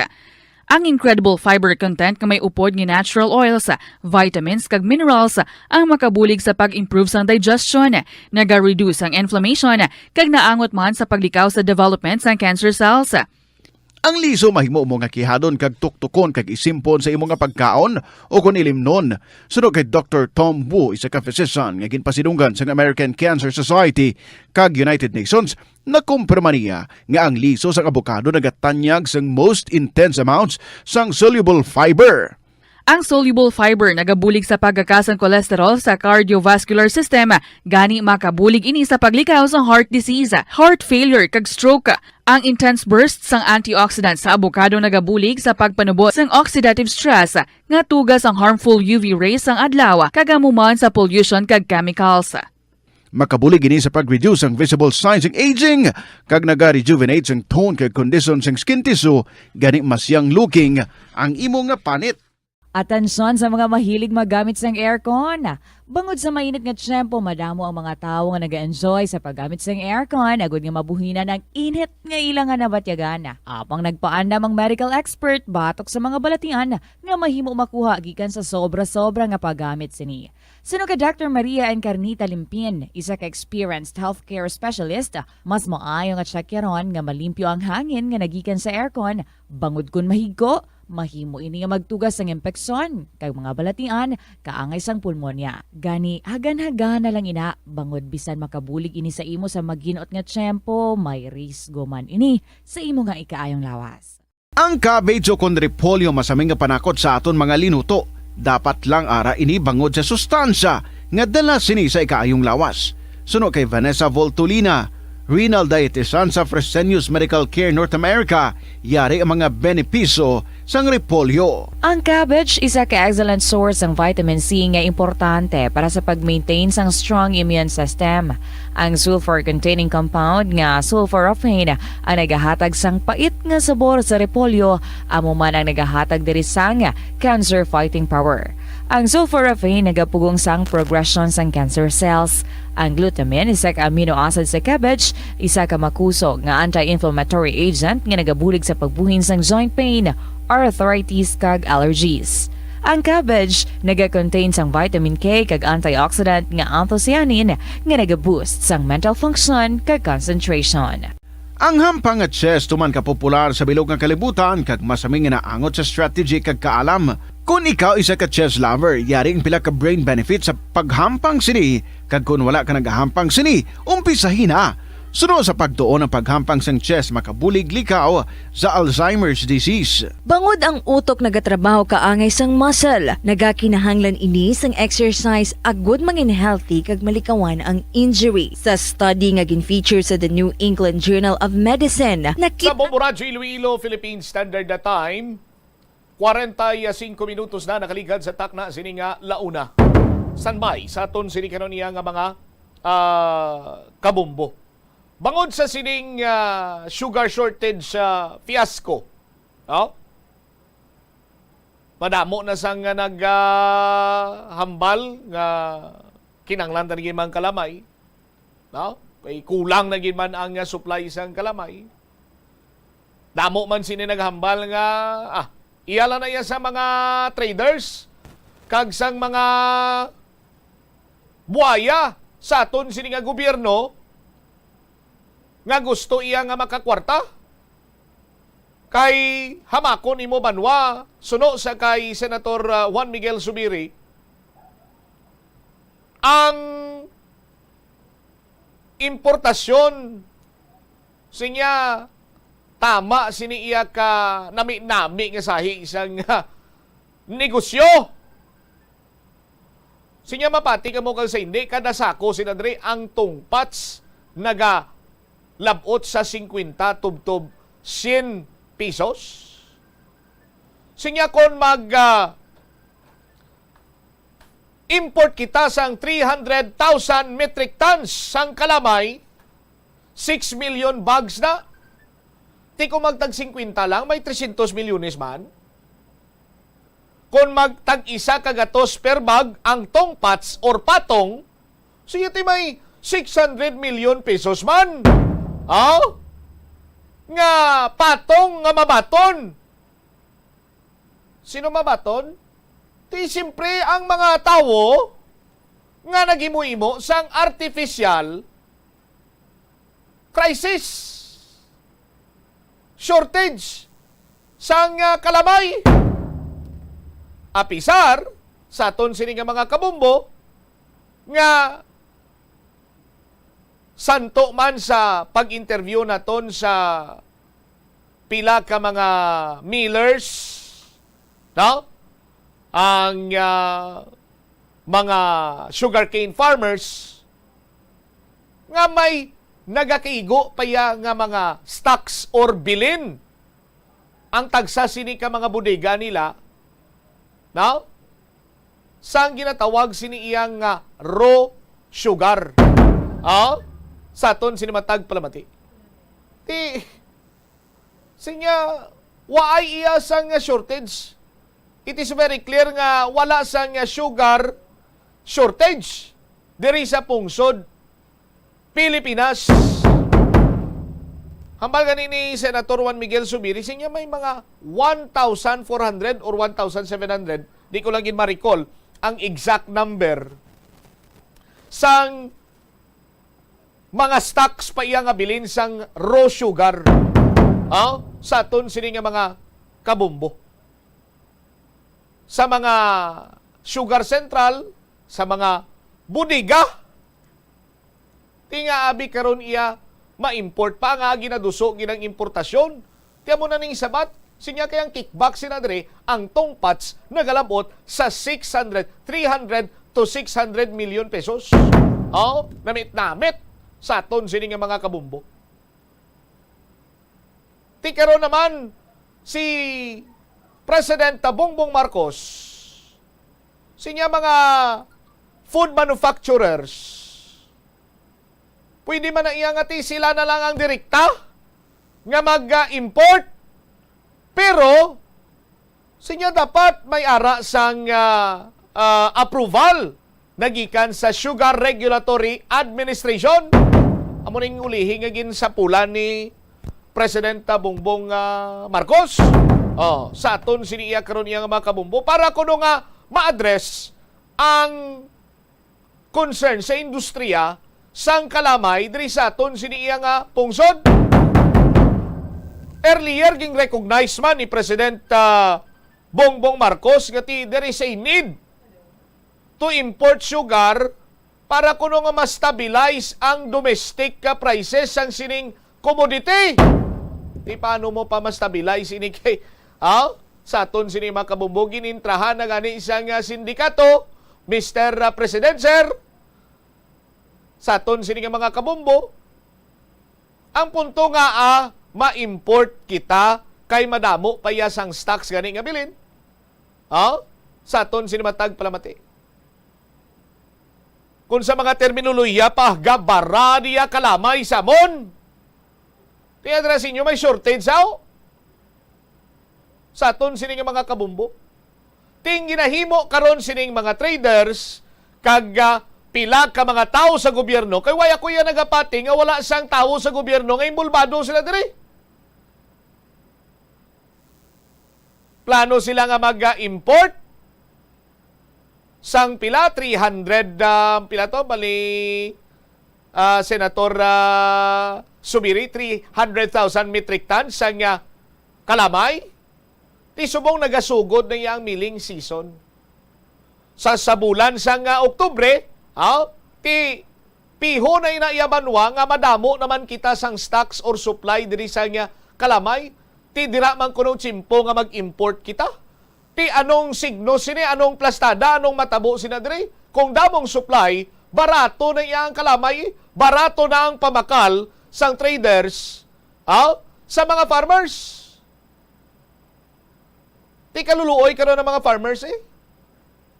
Speaker 22: Ang incredible fiber content nga may upod nga natural oils, vitamins kag minerals ang makabulig sa pag-improve sang digestion, naga-reduce ang inflammation kag naangot man sa paglikaw sa development sang cancer cells.
Speaker 2: Ang liso mahimo mo nga kihadon kag tuktukon kag isimpon sa imo nga pagkaon o kung ilimnon. Sunod kay Dr. Tom Wu, isa ka physician nga ginpasidunggan sa American Cancer Society kag United Nations, nakumpirma niya nga ang liso sa abukado nagatanyag sang most intense amounts sang soluble fiber.
Speaker 22: Ang soluble fiber nagabulig sa pagkakas ng cholesterol sa cardiovascular system, gani makabulig ini sa paglikaw sa heart disease, heart failure kag stroke. Ang intense burst sang antioxidants sa abukado nagabulig sa pagpanubo sang oxidative stress nga tugas ang harmful UV rays sang adlaw kagamuman sa pollution kag chemicals.
Speaker 2: Makabulig ini sa pag-reduce ang visible signs ng aging kag naga-rejuvenate sang tone kag condition sang skin tissue, gani mas young looking ang imo nga panit.
Speaker 7: Atensyon sa mga mahilig magamit ng aircon. Bangod sa mainit nga tiyempo, madamo ang mga tao nga nag-enjoy sa paggamit ng aircon, agud nga mabuhina ng init nga ilang nga nabatyagan. Apang nagpaandam ang medical expert batok sa mga balatian nga mahimo makuha gikan sa sobra-sobra nga paggamit sini. Sino ka Dr. Maria Encarnita Limpin, isa ka experienced healthcare specialist, mas maayo nga tsakyaron nga malimpyo ang hangin nga nagikan sa aircon, bangod kun mahigko, mahimo ini nga magtugas ng impeksyon kay mga balatian kaangay sang pulmonya. Gani hagan-hagan na lang ina bangod bisan makabulig ini sa imo sa maginot nga tiyempo, may risgo man ini sa imo nga ikaayong lawas.
Speaker 2: Ang cabbage o kon repolyo masaming nga panakot sa aton mga linuto. Dapat lang ara ini bangod sa sustansya nga dala sini sa ikaayong lawas. Suno kay Vanessa Voltolina, renal dietitian sa Fresenius Medical Care North America, yari ang mga benepisyo sang repolyo.
Speaker 7: Ang cabbage isa ka excellent source ng vitamin C nga importante para sa pag-maintain sang strong immune system. Ang sulfur-containing compound nga sulforaphane ang nagahatag sang pait nga sabor sa repolyo, amo man ang nagahatag diri sang cancer-fighting power. Ang sulforaphane nagapugong sang progression sang cancer cells. Ang glutamine, isa ka amino acid sa cabbage, isa ka makusog nga anti-inflammatory agent nga nagabulig sa pagbuhin sang joint pain, arthritis kag allergies. Ang cabbage naga-contain sang vitamin K kag antioxidant nga anthocyanin nga naga-boost sang mental function kag concentration.
Speaker 2: Ang hampang at chess tuman ka popular sa bilog nga kalibutan kag masaming nga naangot sa strategy kag kaalam. Kung ikaw isa ka chess lover, yari ang pila ka brain benefit sa paghampang sini kag kung wala ka nagahampang sini, umpisahin na. Suno sa pagtuon ng paghampang sang chess makabulig likaw sa Alzheimer's disease.
Speaker 9: Bangod ang utok nagatrabaho kaangay sang muscle, nagakinahanglan ini sang exercise agud mangin healthy kag malikawan ang injury. Sa study nga gin-feature sa the New England Journal of Medicine,
Speaker 1: Sa Bomboradio Iloilo, Philippine Standard Time, 45 minutos na nakaligad sa takna sini nga launa. Sanbay sa aton sini kanon niya nga mga kabumbo. Bangod sa sining sugar shortage fiasco, madamo na sang naghambal nga kinanglan na naging man kalamay, kay kulang na man ang supply sang kalamay. Damo man sini naghambal nga iyala na iya sa mga traders kag sang mga buhaya sa aton sini nga gobyerno nga gusto iya nga makakwarta. Kay hamakon imo banwa suno sa kay Senator Juan Miguel Zubiri ang importasyon sinya tama sini iya ka nami-nami nga sahi isang negosyo. Sinya mapati ka mo kang sa hindi kada sako sinadre ang tungpats naga labot sa 50 tubtob 100 pesos. Sinya kon mag import kita sang 300,000 metric tons sang kalamay, 6 million bags na. Di kung magtag 50 lang, may 300 milyones man. Kung magtag isa kagatos per bag, ang tongpats or patong, siya may 600 million pesos man. Nga patong nga mabaton. Sino mabaton? Di siyempre ang mga tao nga nagimo-imo sang artificial crisis. Shortage sang kalamay. Apisar sa aton sini nga mga kabumbo nga santo man sa pag-interview naton sa pila ka mga millers, no? Ang mga sugarcane farmers nga may nagakaigo pa ya nga mga stocks or bilin ang tagsa sini ka mga bodega nila, no? Sang ginatawag sini iyang raw sugar. Sa aton sinimatag palamati. Sinya waay iya sang shortage. It is very clear nga wala sang sugar shortage diri sa pungsod Pilipinas. Hambal gani ni Senator Juan Miguel Zubiri, sinya may mga 1,400 or 1,700, di ko lang ma-recall ang exact number sang mga stocks pa iya nga bilin sang raw sugar. Sa aton sini nga mga kabumbo. Sa mga sugar central, sa mga bodega, tinga abi karon iya ma-import pa nga ginaduso ginang importasyon. Tiya mo na ning sabat, sinya kayang kickback sinadre ang tongpats nagalabot sa 300 to 600 million pesos. Namit sa aton sini nga mga kabumbo. Ti karon naman si President Bongbong Marcos, sinya mga food manufacturers, pwede man na iya nga sila na lang ang direkta nga mag-import. Pero, sinya dapat may ara sang approval nagikan sa Sugar Regulatory Administration. Amo ning ulihi nga gin sa pula ni President Bongbong Marcos. Sa aton siniya karon iya nga mga kabumbo para kuno nga ma-address ang concern sa industriya sang kalamay diri sa aton siniya nga pungsod. Earlier ging recognize man ni President Bongbong Marcos nga there is a need to import sugar para kuno nga ma-stabilize ang domestic prices sang sining commodity. Di paano mo pa ma-stabilize ini kay sa aton sini mga kabumbo ginintrahan na gani isang sindikato, Mr. President Sir, sa aton sini mga kabumbo, ang punto nga ma-import kita kay madamo payasang stocks gani nga bilin. Sa aton sini matag palamati. Kung sa mga terminolohiya pa gabara diya kalamay sa mon. Tiyadrasin nyo may shortage sa aton sining mga kabumbo. Ting ginahimo karon sining mga traders kag pila ka mga tao sa gobyerno kay waya kuya nagapati nga wala sang tao sa gobyerno nga imbulbado sila diri. Plano sila nga mag-import sang pila 300 pila to bali Senator Subiri, 300,000 metric tons sang kalamay. Ti subong nagasugod na iyang milling season. Sa bulan sang Oktubre, ti piho na inaiyabanwa nga madamo naman kita sang stocks or supply diri sang kalamay. Ti dira man kuno tsimpo nga mag-import kita. Ti anong signo sini, anong plastada, anong matabo sina diri? Kung damong supply, barato na iyang kalamay, barato na ang pamakal sang traders sa mga farmers. Ti kaluluoy karon ng mga farmers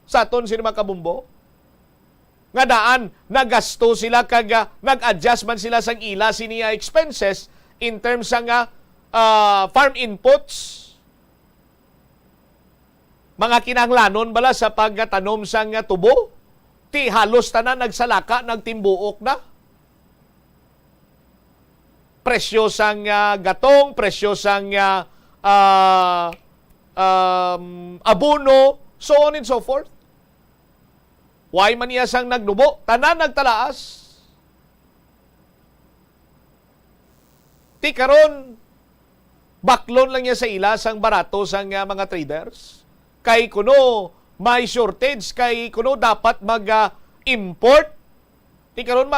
Speaker 1: sa aton sino makabumbo. Nga daan, nagasto sila kag nag-adjust man sila sang ila siniya expenses in terms sang farm inputs. Mga kinahanglanon bala sa pagtanom sang tubo. Ti halos tanan nagsalaka, nagtimbuok na. Presyo sang gatong, presyo sang abono, so on and so forth. Why man niya sang nagnubo? Tanan nagtalaas. Ti karon baklon lang niya sa ila sang barato sang mga traders. Kay kuno may shortage, kay kuno dapat mag-import. Ti karon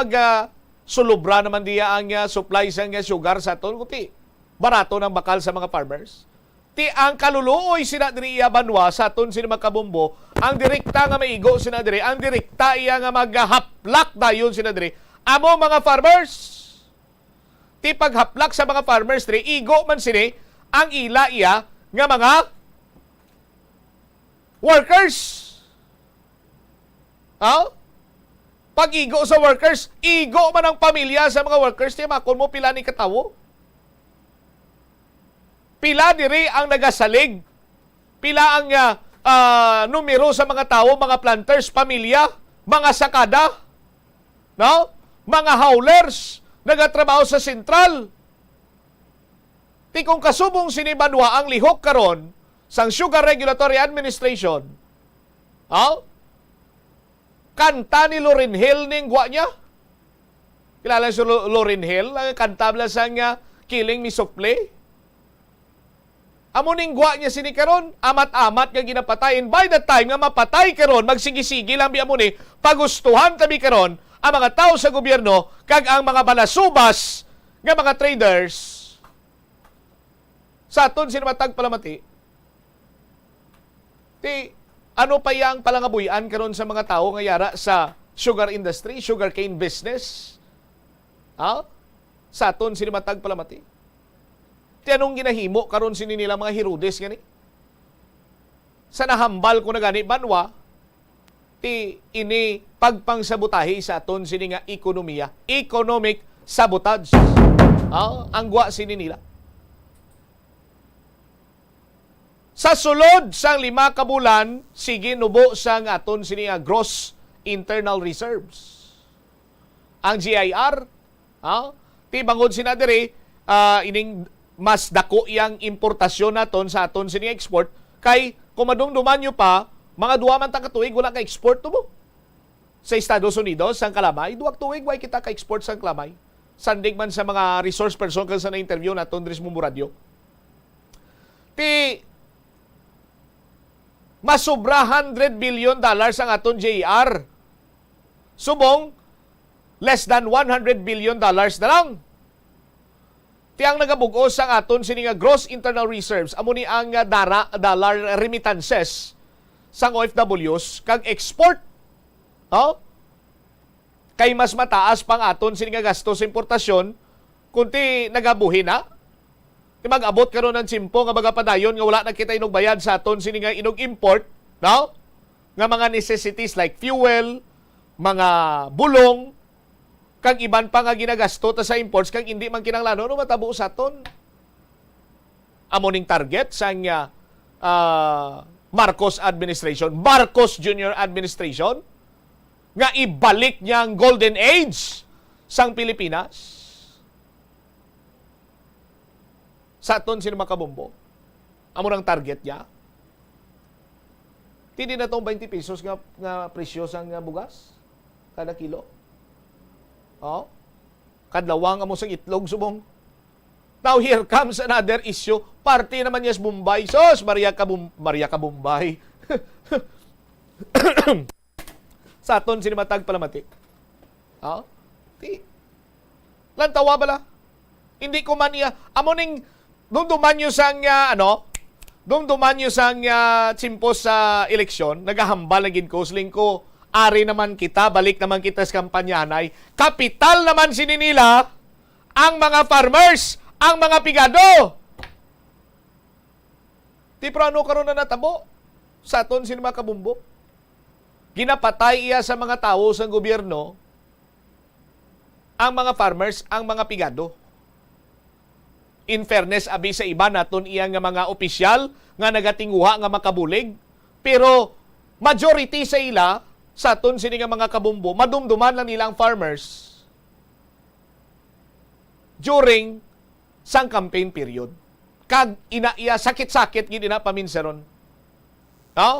Speaker 1: sulubra naman diya ang supply sang sugar sa aton kuti. Barato ng bakal sa mga farmers. Ti ang kaluluoy sina diri iya banwa sa aton sina makabumbo, ang direkta nga maigo sina diri, ang direkta iya nga maghaplak dayon sina diri, amo mga farmers. Ti paghaplak sa mga farmers diri, igo man sini ang ila iya nga mga workers. Pag-igo sa workers, igo man ang pamilya sa mga workers, ti makon mo pila ni katawo. Pila diri ang nagasalig. Pila ang numero sa mga tao, mga planters, pamilya, mga sakada, mga haulers, nagatrabaho sa sentral. Ti kung kasubong sinibanwa ang lihok karon sang Sugar Regulatory Administration, kanta ni Lauryn Hill ning gwa niya. Kilala si Lauryn Hill, kantabla sang Killing Me Softly. Amo ning gwa niya sini karon, amat-amat nga ginapatayin. By the time nga mapatay karon, magsigi-sigi lang biya mo ni, pagustuhan tabi karon ang mga tao sa gobyerno kag ang mga balasubas nga mga traders. Sa aton sinamatag palamati, ti ano pa yang palangabuyan karon sa mga tao nga yara sa sugar industry, sugarcane business? Sa aton sinamatag palamati. Ti anong ginahimo karon sini nila mga Herodes gani? Sa nahambal ko na gani banwa, ti ini pagpangsabutahi sa aton sini nga ekonomiya, economic sabotage. Ang gwa sini nila. Sa sulod sang 5 ka bulan, sige nubo sang aton sini nga gross internal reserves. Ang GIR, ti bangod sina diri ining mas dako yang importasyon naton sa aton sini export kay kumadungduman nyo pa mga 2 man ta katuig wala ka export to mo. Sa Estados Unidos sang kalamay, 2 tuig way kita ka export sang kalamay. Sandig man sa mga resource person kan sa na interview naton diri sa Mumuradio. Ti masobra $100 billion ang aton JR. Subong less than $100 billion na lang. Tiyang nagabugos ang aton sini nga gross internal reserves, amo ni ang dollar remittances sang OFWs kag export. Kay mas mataas pang aton sini nga gasto sa importasyon kunti nagabuhi na. Ti mag-abot karon ng simpo nga magapadayon nga wala na kita inog bayad sa aton sini nga inog import, nga mga necessities like fuel, mga bulong, kag iban pa nga ginagasto ta sa imports kag hindi man kinahanglan no matabo sa aton. Amo ning target sang Marcos administration, Marcos Jr. administration nga ibalik niya ang golden age sang Pilipinas. Sa aton sino makabombo. Amo nang target niya. Tindi na tong 20 pesos nga presyo sang bugas kada kilo. Oh? Kadlawang amo sang itlog subong. Now here comes another issue. Party naman yes Bombay. Sos, Maria ka Bombay. Sa aton sinimatag palamati. Oh? Lantawa bala. Hindi ko man iya. Amo ning dumduman nyo sang dumduman nyo sang tsimpos sa eleksyon, nagahambal na kusling ko. Ari naman kita, balik naman kita sa kampanyanay. Kapital naman sininila ang mga farmers, ang mga pigado. Ti prano karon na natabo sa aton sinima kabumbo. Ginapatay iya sa mga tao sa gobyerno ang mga farmers, ang mga pigado. In fairness, abi sa iba naton iya nga mga opisyal nga nagatinguha nga makabulig, pero majority sa ila sa aton sini nga mga kabumbo, madumduman lang nila ang farmers during sang campaign period. Kag inaiya sakit-sakit gid ina paminsaron. No?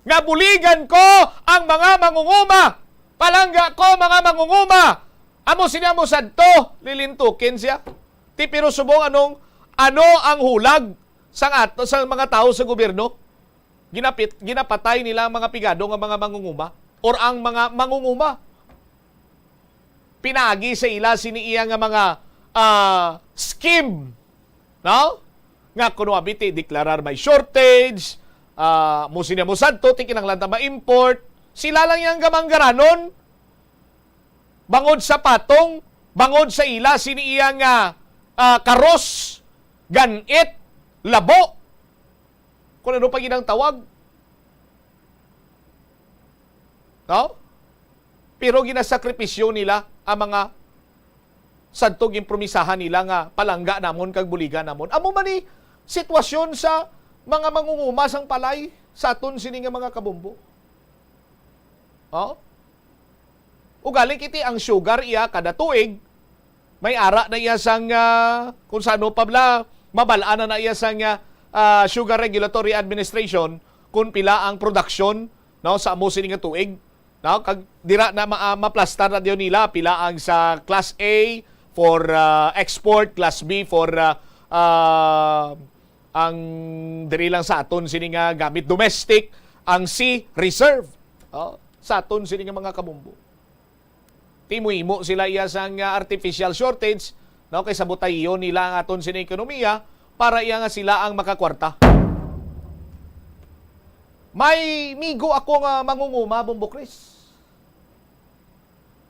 Speaker 1: Nga buligan ko ang mga mangunguma. Palangga ko mga mangunguma. Amo sila mo sadto, lilintukin siya. Ti pero subong ano ang hulag sa mga tao sa gobyerno? Ginapatay nila ang mga pigado nga mga mangunguma or ang mga mangunguma. Pinagi sa ila siniiya nga mga scheme. No? Nga kuno abiti deklarar may shortage, mo sinya mo sadto ti kinahanglan ma-import. Sila lang yang gamanggaranon. Bangod sa patong, bangod sa ila siniiya nga karos, ganit, labo. Kung ano pa ginang tawag. No? Pero ginasakripisyo nila ang mga sadtog impromisahan nila nga palangga namon kag buligan namon. Amo man ni sitwasyon sa mga mangunguma sang palay sa aton sini nga mga kabumbo. Oh? Ugaling kiti ang sugar iya kada tuig may ara na iya sang kung sano pabla mabalaan na iya sang Sugar Regulatory Administration kung pila ang production no sa amo sini nga tuig no kag dira na maplastar na diyon nila pila ang sa class A for export, class B for ang diri lang sa aton sini nga gamit domestic, ang C reserve sa aton sini nga mga kabumbo. Timuimo sila iya sang artificial shortage no kay sabutayon nila ang aton sini ekonomiya para iya nga sila ang makakwarta. May migo ako nga mangunguma Bombo Chris.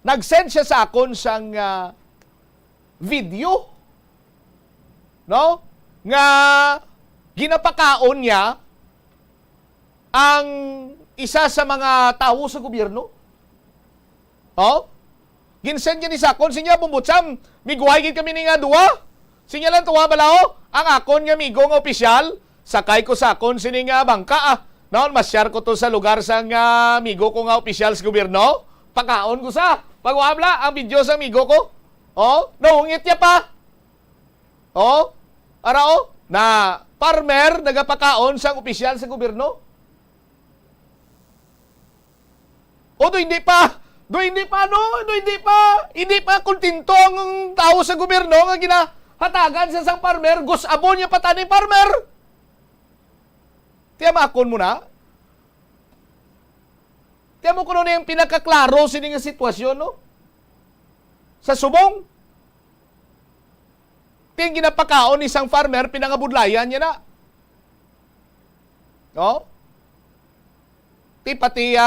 Speaker 1: Nag-send siya sa akon sang video no nga ginapakaon niya ang isa sa mga tao sa gobyerno. Oh? Ginsend niya ni sakon sinya bumbutsam, miguhay gid kami ni nga duwa. Sinya lang tuwa balao, ang akon nga migo nga opisyal, sakay ko sakon sini nga bangka Noon masyar ko to sa lugar sa nga migo ko nga opisyal sa gobyerno. Pagkaon ko sa pagwabla ang video sa migo ko. Oh, nahungit niya pa. Oh, arao na farmer nagapakaon sa opisyal sa gobyerno. O hindi pa. Hindi pa kontento ang tao sa gobyerno nga ginahatagan sa sang farmer, gusabon niya pataning farmer. Tiya makon mo na. Tiya mo kuno na yung pinakaklaro sini nga sitwasyon, no? Sa subong. Tiyang ginapakaon ni isang farmer, pinangabudlayan niya na. No? Pati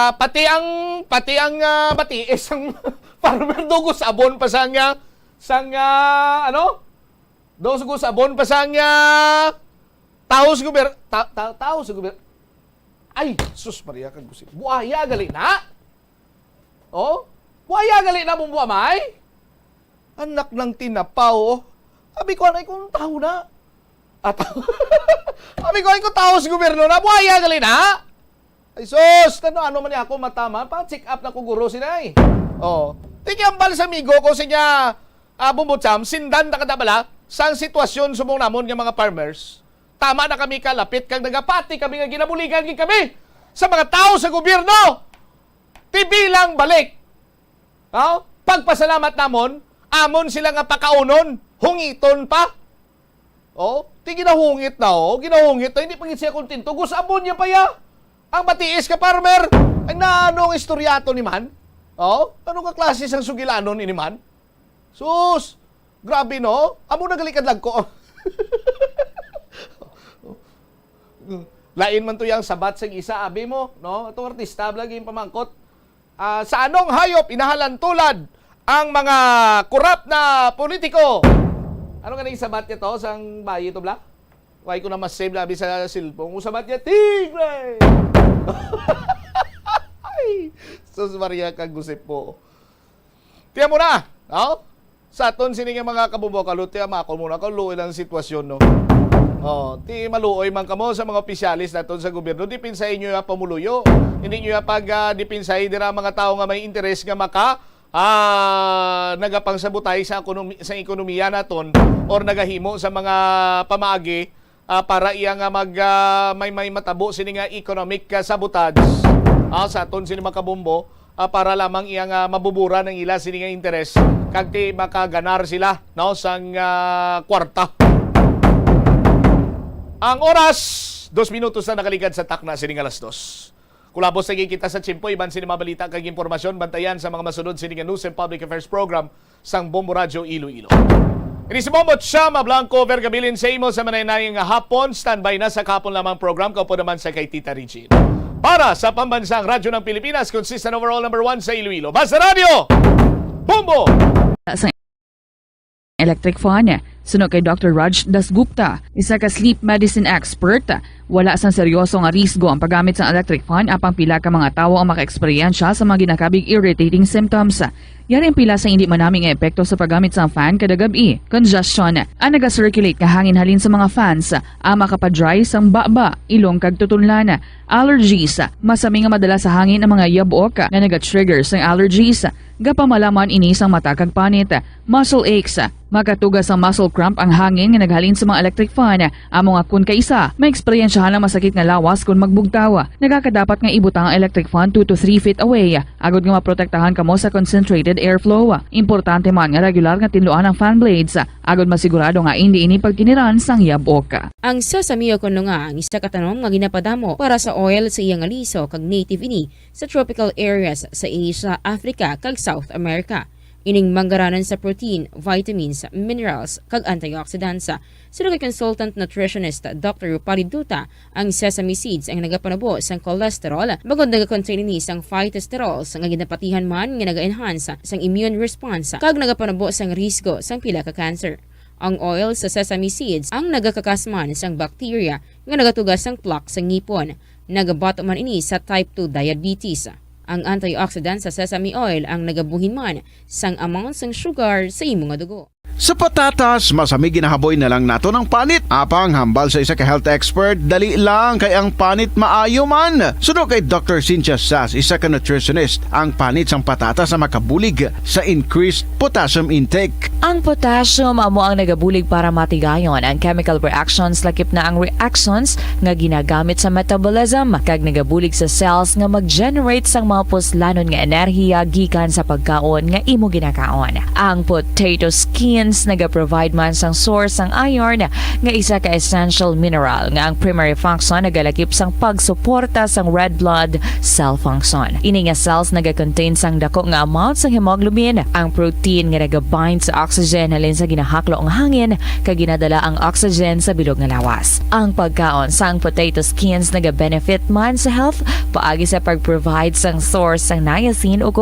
Speaker 1: ang isang farmer dugos abon pa sang dugos abon pa sang tao sa gobyerno. Ay, sus Maria kag gusit. Buaya gali na. Oh, buaya gali na mong buamay. Anak ng tinapaw. Abi ko anay kung tao na. Abi ko ay kung tao sa gobyerno na buaya gali na. Ay sus, ano man niya ako matama, pa-check up na ko guro sinay. Oh, tigyambal sa amigo ko siya bumbutsam, sindan na kadabala sang sitwasyon sumong namon ng mga farmers. Tama na kami kalapit kag nagapati kami nga ginabuligan kami sa mga tao sa gobyerno. Tibilang balik. Oh? Pagpasalamat namon, amon sila nga pakaunon, hungiton pa. Oh, di ginahungit na ginahungit na, hindi pangit siya kontento. Gusabon niya pa ya. Ang matiis ka, farmer. Ay naano ang istoryato ni man? Oh, ano ka klase sang sugilanon ni man? Sus, grabe no? Amo nagalikad lag ko. Lain man to yang sabat sa isa, abi mo, no? Itong artista, lagi yung pamangkot. Sa anong hayop inahalantulad ang mga korap na politiko? Ano nga nang sabat niya to? Sang bayi to bla? Why ko na mas save labi sa silpong. Usabat niya, tigre! Sus Maria, kagusip po. Tiyan mo na, no? Sa aton sining mga kabubo kaluti, makol muna ko, luoy lang sitwasyon, no? Oh, ti maluoy man kamo sa mga opisyalis naton sa gobyerno, di pinsahin nyo yung pamuluyo. Hindi nyo yung pag-dipinsahin dira mga tao nga may interes nga nagapangsabutay sa ekonomiya naton or nagahimo sa mga pamaagi para iya nga may matabo sini nga economic sabotage sa aton sini makabombo para lamang iya nga mabubura ng ila sini nga interes kag ti makaganar sila no sang kwarta. Ang oras 2 minutos na nakaligad sa takna sining alas 2. Kulabos na kita sa Chimpo, iban sini mabalita kag impormasyon, bantayan sa mga masunod sini nga News and Public Affairs Program sang Bombo Radio Iloilo. Ini si Bombo Chama Blanco Vergabilin sa imo sa manaynayang hapon. Standby na sa kapon lamang program. Kaupo naman sa kay Tita Regine. Para sa pambansang radyo ng Pilipinas, consistent overall number 1 sa Iloilo. Basta Radio! Bombo!
Speaker 22: Electric fan. Sunod kay Dr. Raj Dasgupta, isa ka sleep medicine expert. Wala sang seryoso nga risgo ang paggamit sa electric fan apang pila ka mga tawo ang maka-eksperyensya sa mga ginakabig irritating symptoms. Yari ang pila sa hindi manaming epekto sa paggamit sa fan kada gabi. Congestion, ang naga-circulate nga hangin halin sa mga fans, ang makapadry sang baba, ilong kag tutunlan. Allergies, masami nga madala sa hangin ang mga yabok nga naga-trigger sang allergies. Gapamalaman ini sang mata kag panit. Muscle aches, makatugas ang muscle cramp ang hangin nga naghalin sa mga electric fan. Amo nga kun kaisa, may eksperyensyahan ang masakit nga lawas kun magbugtaw. Nagakadapat nga ibutang ang electric fan 2 to 3 feet away. Agod nga maprotektahan kamo sa concentrated airflow. Importante man nga regular nga tinluan ang fan blades. Agod masigurado nga hindi ini pagkiniran sang yabok.
Speaker 21: Ang sasamiyo kuno nga ang isa ka tanom nga ginapadamo para sa oil sa iyang aliso kag native ini sa tropical areas sa Asia, Africa kag South America. Ining manggaranan sa protein, vitamins, minerals, kag antioxidants. Sino kay consultant nutritionist Dr. Rupali Duta, ang sesame seeds ang nagapanabo sang cholesterol, bagod nagakontain ini sang phytosterols nga ginapatihan man nga naga-enhance sang immune response, kag nagapanabo sang risgo sang pila ka cancer. Ang oil sa sesame seeds ang nagakakasman sang bacteria nga nagatugas sang plaque sa ngipon. Nagabato man ini sa type 2 diabetes. Ang antioxidant sa sesame oil ang nagabuhin man sang amount sang sugar sa imong dugo.
Speaker 2: Sa patatas, masami ginahaboy na lang nato ng panit. Apang hambal sa isa ka health expert, dali lang kay ang panit maayo man. Sunod kay Dr. Cynthia Sass, isa ka nutritionist, ang panit sang patatas na makabulig sa increased potassium intake.
Speaker 7: Ang potassium amo ang nagabulig para matigayon ang chemical reactions lakip na ang reactions nga ginagamit sa metabolism kag nagabulig sa cells nga mag-generate sang mga puslanon nga enerhiya gikan sa pagkaon nga imo ginakaon. Ang potato skins naga-provide man sang source sang iron nga isa ka essential mineral nga ang primary function nagalakip sang pagsuporta sang red blood cell function. Ini nga cells naga-contain sang dako nga amount sang hemoglobin, ang protein nga naga-bind sa oxygen halin sa ginahaklo ang hangin kag ginadala ang oxygen sa bilog nga lawas. Ang pagkaon sang potato skins naga-benefit man sa health paagi sa pag-provide sang source sang niacin ug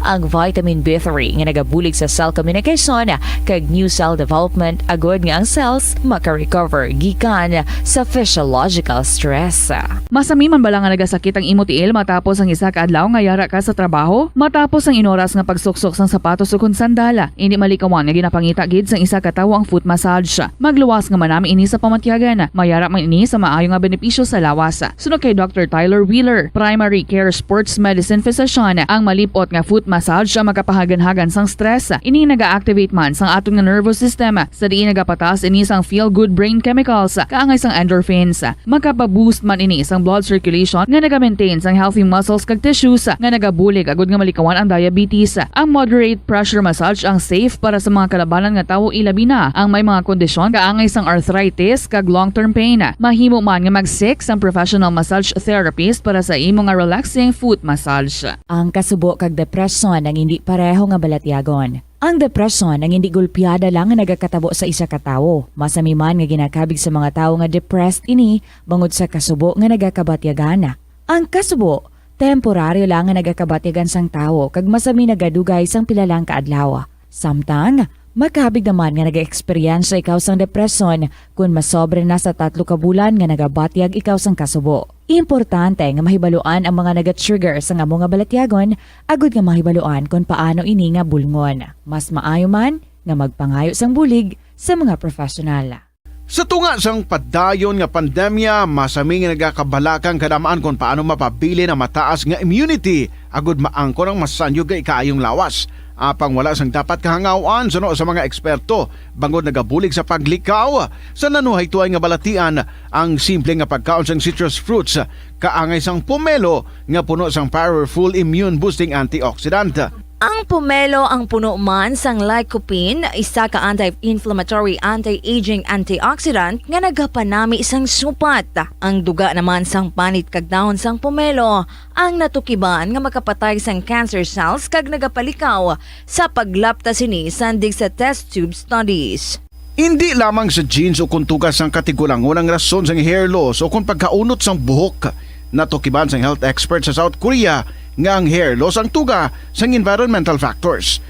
Speaker 7: ang vitamin B3 nga nagabulig sa cell communication kag new cell development agod nga ang cells maka-recover gikan sa physiological stress.
Speaker 22: Masami man bala nga nagasakit ang imo tiil matapos ang isa ka adlaw nga yara ka sa trabaho? Matapos ang inoras nga pagsuksok sang sapatos ug sandala, hindi malikawan nga ginapangita gid sang isa ka tawo ang foot massage. Magluwas nga manami ini sa pamatyagan. Mayara man ini sa maayo nga benepisyo sa lawas. Sunod kay Dr. Tyler Wheeler, primary care sports medicine physician, ang malipot nga foot massage ang makapahagan-hagan sang stress. Ini naga-activate man sang ato atong nervous system sa diin nagapatas ini sang feel-good brain chemicals kaangay sang endorphins. Makapaboost man ini sang blood circulation nga naga-maintain sang healthy muscles kag tissues nga nagabulig agud nga malikawan ang diabetes. Ang moderate pressure massage ang safe para sa mga kalabanan nga tawo ilabi na ang may mga kondisyon kaangay sang arthritis kag long-term pain. Mahimo man nga mag-seek sang professional massage therapist para sa imo nga relaxing foot massage.
Speaker 7: Ang kasubo kag depresyon ang hindi pareho nga balatyagon. Ang depresyon ang hindi gulpiyada lang nga nagakatabo sa isa ka tawo. Masami man nga ginakabig sa mga tawo nga depressed ini bangod sa kasubo nga nagakabatyagan. Ang kasubo temporaryo lang nga nagakabatyagan sang tawo kag masami nagadugay sang pilalang kaadlaw. Samtang makabig naman nga nag-experience ikaw sang depresyon kung masobre na sa 3 ka bulan nga nagabatyag ikaw sang kasubo. Importante nga mahibaluan ang mga naga-trigger sa amo nga balatyagon agud nga mahibaluan kung paano ini nga bulngon. Mas maayo man nga magpangayo sang bulig sa mga profesional.
Speaker 2: Sa tunga sang padayon nga pandemya, masami nga nagakabalakang kadamaan kung paano mapabili na mataas nga immunity agud maangkon ang masanyo ga ikaayong lawas. Apang wala sang dapat kahangawan suno sa mga eksperto bangod nagabulig sa paglikaw sa nanuhay tuay nga balatian ang simple nga pagkaon sang citrus fruits kaangay sang pomelo nga puno sang powerful immune boosting antioxidant.
Speaker 9: Ang pomelo ang puno man sang lycopene, isa ka anti-inflammatory, anti-aging antioxidant nga nagapanami sang supat. Ang duga naman sang panit kag dahon sang pomelo ang natukiban nga makapatay sang cancer cells kag nagapalikaw sa paglapta sini sandig sa test tube studies.
Speaker 2: Hindi lamang sa genes o kuntugas sang katigulangon ang rason sang hair loss o kung pagkaunot sang buhok. Natukiban sang health expert sa South Korea nga ang hair loss ang tuga sang environmental factors.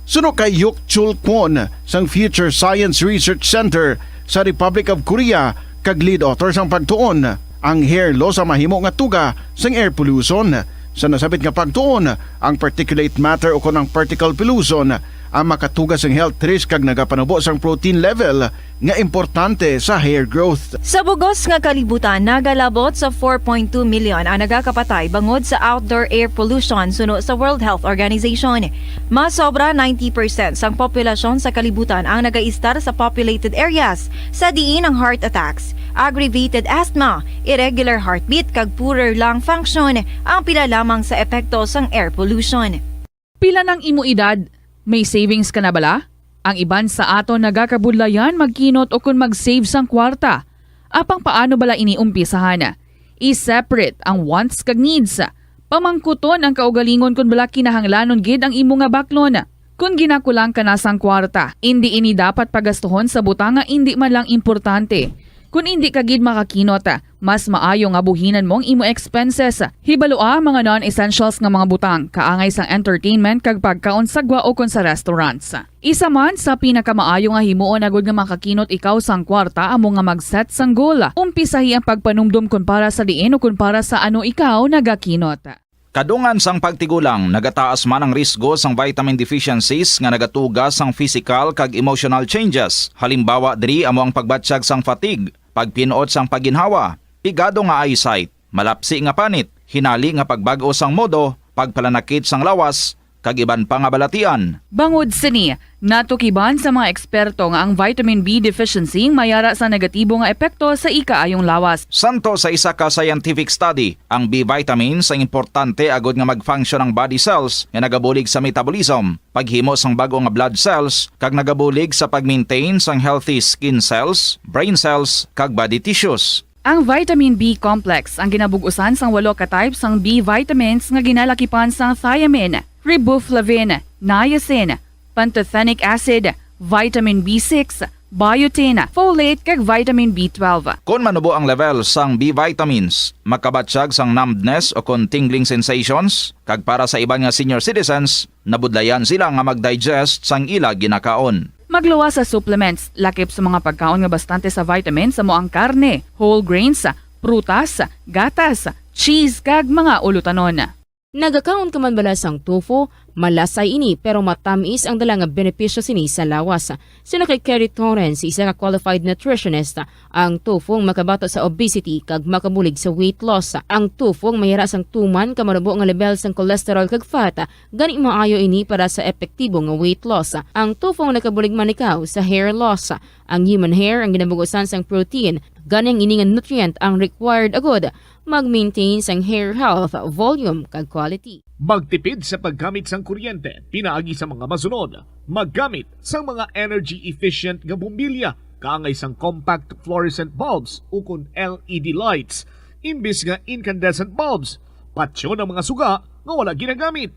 Speaker 2: Suno kay Yuk Chul Kwon sang Future Science Research Center sa Republic of Korea kag lead author sang pagtuon, ang hair loss ang mahimo nga tuga sang air pollution. Sa nasabit nga pagtuon, ang particulate matter o kunang particle pollution ang makatuga sang health risk kag nagapanubo sang protein level nga importante sa hair growth.
Speaker 9: Sa bugos nga kalibutan, nagalabot sa 4.2 million ang nagakapatay bangod sa outdoor air pollution suno sa World Health Organization. Mas sobra 90% sang populasyon sa kalibutan ang nagaistar sa populated areas sa diin ang heart attacks, aggravated asthma, irregular heartbeat kag poorer lung function ang pila lamang sa epekto sang air pollution.
Speaker 22: Pila ng imo edad? May savings ka na bala? Ang iban sa ato nagakabudlayan magkinot o kung mag-save sang kwarta. Apang paano bala iniumpisahan? I-separate ang wants kag needs. Pamangkuton ang kaugalingon kung bala kinahanglanon gid ang imo nga baklon. Kung ginakulang ka na sang kwarta, hindi ini dapat pagastuhon sa butang nga hindi man lang importante. Kung hindi ka gid makakinot, mas maayo nga buhinan mong imo expenses. Hibalua mga non-essentials nga mga butang, kaangay sang entertainment kag pagkaon sa gwa o kon sa restaurants. Isa man sa pinakamaayo nga himuon agud nga makakinot ikaw sang kwarta amo nga mag-set sang goal. Umpisahi ang pagpanumdum kun para sa diin o kun para sa ano ikaw nagakinot.
Speaker 20: Kadungan sang pagtigulang, nagataas man ang risgo sang vitamin deficiencies nga nagatugas sang physical kag emotional changes. Halimbawa diri amo ang pagbatsyag sang fatigue, pagpinuot sang paginhawa, pigado nga eyesight, malapsi nga panit, hinali nga pagbago sang modo, pagpalanakit sang lawas, kag iban pa nga balatian.
Speaker 22: Bangod sini, natukiban sa mga eksperto nga ang vitamin B deficiency mayara sa negatibo nga epekto sa ikaayong lawas.
Speaker 20: Santo sa isa ka scientific study, ang B vitamins ang importante agod nga mag-function ang body cells nga nagabulig sa metabolism, paghimo sang bago nga blood cells, kag nagabulig sa pag-maintain sang healthy skin cells, brain cells, kag body tissues.
Speaker 22: Ang vitamin B complex ang ginabugusan sang 8 ka types sang B vitamins nga ginalakipan sang thiamine, riboflavin, niacin, pantothenic acid, vitamin B6, biotin, folate kag vitamin B12.
Speaker 20: Kung manubo ang level sang B vitamins, makabatsyag sang numbness o kung tingling sensations, kag para sa iban nga senior citizens, nabudlayan sila nga mag-digest sang ila ginakaon.
Speaker 22: Magluwa sa supplements, lakip sa mga pagkaon nga bastante sa vitamins sa moang karne, whole grains, prutas, gatas, cheese kag mga ulutanon.
Speaker 21: Nagakaon ka man bala sang tofu, malasay ini pero matamis ang dalang benepisyo sini sa lawas. Sino kay Kerry Torrens, isa ka qualified nutritionist, ang tofu ang makabato sa obesity kag makabulig sa weight loss. Ang tofu ang mahira sang tuman ka marubo nga level sang cholesterol kag fat, gani maayo ini para sa epektibo nga weight loss. Ang tofu ang nakabulig man ikaw sa hair loss. Ang human hair ang ginabugusan sang protein, gani ang ini nga nutrient ang required agod mag-maintain sang hair health, volume kag quality.
Speaker 1: Magtipid sa paggamit sang kuryente, pinaagi sa mga masunod. Maggamit sa mga energy-efficient nga bumbilya, kaangay sang compact fluorescent bulbs ukon LED lights, imbis nga incandescent bulbs. Patsyo ng mga suga nga wala ginagamit.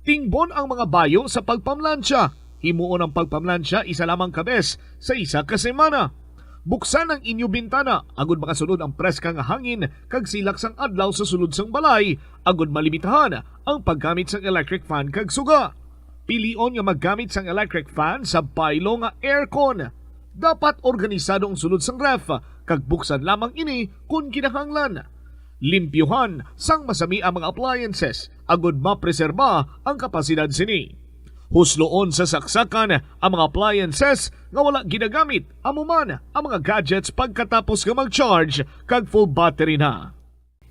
Speaker 1: Tingbon ang mga bayo sa pagpamlansya. Himuon ang pagpamlansya isa lamang kabes sa isa ka semana. Buksan ang inyo bintana, agud makasunod ang preska nga hangin kag silak sang adlaw sa sulod sang balay, agud malimitahan ang paggamit sang electric fan kag suga. Pilion nga maggamit sang electric fan sa baylo nga aircon. Dapat organisado ang sulod sang ref kag buksan lamang ini kung kinahanglan. Limpyuhan sang masami ang mga appliances, agud mapreserba ang kapasidad sini. Husloon sa saksakan ang mga appliances nga wala ginagamit, amuman ang mga gadgets pagkatapos nga mag-charge kag full battery na.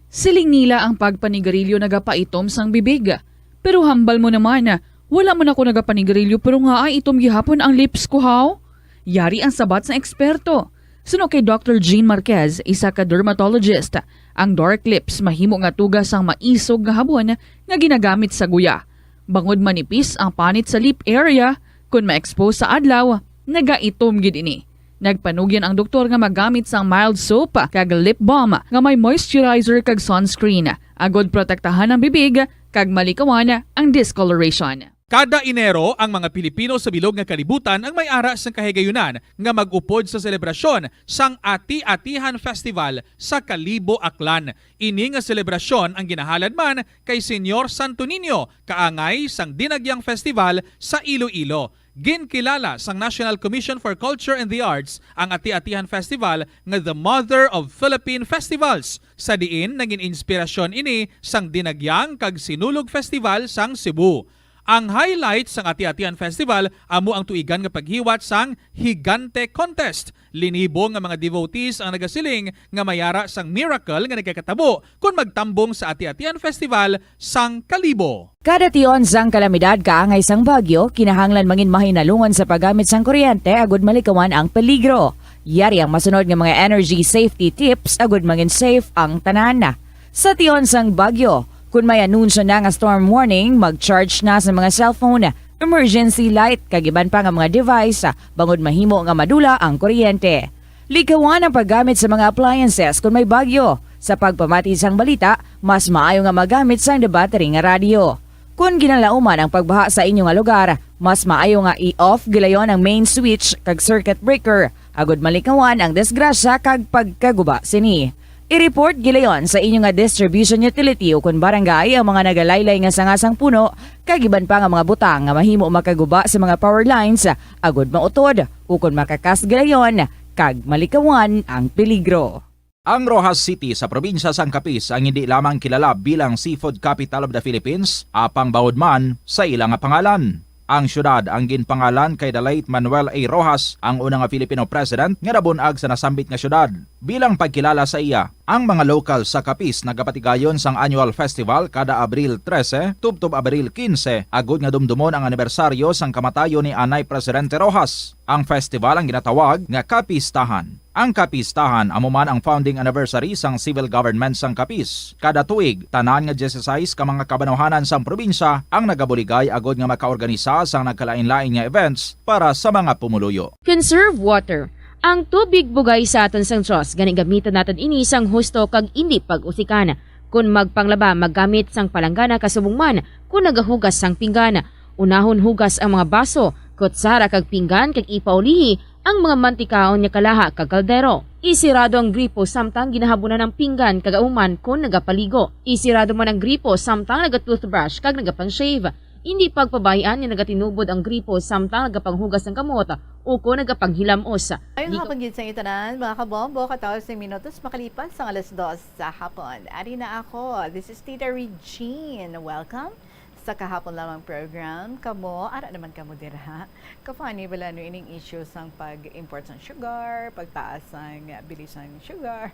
Speaker 22: Siling nila ang pagpanigarilyo nagapaitom sang bibig. Pero hambal mo naman, wala mo na ko nagapanigarilyo pero nga ay itom gihapon ang lips ko how? Yari ang sabat sa eksperto. Suno kay Dr. Jean Marquez, isa ka dermatologist, ang dark lips mahimo nga tugas ang maisog nga habon nga ginagamit sa guya. Bangod manipis ang panit sa lip area, kung ma-expose sa adlaw, nagaitom gid ini. Nagpanugyan ang doktor nga magamit sang mild soap kag lip balm nga may moisturizer kag sunscreen, agod protektahan ang bibig kag malikawan ang discoloration.
Speaker 23: Kada Enero, ang mga Pilipino sa bilog nga kalibutan ang may ara sang kahigayunan nga mag-upod sa selebrasyon sang Ati-Atihan Festival sa Kalibo, Aklan. Ini nga selebrasyon ang ginahalad man kay Senyor Santo Niño, kaangay sang Dinagyang Festival sa Iloilo. Ginkilala sang National Commission for Culture and the Arts ang Ati-Atihan Festival nga the Mother of Philippine Festivals. Sa diin naging inspirasyon ini sang Dinagyang kag Sinulog Festival sang Cebu. Ang highlight sang Ati-Atihan Festival amo ang tuigan nga paghiwat sang Higante Contest. Linibo nga mga devotees ang nagasiling nga mayara sang miracle nga nagkakatabo kung magtambong sa Ati-Atihan Festival sang Kalibo.
Speaker 7: Kada tion sang kalamidad kaangay sang bagyo, kinahanglan mangin mahinalungon sa paggamit sang kuryente agud malikawan ang peligro. Yari ang masunod nga mga energy safety tips agud mangin safe ang tanan. Sa tion sang bagyo, kung may anunsyo na nga storm warning, mag-charge na sa mga cellphone, emergency light, kagiban pa nga mga device, bangod mahimo nga madula ang kuryente. Likawan ang paggamit sa mga appliances kung may bagyo. Sa pagpamati sang balita, mas maayo nga magamit sang battery nga radio. Kung ginalauman ang pagbaha sa inyong nga lugar, mas maayo nga i-off gilayon ang main switch kag circuit breaker, agud malikawan ang disgrasya kag pagkaguba sini. I-report gilayon sa inyong nga distribution utility o kung barangay ang mga nagalaylay nga sangasang puno, kagiban pa nga mga butang nga mahimo makaguba sa mga power lines, agud mautod o kung makakas gilayon, kag malikawan ang peligro.
Speaker 20: Ang Rojas City sa probinsya sang Capiz ang hindi lamang kilala bilang seafood capital of the Philippines, apang bawod man sa ilang nga pangalan. Ang syudad ang ginpangalan kay the late Manuel A. Rojas, ang unang Filipino president nga nabunag sa nasambit nga syudad. Bilang pagkilala sa iya, ang mga local sa Capiz nagapatigayon sang annual festival kada Abril 13 tubtob Abril 15, agud nga dumdumon ang anibersaryo sang kamatayon ni Anay Presidente Rojas. Ang festival ang ginatawag nga Capistahan. Ang Capistahan amo man ang founding anniversary sang civil government sang Capiz. Kada tuig, tanan nga 16 ka mga kabanawhanan sang probinsya ang nagabuligay agod nga makaorganisa sang nagkalain-lain nga events para sa mga pumuluyo.
Speaker 21: Conserve water. Ang tubig bugay sa aton sang Diyos, gani gamitan natin ini sang husto kag indi pag-usikan. Kung magpanglaba, maggamit sang palanggana kasubong man, kung nagahugas sang pinggana. Unahon hugas ang mga baso, kutsara kag pinggan kag ipaulihi ang mga mantikaon niya kalaha kag kaldero. Isirado ang gripo samtang ginahabunan ng pinggan kag auman kung nagapaligo. Isirado man ang gripo samtang nagatoothbrush kag nagapang-shave. hindi pagpabayaan ni nagatinubod ang gripo samtang nagapanghugas ng kamot o ko nagapanghilamos.
Speaker 10: Ayun hapon yun sa itanan, mga kabombo, 14 minutos makalipas ang 2:00 sa hapon. Ari na ako, this is Tita Regine. Welcome sa kahapon lamang program. Kamo, ara naman kamo dira. Kafani bala no ining issues ang pag-import ng sugar, pagtaas ng bilis ng sugar.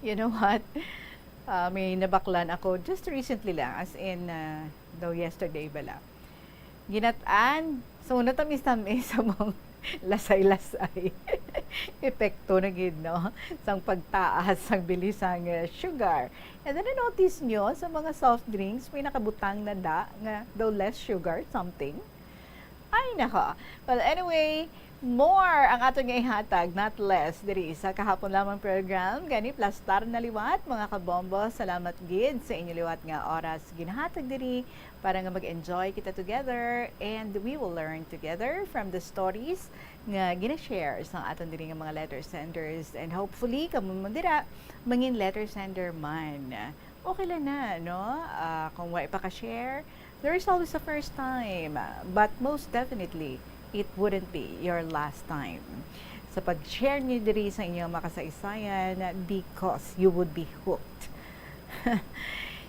Speaker 10: You know what? May nabaklan ako just recently lang, as in, daw yesterday bala. Ginataan, so natamis-tamis sa mong lasay-lasay. Epekto na gid, no? Sang pagtaas ang bilis ng sugar. And then na-notice nyo sa mga soft drinks, may nakabutang na nga daw less sugar, something. Ay, nako. Well, anyway, more ang aton nga ihatag, not less, diri sa kahapon lamang program. Gani, plastar na liwat, mga kabombo. Salamat gid sa inyo liwat nga oras ginahatag diri para nga mag-enjoy kita together and we will learn together from the stories nga gina-share sa aton diri nga mga letter senders, and hopefully kamo man dira mangin letter sender man. Okay lang na, no? Kung wa pa ka-share, there is always a first time, but most definitely it wouldn't be your last time sa pag-share niyo diri sa inyong makasaysayan, because you would be hooked.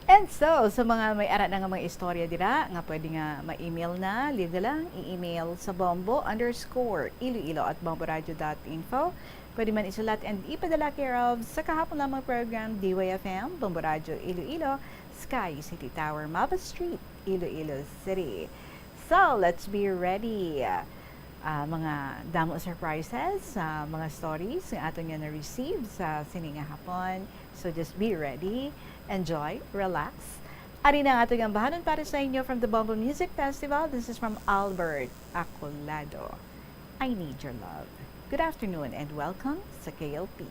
Speaker 10: And so, sa mga may ara na nga mga istorya dira, nga pwede nga ma-email na, leave na lang, i-email sa bombo_iloilo@bomboradio.info. Pwede man isulat and ipadala care of sa kahapon lamang program, DYFM, Bombo Radio Iloilo, Sky City Tower, Mapa Street, Iloilo City. So, let's be ready. Mga damo surprises, mga stories nga ato nga na-receive sa sininga hapon. So, just be ready. Enjoy, relax. Ari na ato ang bahanon para sa inyo from the Bombo Music Festival. This is from Albert Acolado. I Need Your Love. Good afternoon and welcome sa KLP.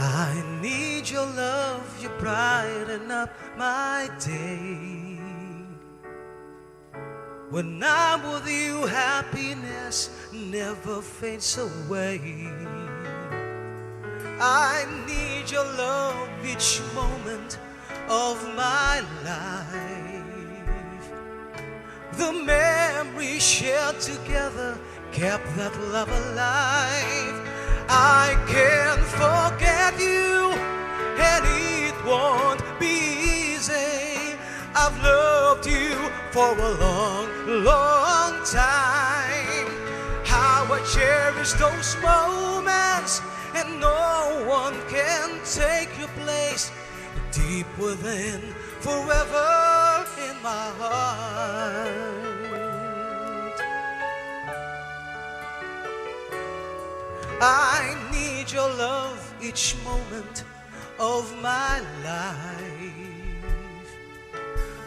Speaker 11: I need your love, you brighten up my day. When I'm with you, happiness never fades away. I need your love each moment of my life. The memories shared together kept that love alive. I can't forget you, and it won't be easy. I've loved you for a long, long time. How I cherish those moments, and no one can take your place. Deep within, forever in my heart. I need your love each moment of my life.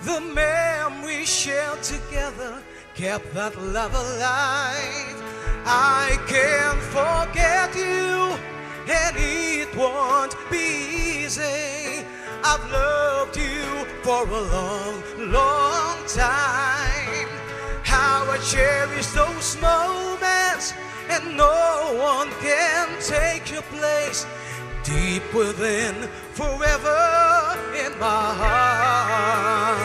Speaker 11: The memories shared together kept that love alive. I can't forget you, and it won't be easy. I've loved you for a long, long time. How I cherish those moments, and no one can take your place. Deep within, forever in my heart.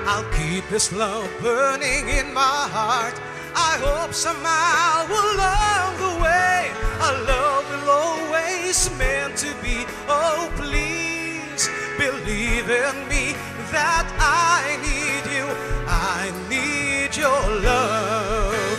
Speaker 11: I'll keep this love burning in my heart. I hope somehow along the way our love will always meant to be. Oh, please believe in me that I need you. I need your love.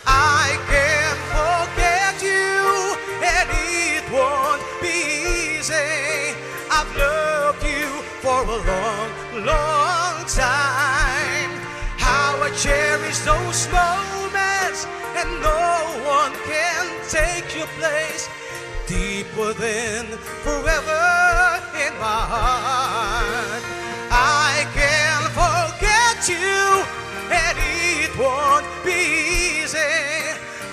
Speaker 11: I can't forget you, and it won't be easy. I've loved you for a long, long time. How I cherish those moments, and no one can take your place. Deep within, forever in my heart. I can't forget you, and it won't be easy.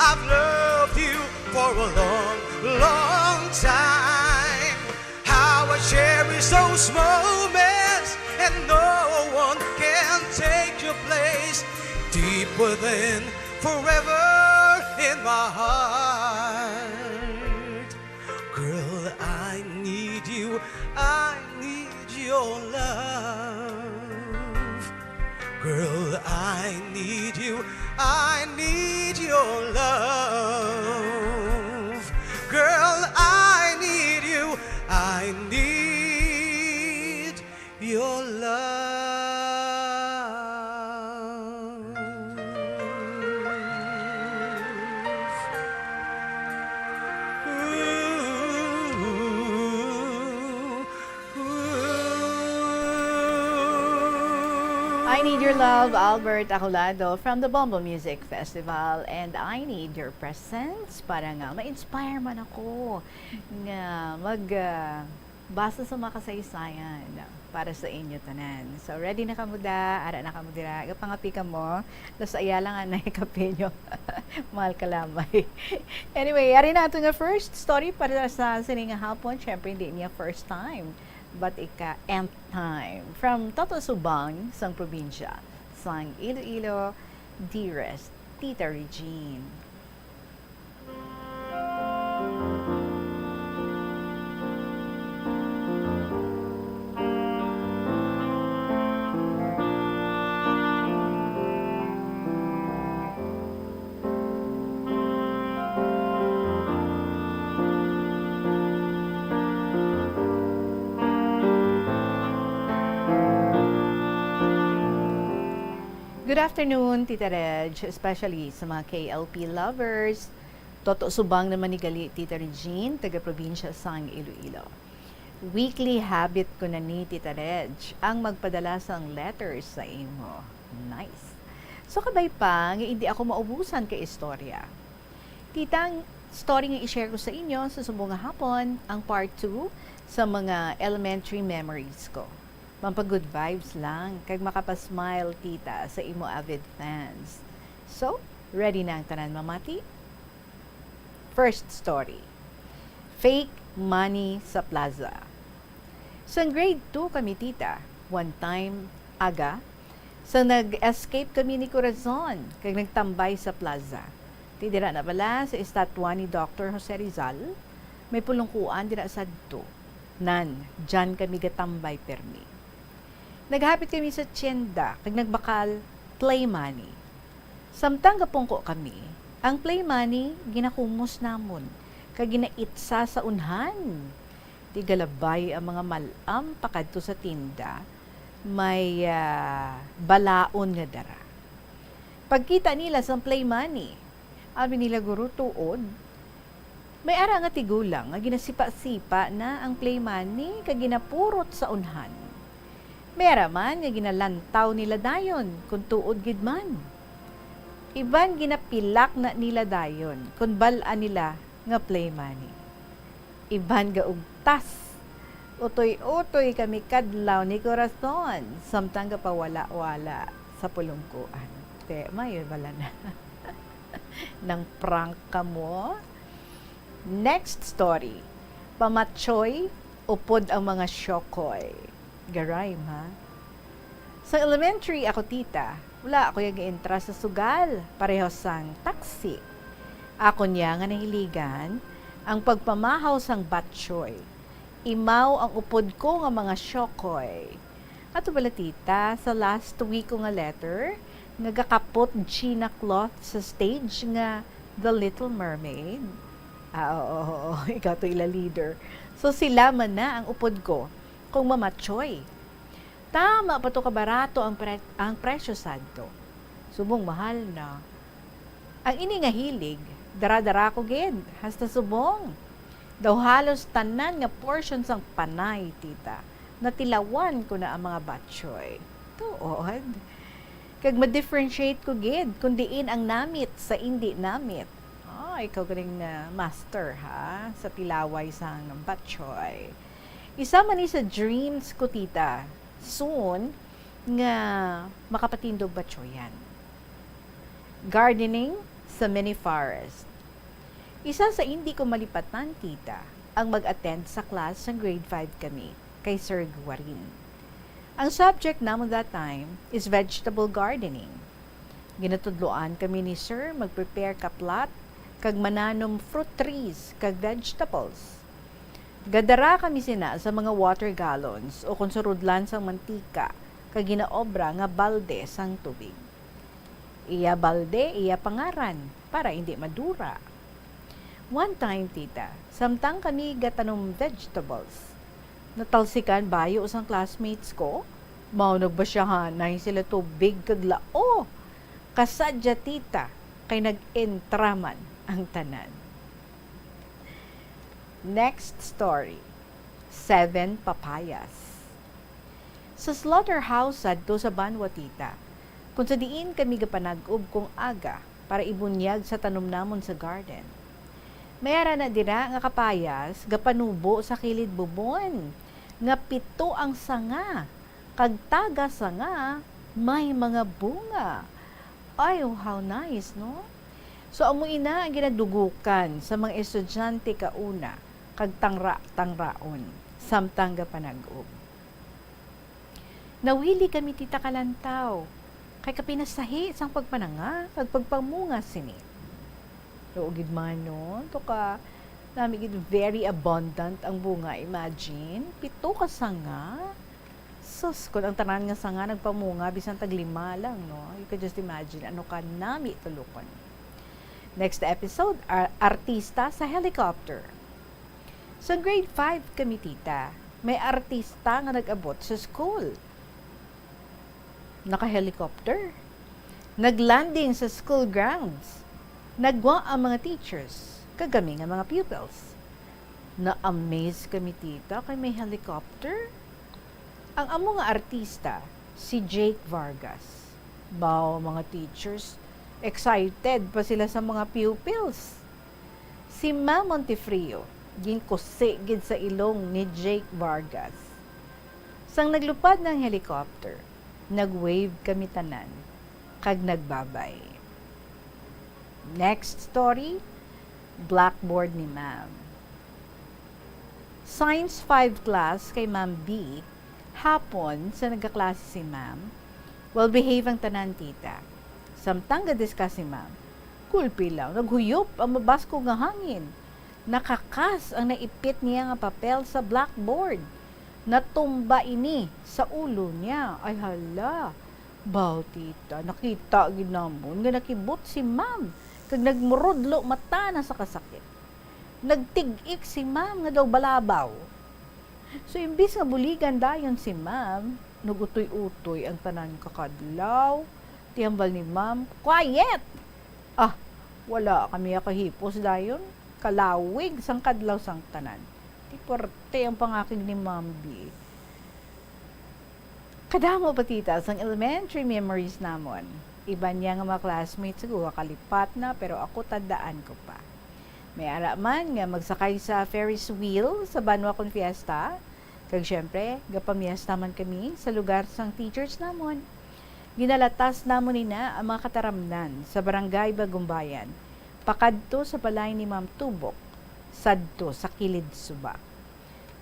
Speaker 11: I've loved you for a long, long time. How I cherish those moments, and no one can take your place. Deep within, forever in my heart. Girl, I need you, I need your love. Girl, I need you, I need your love. Girl, I need you, I need your love.
Speaker 10: I Need Your Love, Albert Acolado from the Bombo Music Festival, and I need your presence para nga ma-inspire man ako nga basa sa mga kasaysayan para sa inyo tanan. So ready na kamo da, ara na kamo dira. Pangapi ka mo, tas ayala nga na ikape nyo. Mahal ka lamay. Anyway, ari na ito nga first story para sa sininga hapon. Syempre hindi niya first time, but ika nth time. From Toto Subang, sang probinsya, sang Iloilo, dearest Tita Regine. Good afternoon, Tita Reg, especially sa mga KLP lovers. Toto Subang naman ni gali, Tita Regine, taga-probinsya sang Iloilo. Weekly habit ko na ni Tita Reg ang magpadala sang letters sa imo. Nice. So kabay pa, nga hindi ako maubusan kay istorya. Tita, ang story nga i-share ko sa inyo sa subong nga hapon, ang part 2 sa mga elementary memories ko. Mampag-good vibes lang, kag makapasmile, tita, sa imo avid fans. So, ready na ang tanan mamati? First story. Fake money sa plaza. Sa grade 2 kami, tita, one time, aga, sa nag-escape kami ni Corazon, kag nagtambay sa plaza. Tidira na bala sa estatwa ni Dr. Jose Rizal, may pulungkuan dira sa dito. Nan, dyan kami gatambay permi. Naghapit kami sa tiyenda, kag nagbakal play money. Samtang gapungko kami, ang play money ginakumos namon, kag ginaitsa sa unhan. Di galabay ang mga malam pakadto sa tinda, may balaon nga dara. Pagkita nila sa play money, abi nila guro tuod, may ara nga tigulang nga ginasipa-sipa na ang play money kag ginapurot sa unhan. Mera man nga ginalantaw nila dayon kung tuod gid man. Iban ginapilak na nila dayon kung bal-an nila nga play money. Iban ga ugtas. Utoy-utoy kami kadlaw ni Corazon samtang kapawala-wala sa pulungkuan. Te, mayo bala na. Nang prank ka mo. Next story. Pamatchoy, upod ang mga syokoy. Garay, ha? Sa elementary ako, tita, wala ako yung entra sa sugal, pareho sang taxi. Ako niya nga nahiligan, ang pagpamahaw sang batchoy. Imaw ang upod ko nga mga syokoy. Ato bala, tita, sa last week ko nga letter, nga gakapot Gina cloth sa stage nga The Little Mermaid. Oo, ikaw to ila leader. So sila man na ang upod ko kung mamatchoy. Tama pa to kabarato ang presyo sadto. Subong mahal na. Ang ini nga hilig, dara-dara ko gid, hasta subong. Daw halos tanan nga portions ang panay, tita. Natilawan ko na ang mga batchoy. Tuod. Kag ma-differentiate ko gid, kung diin ang namit sa hindi namit. Oh, ikaw galing na master, ha? Sa tilaway sang batchoy. Isa man ni sa dreams ko, tita, soon, nga makapatindog batchoyan. Gardening sa mini forest. Isa sa hindi ko malipatan, tita, ang mag-attend sa class ng grade 5 kami kay Sir Guarin. Ang subject naman that time is vegetable gardening. Ginatudloan kami ni Sir mag-prepare kaplat kag mananom fruit trees kag vegetables. Gadara kami sina sa mga water gallons o kung surudlan sang mantika kag ginaobra nga balde sang tubig. Iya balde, iya pangaran para hindi madura. One time, tita, samtang kami gatanom vegetables, natalsikan bayo sang classmates ko, maunag ba siya hanay sila tubig kag lao. Kasadya, tita, kay nag-entraman ang tanan. Next story, 7 papayas. Sa slaughterhouse sadto sa Banwa, tita, kung sa diin kami gapanag-ub kong aga para ibunyag sa tanom namon sa garden. Mayara na dira nga kapayas gapanubo sa kilid bubon nga 7 ang sanga kag taga sanga may mga bunga. Ay, how nice, no? So amo ina ang ginadugukan sa mga estudyante kauna kag tangra-tangraon samtang gapanag-ub. Nawili kami tita kalantaw kay kapinasahi sang pagpananga kag pagpamunga sini. Loogid man no, to ka namigid very abundant ang bunga. Imagine, 7 ka sanga. Sus, kung ang tanan nga sanga nagpamunga bisan tag 5 lang, no? You can just imagine ano ka nami tulukon. Next episode, artista sa helicopter. Sa grade 5 kami tita, may artista nga nag-abot sa school. Naka-helicopter. Naglanding sa school grounds. Nagwa ang mga teachers, kagami nga mga pupils. Na-amaze kami tita kay may helicopter. Ang amo nga artista, si Jake Vargas. Bao mga teachers, excited pa sila sa mga pupils. Si Ma Montefrio, ginkusigid sa ilong ni Jake Vargas. Sang naglupad ng helicopter, nag-wave kami tanan, kag nagbabay. Next story, blackboard ni Ma'am. Science 5 class kay Ma'am B, hapon sa nagkaklase si Ma'am, well-behave ang tanan tita. Samtang ga-discuss si Ma'am, kulpi lang, naghuyop ang mabasko nga hangin. Nakakas ang naipit niya nga papel sa blackboard. Natumba ini sa ulo niya. Ay hala, baw tita, nakita ginamon nga nakibot si Ma'am. Kag nagmurudlo mata na sa kasakit. Nagtig-ik si Ma'am nga daw balabaw. So imbis nga buligan dayon si Ma'am, nagutoy-utoy ang tanan kakadlaw. Tiyambal ni Ma'am, quiet! Ah, wala kami kahipos dayon. Kalawig sang kadlaw sang tanan. Di porte ang pangakig ni Ma'am B. Kadamo patita sang elementary memories namon. Iba niya nga mga classmates siguro kalipat na pero ako tandaan ko pa. May ara man nga magsakay sa Ferris wheel sa Banwa kon Fiesta. Kag syempre, gapamiesta man kami sa lugar sang teachers namon. Ginalatas namon nina ang mga kataramnan sa barangay Bagumbayan. Pakadto sa balay ni Ma'am Tubok, sadto sa Kilid Suba.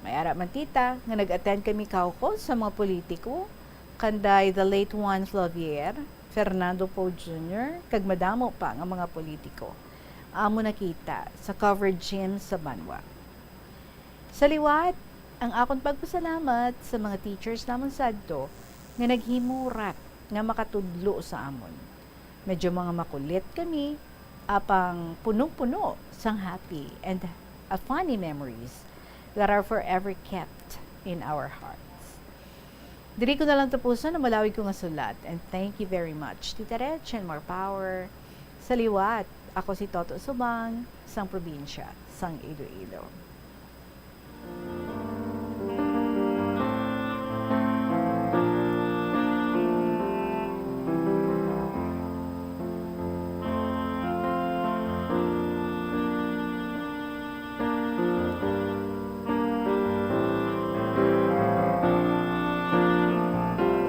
Speaker 10: May ara man tita nga nag-attend kami kauko sa mga politiko, kanday the late Juan Flavier, Fernando Poe Jr., kag madamo pa nga mga politiko. Amo nakita sa covered gym sa Banwa. Sa liwat, ang akong pagpasalamat sa mga teachers namon sadto nga naghimurat nga makatudlo sa amon. Medyo mga makulit kami, apang punong-puno sang happy and funny memories that are forever kept in our hearts. Diri ko na lang tapusan na malawig ko nga sulat. And thank you very much, Tita Rech, and more power. Sa liwat, ako si Toto Subang, sang probinsya, sang Iloilo.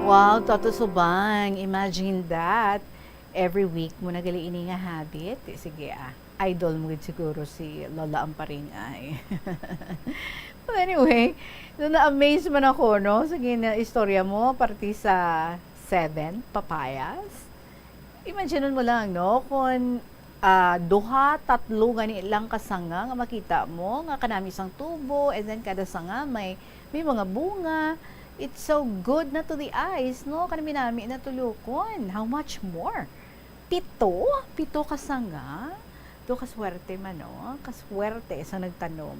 Speaker 10: Wow, Toto Subang, imagine that. every week mo nagali ini nga habit. Sige idol mo gid siguro si Lola Amparing ay. But anyway, na-amaze man ako, no? Sige na istorya mo, parti sa 7 papayas. Imagine mo lang, no? Kung duha, tatlo gani lang kasanga nga makita mo, nga kanami isang tubo, and then kada sanga may mga bunga. It's so good na to the eyes, no? Kanami nami na tulukon. How much more? 7 kasanga. Do kaswerte man, no? Kaswerte sa nagtanom.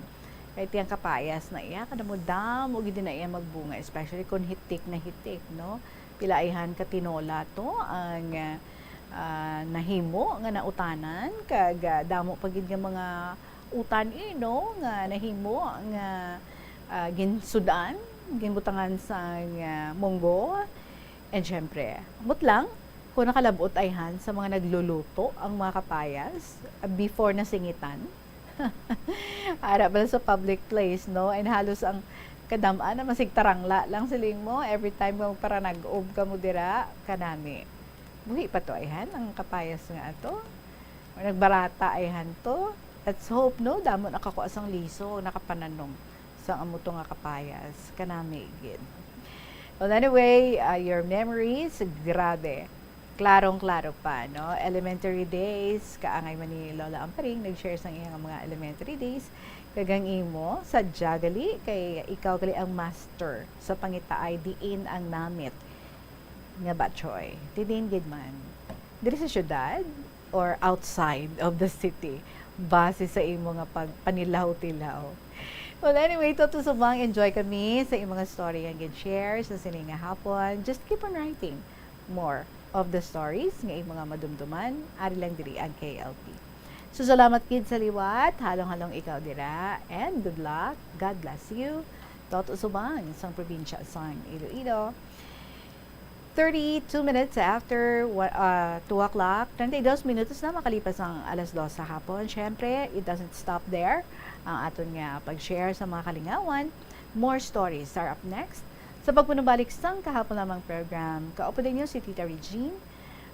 Speaker 10: Kahit yung kapayas na iya, kada mo dam, o gid na iya magbunga, especially kung hitik na hitik, no? Pilaihan ka tinola to, ang nahimo nga nautanan, kag damo pagid nga mga utan no? Nga nahimo, nga ginsudan, ginbutangan sa munggo, and syempre, amot lang, kung nakalabot ayhan sa mga nagluluto ang mga kapayas before na singitan. Ara ba sa public place, no? And halos ang kadamaan na masigtarangla lang siling mo every time mo para nag-ob ka mo dira kanami. Buhi pa to ayhan ang kapayas nga ato. O nagbarata ayhan to. Let's hope, no? Damo nakakuha sang liso nakapananom sa amuto nga kapayas kanami gid. Well, anyway, your memories, grabe. Klarong-klaro pa, no? Elementary days, kaangay man ni Lola Amparing, nag-share sa iyang mga elementary days. Kagang imo, sa jagali, kay ikaw gali ang master sa pangitaay, diin ang namit nga batchoy. Didiin gid man. Diri sa syudad or outside of the city, base sa imo nga panilaw-tilaw. Well, anyway, to subang enjoy kami sa imong mga story nga gid-share sa sining nga hapon. Just keep on writing more of the stories nga mga madumduman, ari lang diri ang KLP. So salamat kid sa liwat, halong-halong ikaw dira, and good luck, God bless you. Toto subang sa probinsya sang Iloilo. 32 minutes after 2 o'clock, 32 minutos na makalipas ang alas 2 sa hapon. Syempre, it doesn't stop there. Ang aton nga pag-share sa mga kalingawan, more stories are up next. Sa pagpunubalik sang kahapon lamang program, kaupo din niyo si Tita Regine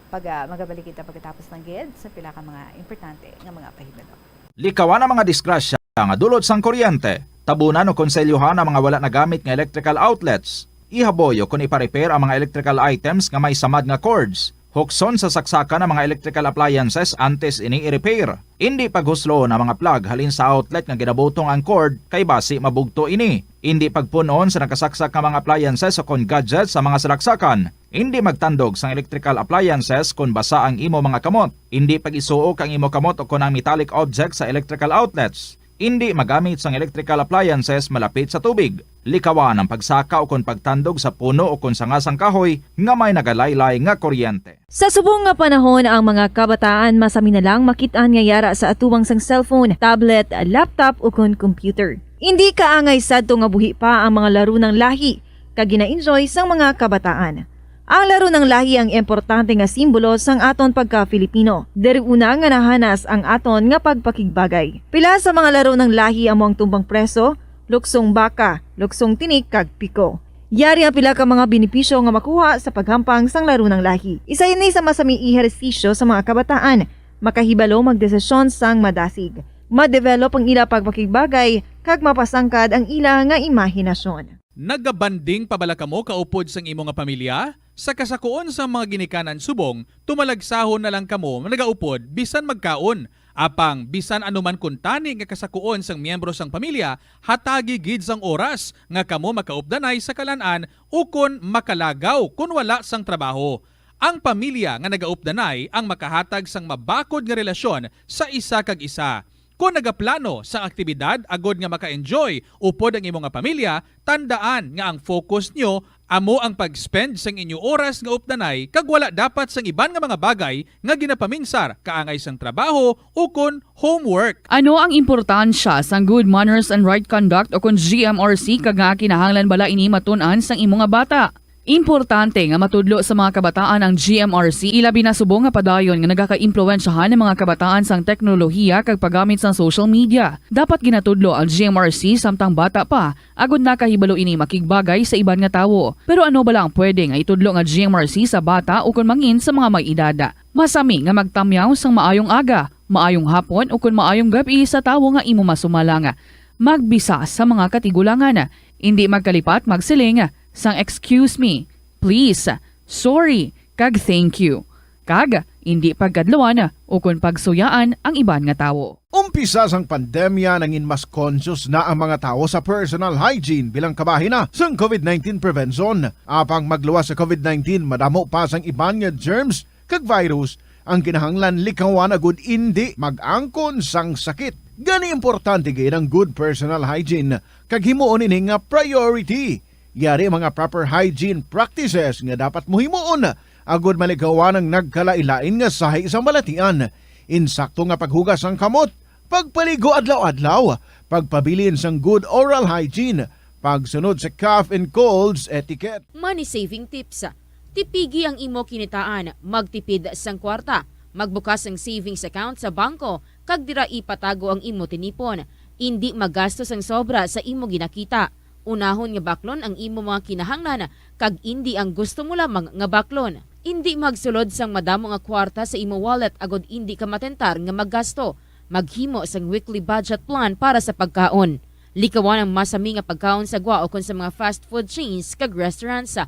Speaker 10: pag magabalik kita pagkatapos ng gid sa pila ka mga importante nga mga pahibalo.
Speaker 20: Likawan ang mga disgrasya nga dulot sang kuryente. Tabunan o konselyuhan ang mga wala nagamit nga electrical outlets. Ihaboyo kung ipa-repair ang mga electrical items nga may samad nga cords. Hukson sa saksakan ng mga electrical appliances antes ini i-repair. Hindi paghuslo na mga plug halin sa outlet nga ginabutong ang cord kay basi mabugto ini. Hindi pagpunon sa nakasaksak nga mga appliances o kon gadgets sa mga salaksakan. Hindi magtandog sa electrical appliances kung basa ang imo mga kamot. Hindi pag-isuok ang imo kamot o kon ang metallic objects sa electrical outlets. Hindi magamit sang electrical appliances malapit sa tubig. Likawan ang pagsaka o kon pagtandog sa puno o kon sangasang kahoy nga may nagalaylay nga kuryente.
Speaker 9: Sa subong nga panahon, ang mga kabataan masami na lang makitaan nga yara sa atuwang sang cellphone, tablet, laptop o kon computer. Hindi kaangay sadto nga buhi pa ang mga laro ng lahi kag gina-enjoy sang mga kabataan. Ang laro ng lahi ang importante nga simbolo sang aton pagka-Filipino. Diri una nga nahanas ang aton nga pagpakigbagay. Pila sa mga laro ng lahi amo ang tumbang preso, luksong baka, luksong tinik kag piko. Yari ang pila ka mga benepisyo nga makuha sa paghampang sang laro ng lahi. Isa ini sa masami ehersisyo sa mga kabataan, makahibalo magdesisyon sang madasig. Ma-develop ang ila pagpakigbagay kag mapasangkad ang ila nga imahinasyon.
Speaker 23: Nagabanding pabala kamo kaupod sang imo nga pamilya? Sa kasakuon sa mga ginikanan subong, tumalagsahon na lang kamo nagaupod bisan magkaon. Apang bisan anuman kuntani nga kasakuon sang miyembro sang pamilya, hatagi gid sang oras nga kamo makaupdanay sa kalan-an ukon makalagaw kun wala sang trabaho. Ang pamilya nga nagaupdanay ang makahatag sang mabakod nga relasyon sa isa kag isa. Kung nagaplano sa aktibidad agod nga maka-enjoy upod ang imong nga pamilya, tandaan nga ang focus nyo amo ang pag-spend sang inyo oras nga updanay kag wala dapat sang iban nga mga bagay nga ginapaminsar kaangay sang trabaho o kon homework.
Speaker 22: Ano ang importansya sang good manners and right conduct o kon GMRC kag nga kinahanglan bala ini matun-an sang imong nga bata? Importante nga matudlo sa mga kabataan ang GMRC ilabi na subong nga padayon nga nagaka-impluwensyahan ng mga kabataan sang teknolohiya kag paggamit sang social media. Dapat ginatudlo ang GMRC samtang bata pa agud nakahibalo ini makigbagay sa iban nga tawo. Pero ano ba lang pwede nga itudlo nga GMRC sa bata o kun mangin sa mga may edada? Masami nga magtamyaw sang maayong aga, maayong hapon o kun maayong gabi sa tawo nga imo masumalanga. Magbisa sa mga katigulangan, hindi magkalipat magsiling sang excuse me, please, sorry, kag thank you. Kag hindi pagkadlawan o kun pagsuyaan ang iban nga tawo.
Speaker 2: Umpisa sang pandemya nangin mas conscious na ang mga tao sa personal hygiene bilang kabahina sang COVID-19 prevention. Apang magluwas sa COVID-19, madamo pa sang iban nga germs kag virus ang kinahanglan likawan agud hindi mag-angkon sang sakit. Gani importante gid ang good personal hygiene kag himuon ini nga priority. Yari mga proper hygiene practices nga dapat muhimuon agud malikawan ang nagkalailain nga sahi sa balatian. Insakto nga paghugas ang kamot, pagpaligo adlaw-adlaw, pagpabilin sang good oral hygiene, pagsunod sa cough and colds etiquette.
Speaker 21: Money saving tips. Tipigi ang imo kinitaan, magtipid sang kwarta, magbukas ang savings account sa bangko, kag dira ipatago ang imo tinipon. Hindi magastos ang sobra sa imo ginakita. Unahon nga baklon ang imo mga kinahanglan kag hindi ang gusto mo lamang nga baklon. Hindi magsulod sang madamo nga kwarta sa imo wallet agod hindi ka matentar nga maggasto. Maghimo sang weekly budget plan para sa pagkaon. Likawan ang masami nga pagkaon sa gwa o kon sa mga fast food chains kag restaurants.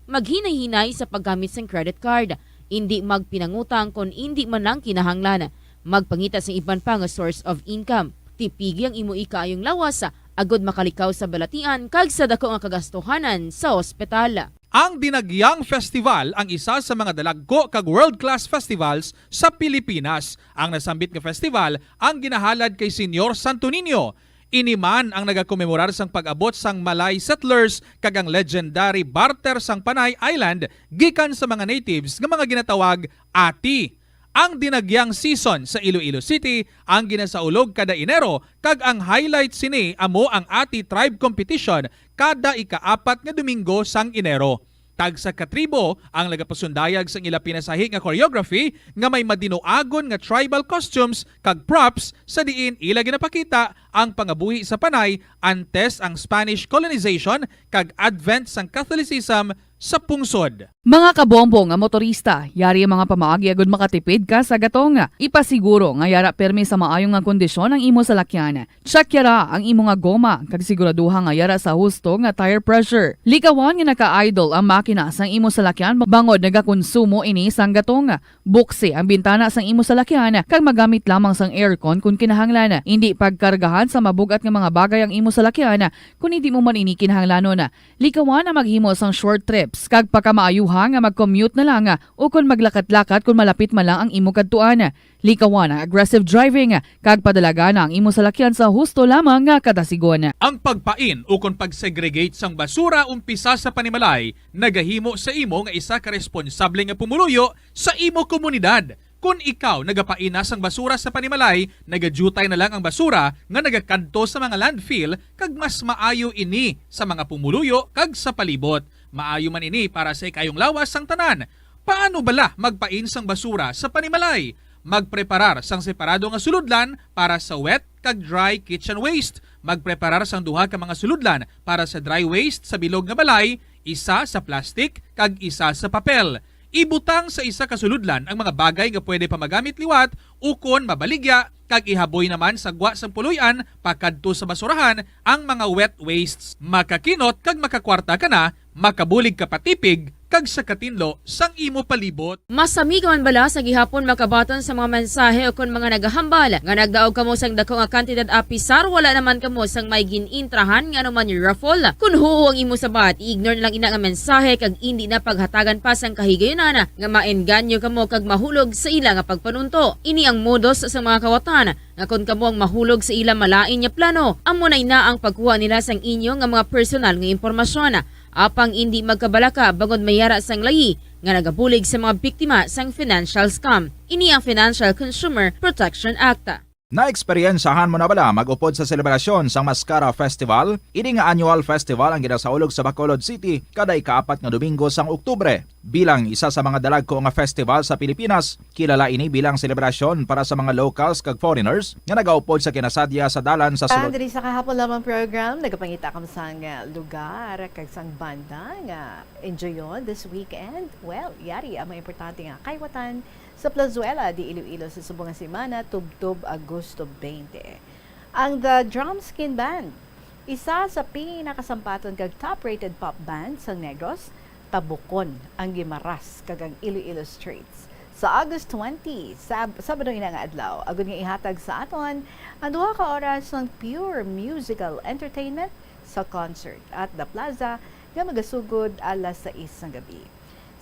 Speaker 21: Maghinay-hinay sa paggamit sang credit card. Hindi magpinangutang kon hindi man lang kinahanglan. Magpangita sa iban pa nga source of income. Tipigi ang imo ikaayong lawas agod makalikaw sa balatian kag sa dako nga kagastuhanan sa ospital.
Speaker 23: Ang Dinagyang Festival ang isa sa mga dalagko kag world-class festivals sa Pilipinas. Ang nasambit nga festival ang ginahalad kay Senyor Santo Niño. Iniman ang nagakomemorar sang pag-abot sang Malay settlers kag ang legendary barter sang Panay Island gikan sa mga natives nga mga ginatawag ati. Ang dinagyang season sa Iloilo City ang ginasaulog kada Enero kag ang highlight sini amo ang Ati Tribe Competition kada ika-4 nga Domingo sang Enero. Tag sa katribo ang nagapasundayag sang ila pinasahi nga choreography nga may madinoagon nga tribal costumes kag props sa diin ila ginapakita ang pangabuhi sa Panay antes ang Spanish colonization kag advent sang Catholicism sa pungsod.
Speaker 22: Mga kabombo nga motorista, yari ang mga pamaagi agud makatipid ka sa gatong. Ipasiguro nga yara permi sa maayong nga kondisyon ang imo salakyan. Check yara ang imo nga goma kag siguraduha nga yara sa husto nga tire pressure. Likawan nga naka-idle ang makina sang imo salakyan bangod nagakonsumo ini sang gatong. Buksi ang bintana sang imo salakyan kag magamit lamang sang aircon kung kinahanglan. Hindi pagkargahan sa mabugat nga mga bagay ang imo salakyan kung hindi mo man ini kinahanglanon. Likawan ang maghimo sang short trips kag pagkamaayuhan nga mag-commute na lang o kung maglakat-lakat kung malapit man lang ang imo kadtuan. Likawan ang aggressive driving kag padalaga na ang imo salakyan sa husto lamang nga kadasigon.
Speaker 23: Ang pagpain o kung pagsegregate sang basura umpisa sa panimalay nagahimo sa imo nga isa ka responsable nga pumuluyo sa imo komunidad. Kung ikaw nagapain na sang basura sa panimalay, nagadutay na lang ang basura nga nagakanto sa mga landfill kag mas maayo ini sa mga pumuluyo kag sa palibot. Maayo man ini para sa ikayong lawas sang tanan. Paano bala magpain sang basura sa panimalay? Magpreparar sang separado nga suludlan para sa wet kag dry kitchen waste. Magpreparar sang duha ka mga suludlan para sa dry waste sa bilog nga balay, isa sa plastic kag isa sa papel. Ibutang sa isa ka suludlan ang mga bagay nga pwede pa magamit liwat ukon mabaligya kag ihaboy naman sa gwa sang puluyan pakadto sa basurahan ang mga wet wastes. Makakinot kag makakwarta ka na, makabulig ka patipig kag sa katinlo sang imo palibot.
Speaker 21: Masami ka man bala sa gihapon makabaton sa mga mensahe o kon mga nagahambal nga nagdaog kamo sang dako nga kantidad apisar wala naman kamo sang may ginintrahan nga naman yung raffle. Kun huo ang imo sabat, ignore na lang ina nga mensahe kag hindi na paghatagan pa sang kahigayonan nga maenganyo kamo kag mahulog sa ila nga pagpanunto. Ini ang modos sa mga kawatan nga kun kamo ang mahulog sa ila malain nya plano, amo na ang pagkuha nila sang inyo nga mga personal nga impormasyon. Apang hindi magkabalaka bangod mayara sang layi nga nagabulig sa mga biktima sang financial scam. Ini ang Financial Consumer Protection Act.
Speaker 20: Naeksperyensahan mo na bala mag-upod sa selebrasyon sa Mascara Festival? Ini nga annual festival ang ginasaulog sa Bacolod City kada ika-4 nga Domingo sang Oktubre. Bilang isa sa mga dalagko nga festival sa Pilipinas, kilala ini bilang selebrasyon para sa mga locals kag foreigners nga nagaupod sa kinasadya sa dalan sa sulod.
Speaker 10: Diri sa kahapon lamang program, nagapangita kam sang lugar kag sang banda nga enjoyon this weekend. Well, yari ang mga importante nga kaywatan sa Plazuela di Iloilo sa subong nga semana tubtob Agosto 20. Ang The Drumskin Band, isa sa pinakasampaton kag top-rated pop band sa Negros, tabukon ang gimaras kag ang Iloilo Streets. Sa August 20, Sabado ina nga adlaw, agud nga ihatag sa aton ang 2 ka oras ng pure musical entertainment sa concert at The Plaza nga magasugod alas 6 ng gabi.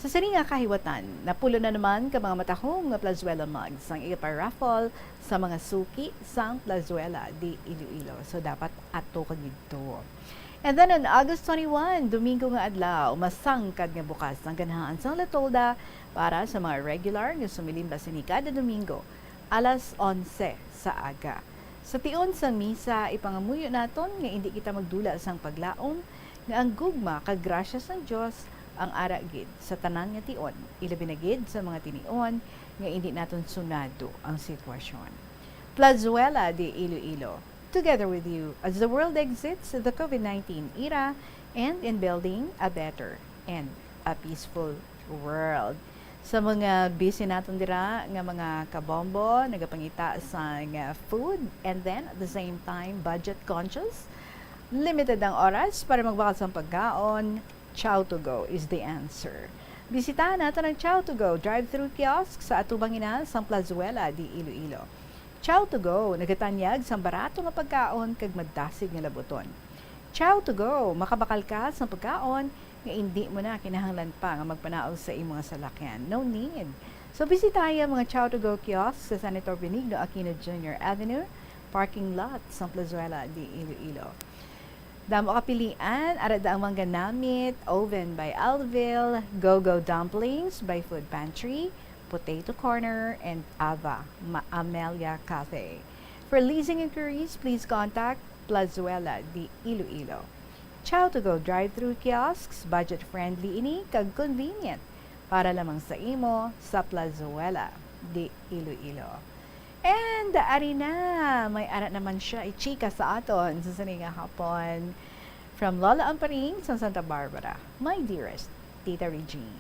Speaker 10: Sa sini nga kahiwatan, napulo na naman ka mga matahong nga Plazuela mugs ang iparaffle sa mga suki sang Plazuela di Iloilo. So dapat ato ka dito. And then on August 21, Domingo nga adlaw, masangkad nga bukas ang ganahan sang La Tolda para sa mga regular nga sumilimba sini kada Domingo, alas 11 sa aga. Sa tion sang misa, ipangamuyo naton nga hindi kita magdula sang paglaom nga ang gugma kag grasya sang Dios ang ara gid sa tanan nga tion, ilabi na gid sa mga tinion nga hindi naton sunado ang sitwasyon. Plazuela de Iloilo, together with you as the world exits the COVID-19 era and in building a better and a peaceful world. Sa mga busy naton dira nga mga kabombo, nagapangita sa food and then at the same time budget conscious, limited ang oras para magbakal sa pagkaon. Chow to Go is the answer. Bisitahan natin ang Chow to Go drive-thru kiosk sa atubang ina sa Plazuela di Iloilo. Chow to Go nagatanyag sa barato nga pagkaon kag madasig nga labuton. Chow to Go makabakal ka sa pagkaon nga hindi mo na kinahanglan pa nga magpanaog sa imong salakyan. No need. So bisitahan mga Chow to Go kiosk sa Senator Benigno Aquino Jr. Avenue, parking lot sa Plazuela di Iloilo. Damo kapilian, arada ang mga namit, Oven by Alville, Go-Go Dumplings by Food Pantry, Potato Corner, and Ava Amelia Cafe. For leasing inquiries, please contact Plazuela di Iloilo. Chow to Go drive-thru kiosks, budget-friendly ini, kag convenient, para lamang sa imo sa Plazuela di Iloilo. And ari na, may anak naman siya, ichika sa aton sa saninga hapon. From Lola Amparing sa Santa Barbara, my dearest Tita Regine.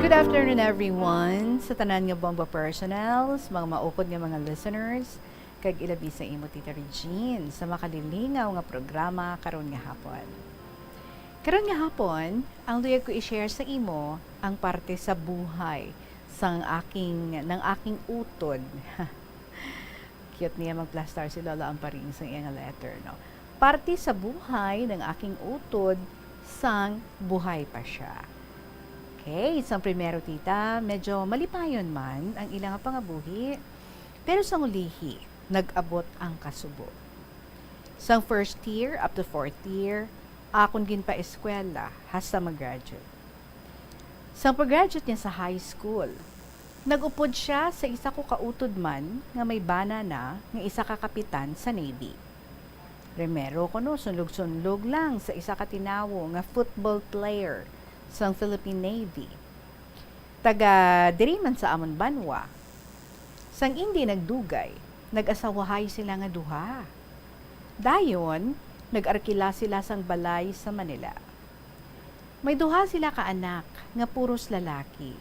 Speaker 10: Good afternoon everyone sa tanan nga Bomba Personals, mga maukod nga mga listeners, kag ilabi sa imo Tita Regine sa makalilingaw nga programa karon nga hapon. Karon nga hapon, ang luyag ko i-share sa imo ang parte sa buhay ng aking utod. Cute niya mag-plastar si Lola Amparing sa iyang letter, no? Parte sa buhay ng aking utod sang buhay pa siya. Okay, isang primero tita, medyo malipayon man ang ilang pangabuhi, pero sang ulihi, nag-abot ang kasubo. Sang first year up to fourth year, akon gin pa eskwela hasta mag-graduate. Sang pag-graduate niya sa high school, nag-upod siya sa isa ko kautod man nga may bana na nga isa ka kapitan sa Navy. Primero ko no, sunlog-sunlog lang sa isa ka tinawo nga football player sa Philippine Navy. Taga diriman sa amon banwa. Sang hindi nagdugay, nag-asawahay sila nga duha. Dayon, nag-arkila sila sang balay sa Manila. May duha sila ka anak nga puros lalaki.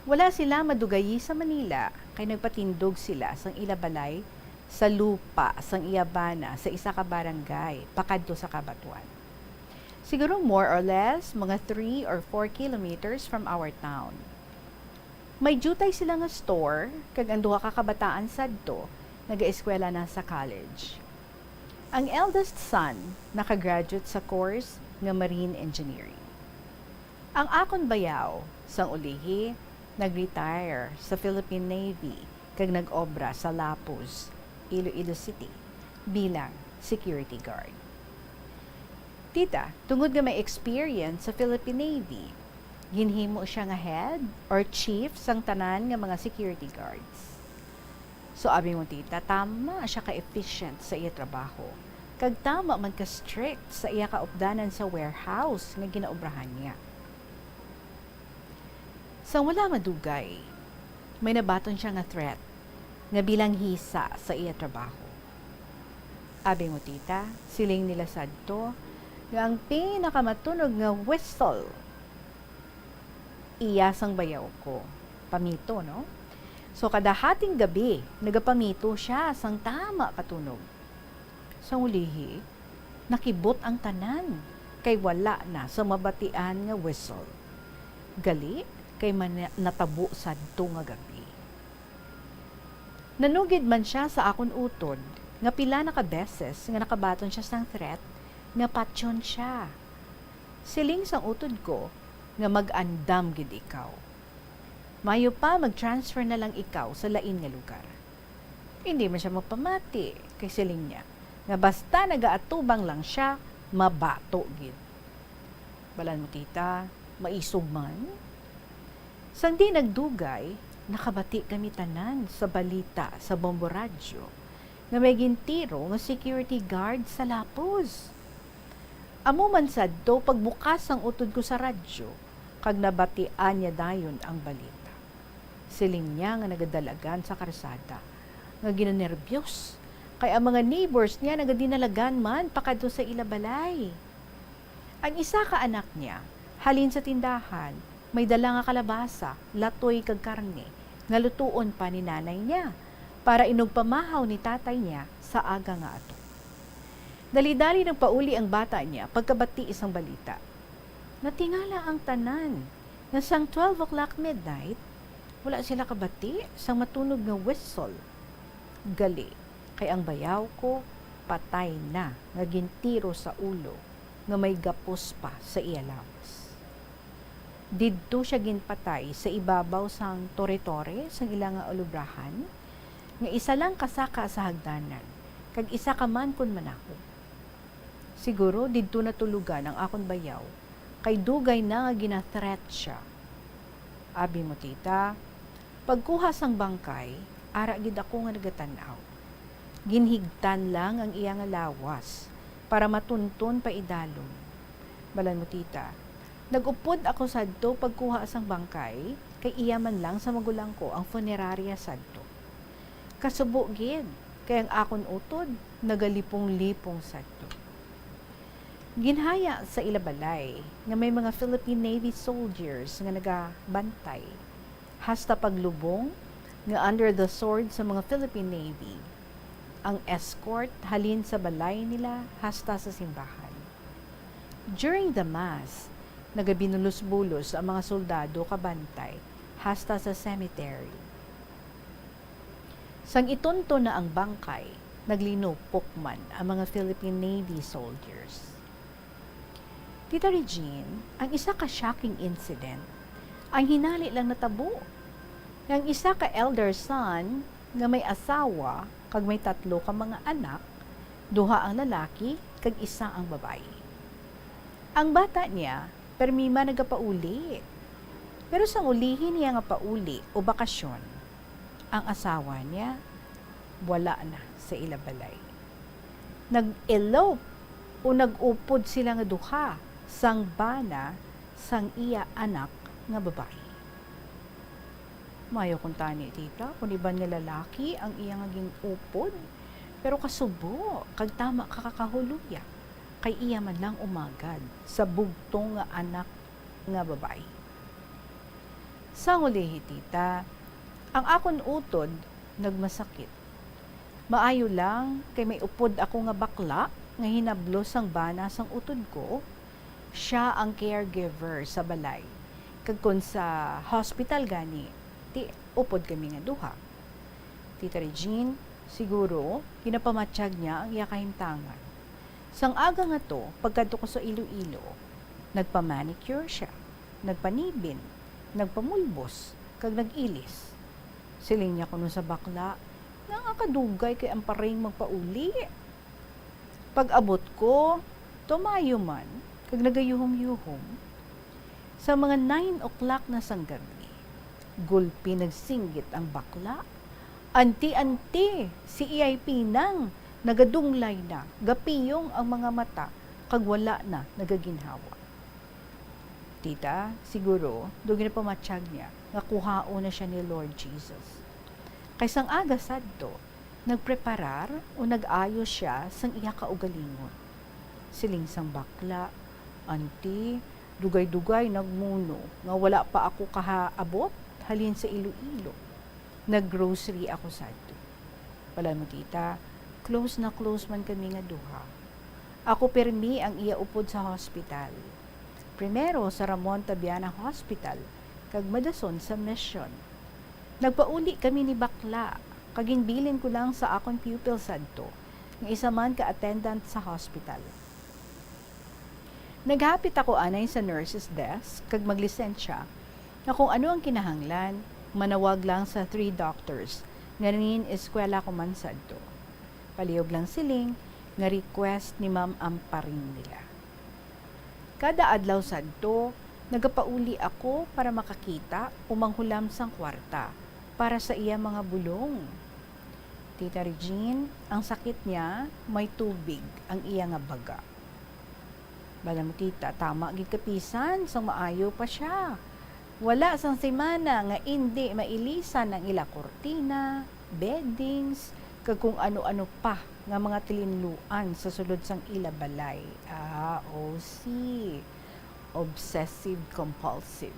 Speaker 10: Wala sila madugayi sa Manila kay nagpatindog sila sang ilabalay sa lupa sang Iyabana sa isa ka barangay pakadto sa Kabatuan. Siguro more or less, mga 3 or 4 kilometers from our town. May jutay sila nga store, kag ang duha ka kabataan sadto, nag-eskwela na sa college. Ang eldest son, nakagraduate sa course nga Marine Engineering. Ang akon bayaw, sang ulihi, nag-retire sa Philippine Navy kag nag-obra sa Lapuz, Iloilo City bilang security guard. Tita, tungod nga may experience sa Philippine Navy, ginhimo siya nga head or chief sang tanan nga mga security guards. So abi mo tita, tama siya ka-efficient sa iya trabaho. Kag tama man ka-strict sa iya kaupdanan sa warehouse nga ginaobrahan niya. Sang wala madugay, may nabaton siya nga threat nga bilang hisa sa iya trabaho. Abi mo tita, siling nila sadto nga ang pinakamatunog nga whistle iya sang bayaw ko. Pamito, no? So, kada hating gabi, nagapamito siya sang tama katunog. Sa ulihi, nakibot ang tanan, kay wala na sa mabatian nga whistle. Gali, kay natabo sadto nga gabi. Nanugid man siya sa akon utod, nga pila na ka beses nga nakabaton siya sang threat, nga patyon siya. Siling sang utod ko, nga mag-andam gid ikaw. Mayo pa mag-transfer na lang ikaw sa lain nga lugar. Hindi man siya magpamati kay siling niya, nga basta nagaatubang lang siya, mabato gid. Balan mo tita, maisog man. Sang di nagdugay, nakabati kami tanan sa balita sa Bombo Radyo nga may gintiro nga security guard sa Lapuz. Amo man sadto pagbukas ang utod ko sa radyo, kag nabatian niya dayon ang balita. Siling niya nga nagadalagan sa karsada, nga ginanerbiyos, kay ang mga neighbors niya nagadinalagan man pakadto sa ilabalay. Ang isa ka anak niya, halin sa tindahan, may dala nga kalabasa, latoy kag karne, nga lutuon pa ni nanay niya, para inugpamahaw ni tatay niya sa aga nga ato. Dali-dali nang pauli ang bata niya pagkabati isang balita. Natingala ang tanan na sang 12 o'clock midnight, wala sila kabati sang matunog nga whistle. Gali, kay ang bayaw ko patay na nga gintiro sa ulo nga may gapos pa sa iya lawas. Didto siya ginpatay sa ibabaw sang tore-tore sang ilang nga ulubrahan, nga isa lang kasaka sa hagdanan, kag isa ka man kun manako. Siguro didto natulugan ang akon bayaw, kay dugay na nga gina-threat siya. Abi mo tita, pagkuha sang bangkay, ara gid ako nga nagatanaw. Ginhigtan lang ang iya nga lawas para matuntun pa idalon. Balan mo tita, nagupod ako sadto pagkuha sang bangkay, kay iya man lang sa magulang ko ang funeraria sadto. Kasubo gid, kay ang akon utod nagalipong-lipong sadto. Ginhaya sa ilabalay nga may mga Philippine Navy soldiers nga nagabantay hasta paglubong nga under the sword sa mga Philippine Navy. Ang escort halin sa balay nila hasta sa simbahan. During the mass, nagabinulos-bulos ang mga soldado kabantay hasta sa cemetery. Sang itunto na ang bangkay, naglinupok man ang mga Philippine Navy soldiers. Tita Regine, ang isa ka shocking incident, ang hinali lang natabo. Ang isa ka elder son nga may asawa kag may 3 ka mga anak, 2 ang lalaki kag 1 ang babae. Ang bata niya, permima nagapauli. Pero sang ulihin niya nga pauli o bakasyon, ang asawa niya wala na sa ilabalay. Nag-elope o nag-upod sila nga 2 sang bana sang iya anak nga babae. Mayo kung tani tita, kung iban nga lalaki ang iya ngaging upod, pero kasubo, kag tama kakakahuluya, kay iya man lang umagad sa bugtong nga anak nga babae. Sang ulihi tita, ang akon utod nagmasakit. Maayo lang kay may upod ako nga bakla nga hinablos ang bana sang utod ko. Siya ang caregiver sa balay. Kag kun sa hospital gani, ti upod kami nga 2. Tita Regine, siguro kinapamatyag niya ang iya kahimtangan. Sang aga nga to, pagkadto ko sa Iloilo, nagpa-manicure siya, nagpanibin, nagpamulbos, kag nag-ilis. Siling niya kuno sa bakla, nakakadugay kay ang paring magpauli. Pag-abot ko, tumayo man, kag nagayuhom-yuhom. Sa mga 9 o'clock na sanggabi, gulpi nagsinggit ang bakla. Anti-anti, si EIP nang nagadunglay na, gapiyong ang mga mata, kag wala na nagaginhawa. Tita, siguro, doon na pamatsyag niya, nga kuhao na siya ni Lord Jesus. Kaysang aga sadto, nagpreparar o nag-ayos siya sang iya kaugalingon. Siling sang bakla, anti, dugay-dugay nagmuno, nga wala pa ako kahaabot, halin sa Iloilo. Nag-grocery ako sadto. Pala mo tita, close na close man kami nga duha. Ako permi ang iya upod sa hospital. Primero sa Ramon Tabiana Hospital, kag madason sa Mission. Nagpauli kami ni bakla, kaginbilin ko lang sa akong pupil sadto, ng isa man ka-attendant sa hospital. Naghapit ako anay sa nurse's desk, kag maglisensya, na kung ano ang kinahanglan, manawag lang sa 3 doctors, nga rin eskwela ko man sadto. Palihog lang siling, nga request ni Ma'am Amparing nila. Kada adlaw sadto, nagapauli ako para makakita o manghulam sang kwarta para sa iya mga bulong. Tita Regine, ang sakit niya, may tubig ang iya nga baga. Bala mo tita, tama gid kapisan, sang maayo pa siya. Wala sang semana nga hindi mailisan ang ila kortina, beddings, kag kung ano-ano pa nga mga tilinluan sa sulod sang ila balay. OC. Obsessive compulsive.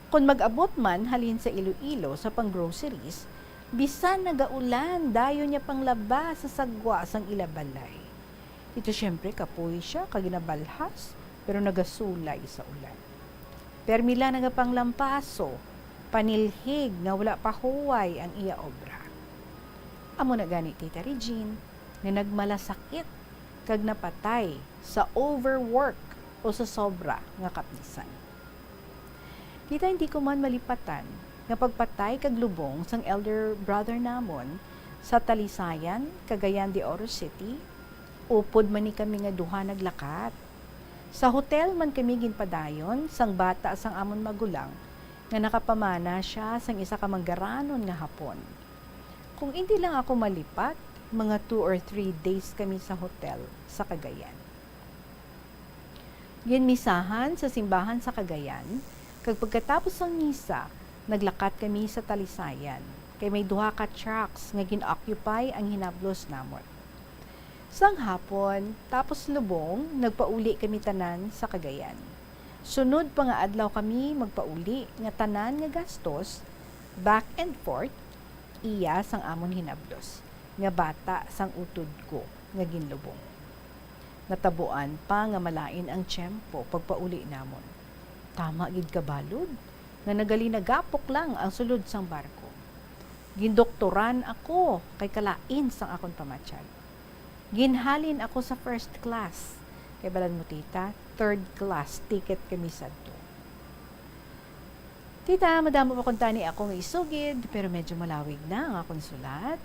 Speaker 10: Kung mag-abot man halin sa Iloilo sa pang-groceries, bisan nagaulan, dayo niya pang laba sa sagwa sang ila balay. Ito syempre kapoy siya, kaginabalhas, pero nagasulay sa ulan. Permila nagapanglampaso, panilhig nga wala pa huway ang iya obra. Amo na gani Tita Regine, na nagmalasakit, kag napatay sa overwork o sa sobra nga kapisan. Tita, hindi ko man malipatan nga pagpatay kag lubong sang elder brother namon sa Talisayan, Cagayan de Oro City, upod man ni kami nga duha naglakat. Sa hotel man kami ginpadayon sang bata sang amon magulang nga nakapamana siya sang isa ka manggaranon nga hapon. Kung hindi lang ako malipat, mga 2 or 3 days kami sa hotel sa Cagayan. Ginmisahan sa simbahan sa Cagayan, kag pagkatapos ng misa, naglakat kami sa Talisayan, kay may duha ka trucks nga gin-occupy ang hinablos namon. Sang hapon, tapos lubong, nagpauli kami tanan sa Cagayan. Sunod pa nga adlaw kami magpauli nga tanan nga gastos, back and forth, iya sang amon hinablos, nga bata sang utod ko nga ginlubong. Natabuan pa nga malain ang tiyempo pagpauli namon. Tama gid kabalod, nga nagalinagapok lang ang sulod sang barko. Gindoktoran ako kay kalain sang akon pamatsyag. Ginhalin ako sa first class. Kay balan mo tita, 3rd class ticket kami sadto. Tita, madamo pa kung tani akong isugid, pero medyo malawig na ang akong sulat.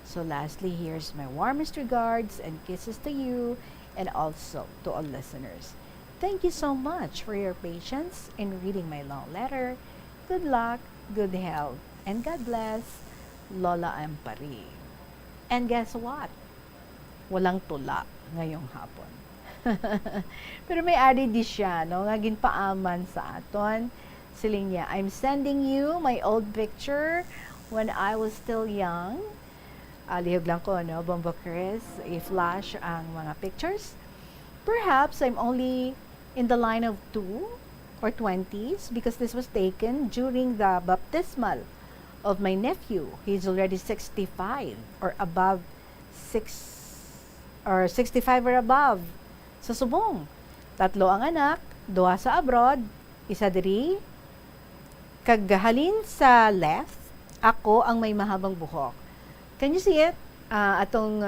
Speaker 10: So lastly, here's my warmest regards and kisses to you and also to all listeners. Thank you so much for your patience in reading my long letter. Good luck, good health, and God bless, Lola Ampari. And guess what? Walang tula ngayong hapon. Pero may added di siya, no? Nga ginpaaman sa aton. Siling niya, I'm sending you my old picture when I was still young. Lihog lang ko, no? Bombo Chris, i-flash ang mga pictures. Perhaps I'm only in the line of 2 or 20s because this was taken during the baptismal of my nephew. He's already 65 or above 65 or above sa subong. 3 ang anak, 2 sa abroad, isa diri. Kaghalin sa left, ako ang may mahabang buhok. Can you see it? Atong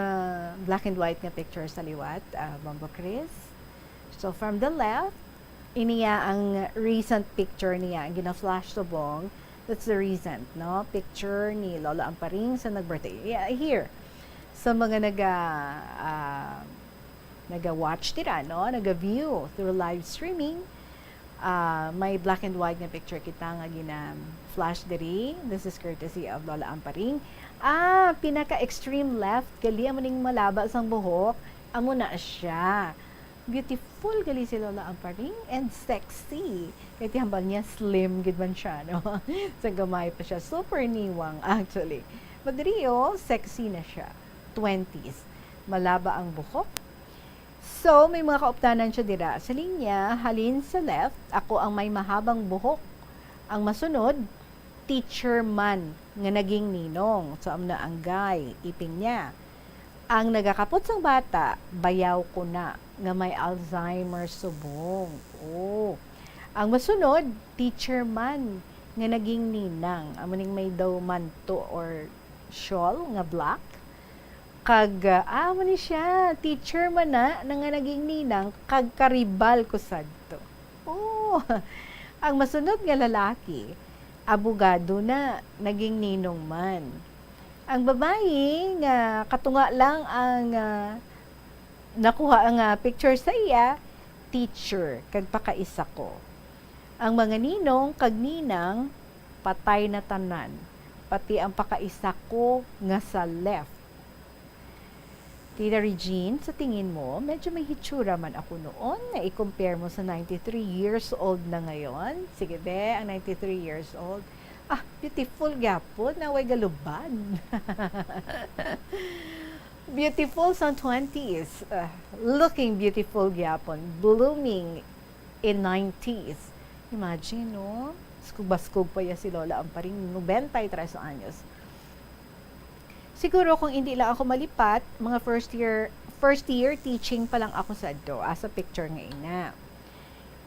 Speaker 10: black and white na picture sa liwat, Bombo Chris. So from the left, iniya ang recent picture niya, ang gina-flash subong That's the reason, no? Picture ni Lola Amparing sa nag-birthday. Yeah, here. Sa mga naga-watch tira, no? Naga-view through live streaming. May black and white na picture kita nga flash diri. This is courtesy of Lola Amparing. Pinaka-extreme left, gali amo ning malaba sang buhok. Amo na siya. Beautiful gali si Lola Amparing and sexy. Kaya tihambal niya slim gid man siya, no? Sa gamay pa siya. Super niwang actually. But diriyo, sexy na siya. 20s. Malaba ang buhok. So, may mga kauptanan siya dira. Sa linya, halin sa left, ako ang may mahabang buhok. Ang masunod, teacher man nga naging ninong. So, amna ang guy, ipin niya. Ang nagakapot sang bata, bayaw ko na nga may Alzheimer's subong. Oh. Ang masunod, teacher man nga naging ninang. Amuning may daw manto or shawl nga black. Kag, ni siya, teacher man na nga naging ninang, kag karibal ko sadto. Oh. Ang masunod nga lalaki, abogado na, naging ninong man. Ang babae nga katunga lang ang nakuha ang picture sa iya, teacher, kag pakaisa ko. Ang mga ninong kag ninang patay na tanan, pati ang pakaisa ko nga sa left. Tita Regine, sa tingin mo, medyo may hitsura man ako noon na i-compare mo sa 93 years old na ngayon. Sige be, ang 93 years old. Beautiful gapon, naway galubad. Beautiful sa 20s. Looking beautiful gapon. Blooming in 90s. Imagine, no? Skug-baskug pa ya si Lola Amparing, 93 anyos. Siguro kung hindi lang ako malipat, mga first year teaching pa lang ako sa do, as a picture nga ina.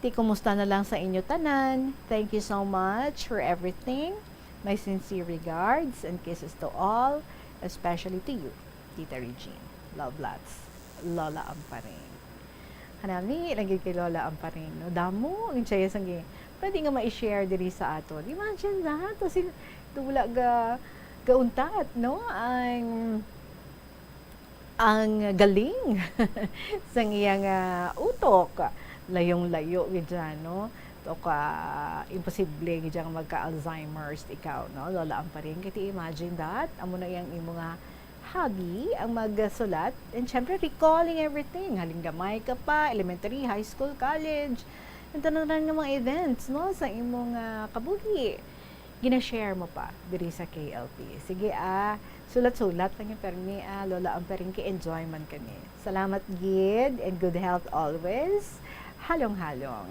Speaker 10: Kumusta na lang sa inyo tanan. Thank you so much for everything. My sincere regards and kisses to all, especially to you, Tita Regine. Love lots. Lola Amparing. Hanami, lagi kay Lola Amparing. No? Damo, ang siya sang pwede nga ma-share diri sa aton. Imagine that. Kasi wala gauntat, no? Ang galing sa iyang utok. Layong-layo, gidyan, no? To imposible gidyan magka-Alzheimer's ikaw, no? Lola Amparing. Kaya imagine that. Amo na yung mga hobby, ang magsulat. And syempre, recalling everything. Haling gamay ka pa, elementary, high school, college. Ito na lang ng mga events, no? Sa imong kabuhi. Gina-share mo pa diri sa KLP. Sige, sulat-sulat lang yung permi, Lola Amparing, ki-enjoy man kami. Salamat, gid, and good health always. Halong-halong.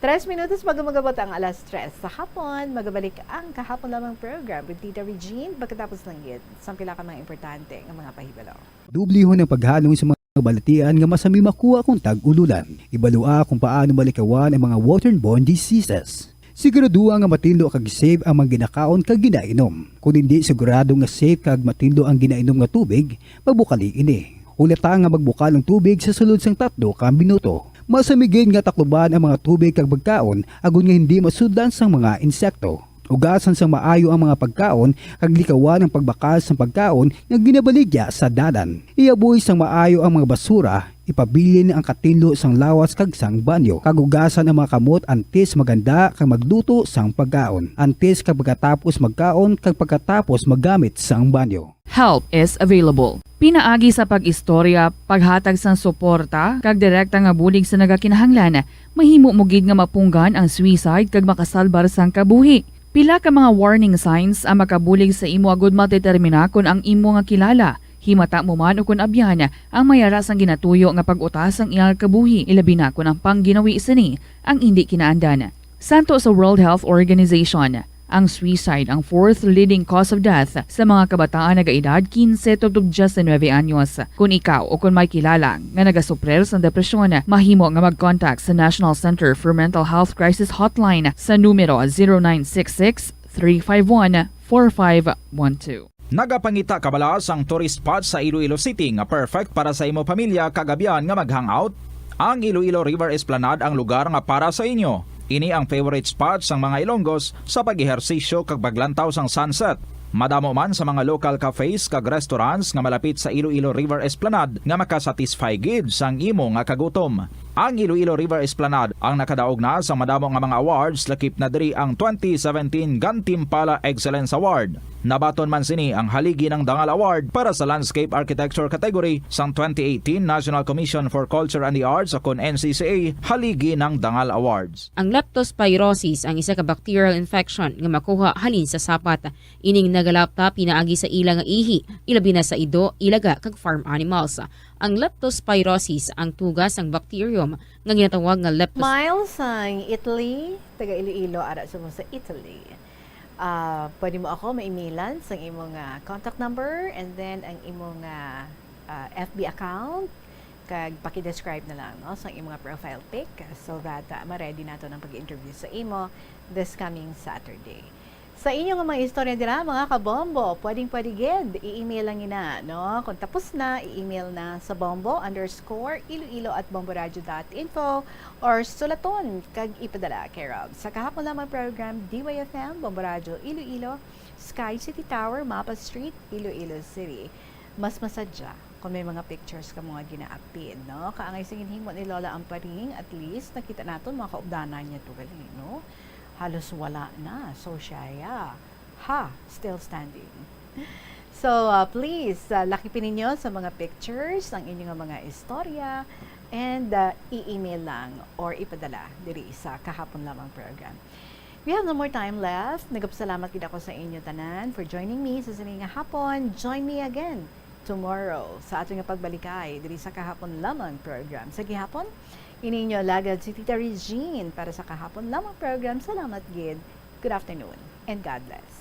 Speaker 10: 3 minutos bago magabot ang alas 3 sa hapon, magabalik ang kahapon lamang program with Tita Regine. Pagkatapos lang gid, sampila ka mga importante ng mga pahibalo.
Speaker 12: Dubliho ng paghalong sa mga balatian nga masami makuha kung tag-ululan. Ibalua kung paano malikawan ang mga waterborne diseases. Sigurado nga matindo kag safe ang mga ginakaon kag ginainom. Kung hindi sigurado nga safe kag matindo ang ginainom nga tubig, magbukali ini. Ulata nga magbukal ng tubig sa sulod sang 3 ka minuto. Masamigin nga takloban ang mga tubig kag pagkaon agon nga hindi masudlan sang mga insekto. Ugasan sang maayo ang mga pagkaon kag likawan ang pagbakas sang pagkaon nga ginabaligya sa dalan. Iaboy sang maayo ang mga basura, ipabilin ang katinlo sang lawas kag sang banyo. Kagugasan ang mga kamot antes maganda kag magluto sang pagkaon. Antes kag pagkatapos magkaon kag pagkatapos maggamit sang banyo.
Speaker 22: Help is available. Pinaagi sa pag-istorya, paghatag sang suporta, kag direkta nga bulig sa nagakinahanglan, mahimo mo gid nga mapunggan ang suicide kag makasalbar sang kabuhi. Pila ka mga warning signs ang makabulig sa imo agud matetermina kung ang imo nga kilala. Himata mo man o kung abyan ang mayaras ang ginatuyo nga pag-utas ang iyang kabuhi, ilabi na kung ang pangginawi sini ang hindi kinaandan. Santo sa World Health Organization, ang suicide ang 4th leading cause of death sa mga kabataan nagaedad 15 to 19 anyos. Kung ikaw o kung may kilala nga nagasuprer sa depresyon, mahimo nga mag-contact sa National Center for Mental Health Crisis Hotline sa numero 0966-351-4512.
Speaker 20: Nagapangita kabalas ang tourist spot sa Iloilo City nga perfect para sa imo pamilya kagabian nga mag-hangout. Ang Iloilo River Esplanade ang lugar nga para sa inyo. Ini ang favorite spot sang mga Ilonggos sa pag-ehersisyo kag paglantaw sang sunset. Madamo man sa mga local cafes kag restaurants nga malapit sa Iloilo River Esplanade nga makasatisfy gid sang imo nga kagutom. Ang Iloilo River Esplanade ang nakadaog na sa madamo nga mga awards lakip na diri ang 2017 Gantimpala Excellence Award. Nabaton man sini ang haligi ng Dangal Award para sa Landscape Architecture category sang 2018 National Commission for Culture and the Arts o NCCA haligi ng Dangal Awards.
Speaker 21: Ang leptospirosis ang isa ka bacterial infection nga makuha halin sa sapat. Ining nagalapta pinaagi sa ilang nga ihi, ilabi na sa ido, ilaga kag farm animals. Ang leptospirosis ang tugas ng bacterium nga ginatawag nga
Speaker 10: Miles ang Italy, taga Iloilo ara sa Italy. Pwede mo ako ma-emailan sa imong contact number and then ang imong FB account kag paki-describe na lang no sa imong profile pic so that ma-ready nato ng pag-interview sa imo this coming Saturday. Sa inyong mga istorya dira mga kabombo, pwedeng-pwede gid i-email lang ina no. Kung tapos na, i-email na sa bombo_iloilo@bomboradio.info or sulaton kag ipadala kay Rob. Sa kahapon lamang program DYFM Bombo Radio Iloilo, Sky City Tower, Mapa Street, Iloilo City. Mas masadya kung may mga pictures ka mga ginaapid, no? Kaangay singin himot ni Lola Amparing, at least nakita naton mga kaugdanan niya to gali, no? Halos wala na. So siya, still standing. So, please, lakipin ninyo sa mga pictures ng inyong mga istorya and i-email lang or ipadala diri sa kahapon lamang program. We have no more time left. Nagapasalamat kita ko sa inyo tanan for joining me sa sining hapon. Join me again tomorrow sa ating pagbalikay diri sa kahapon lamang program. Sa gihapon, ininyo lagad si Tita Regine para sa kahapon lamang program. Salamat gid. Good afternoon and God bless.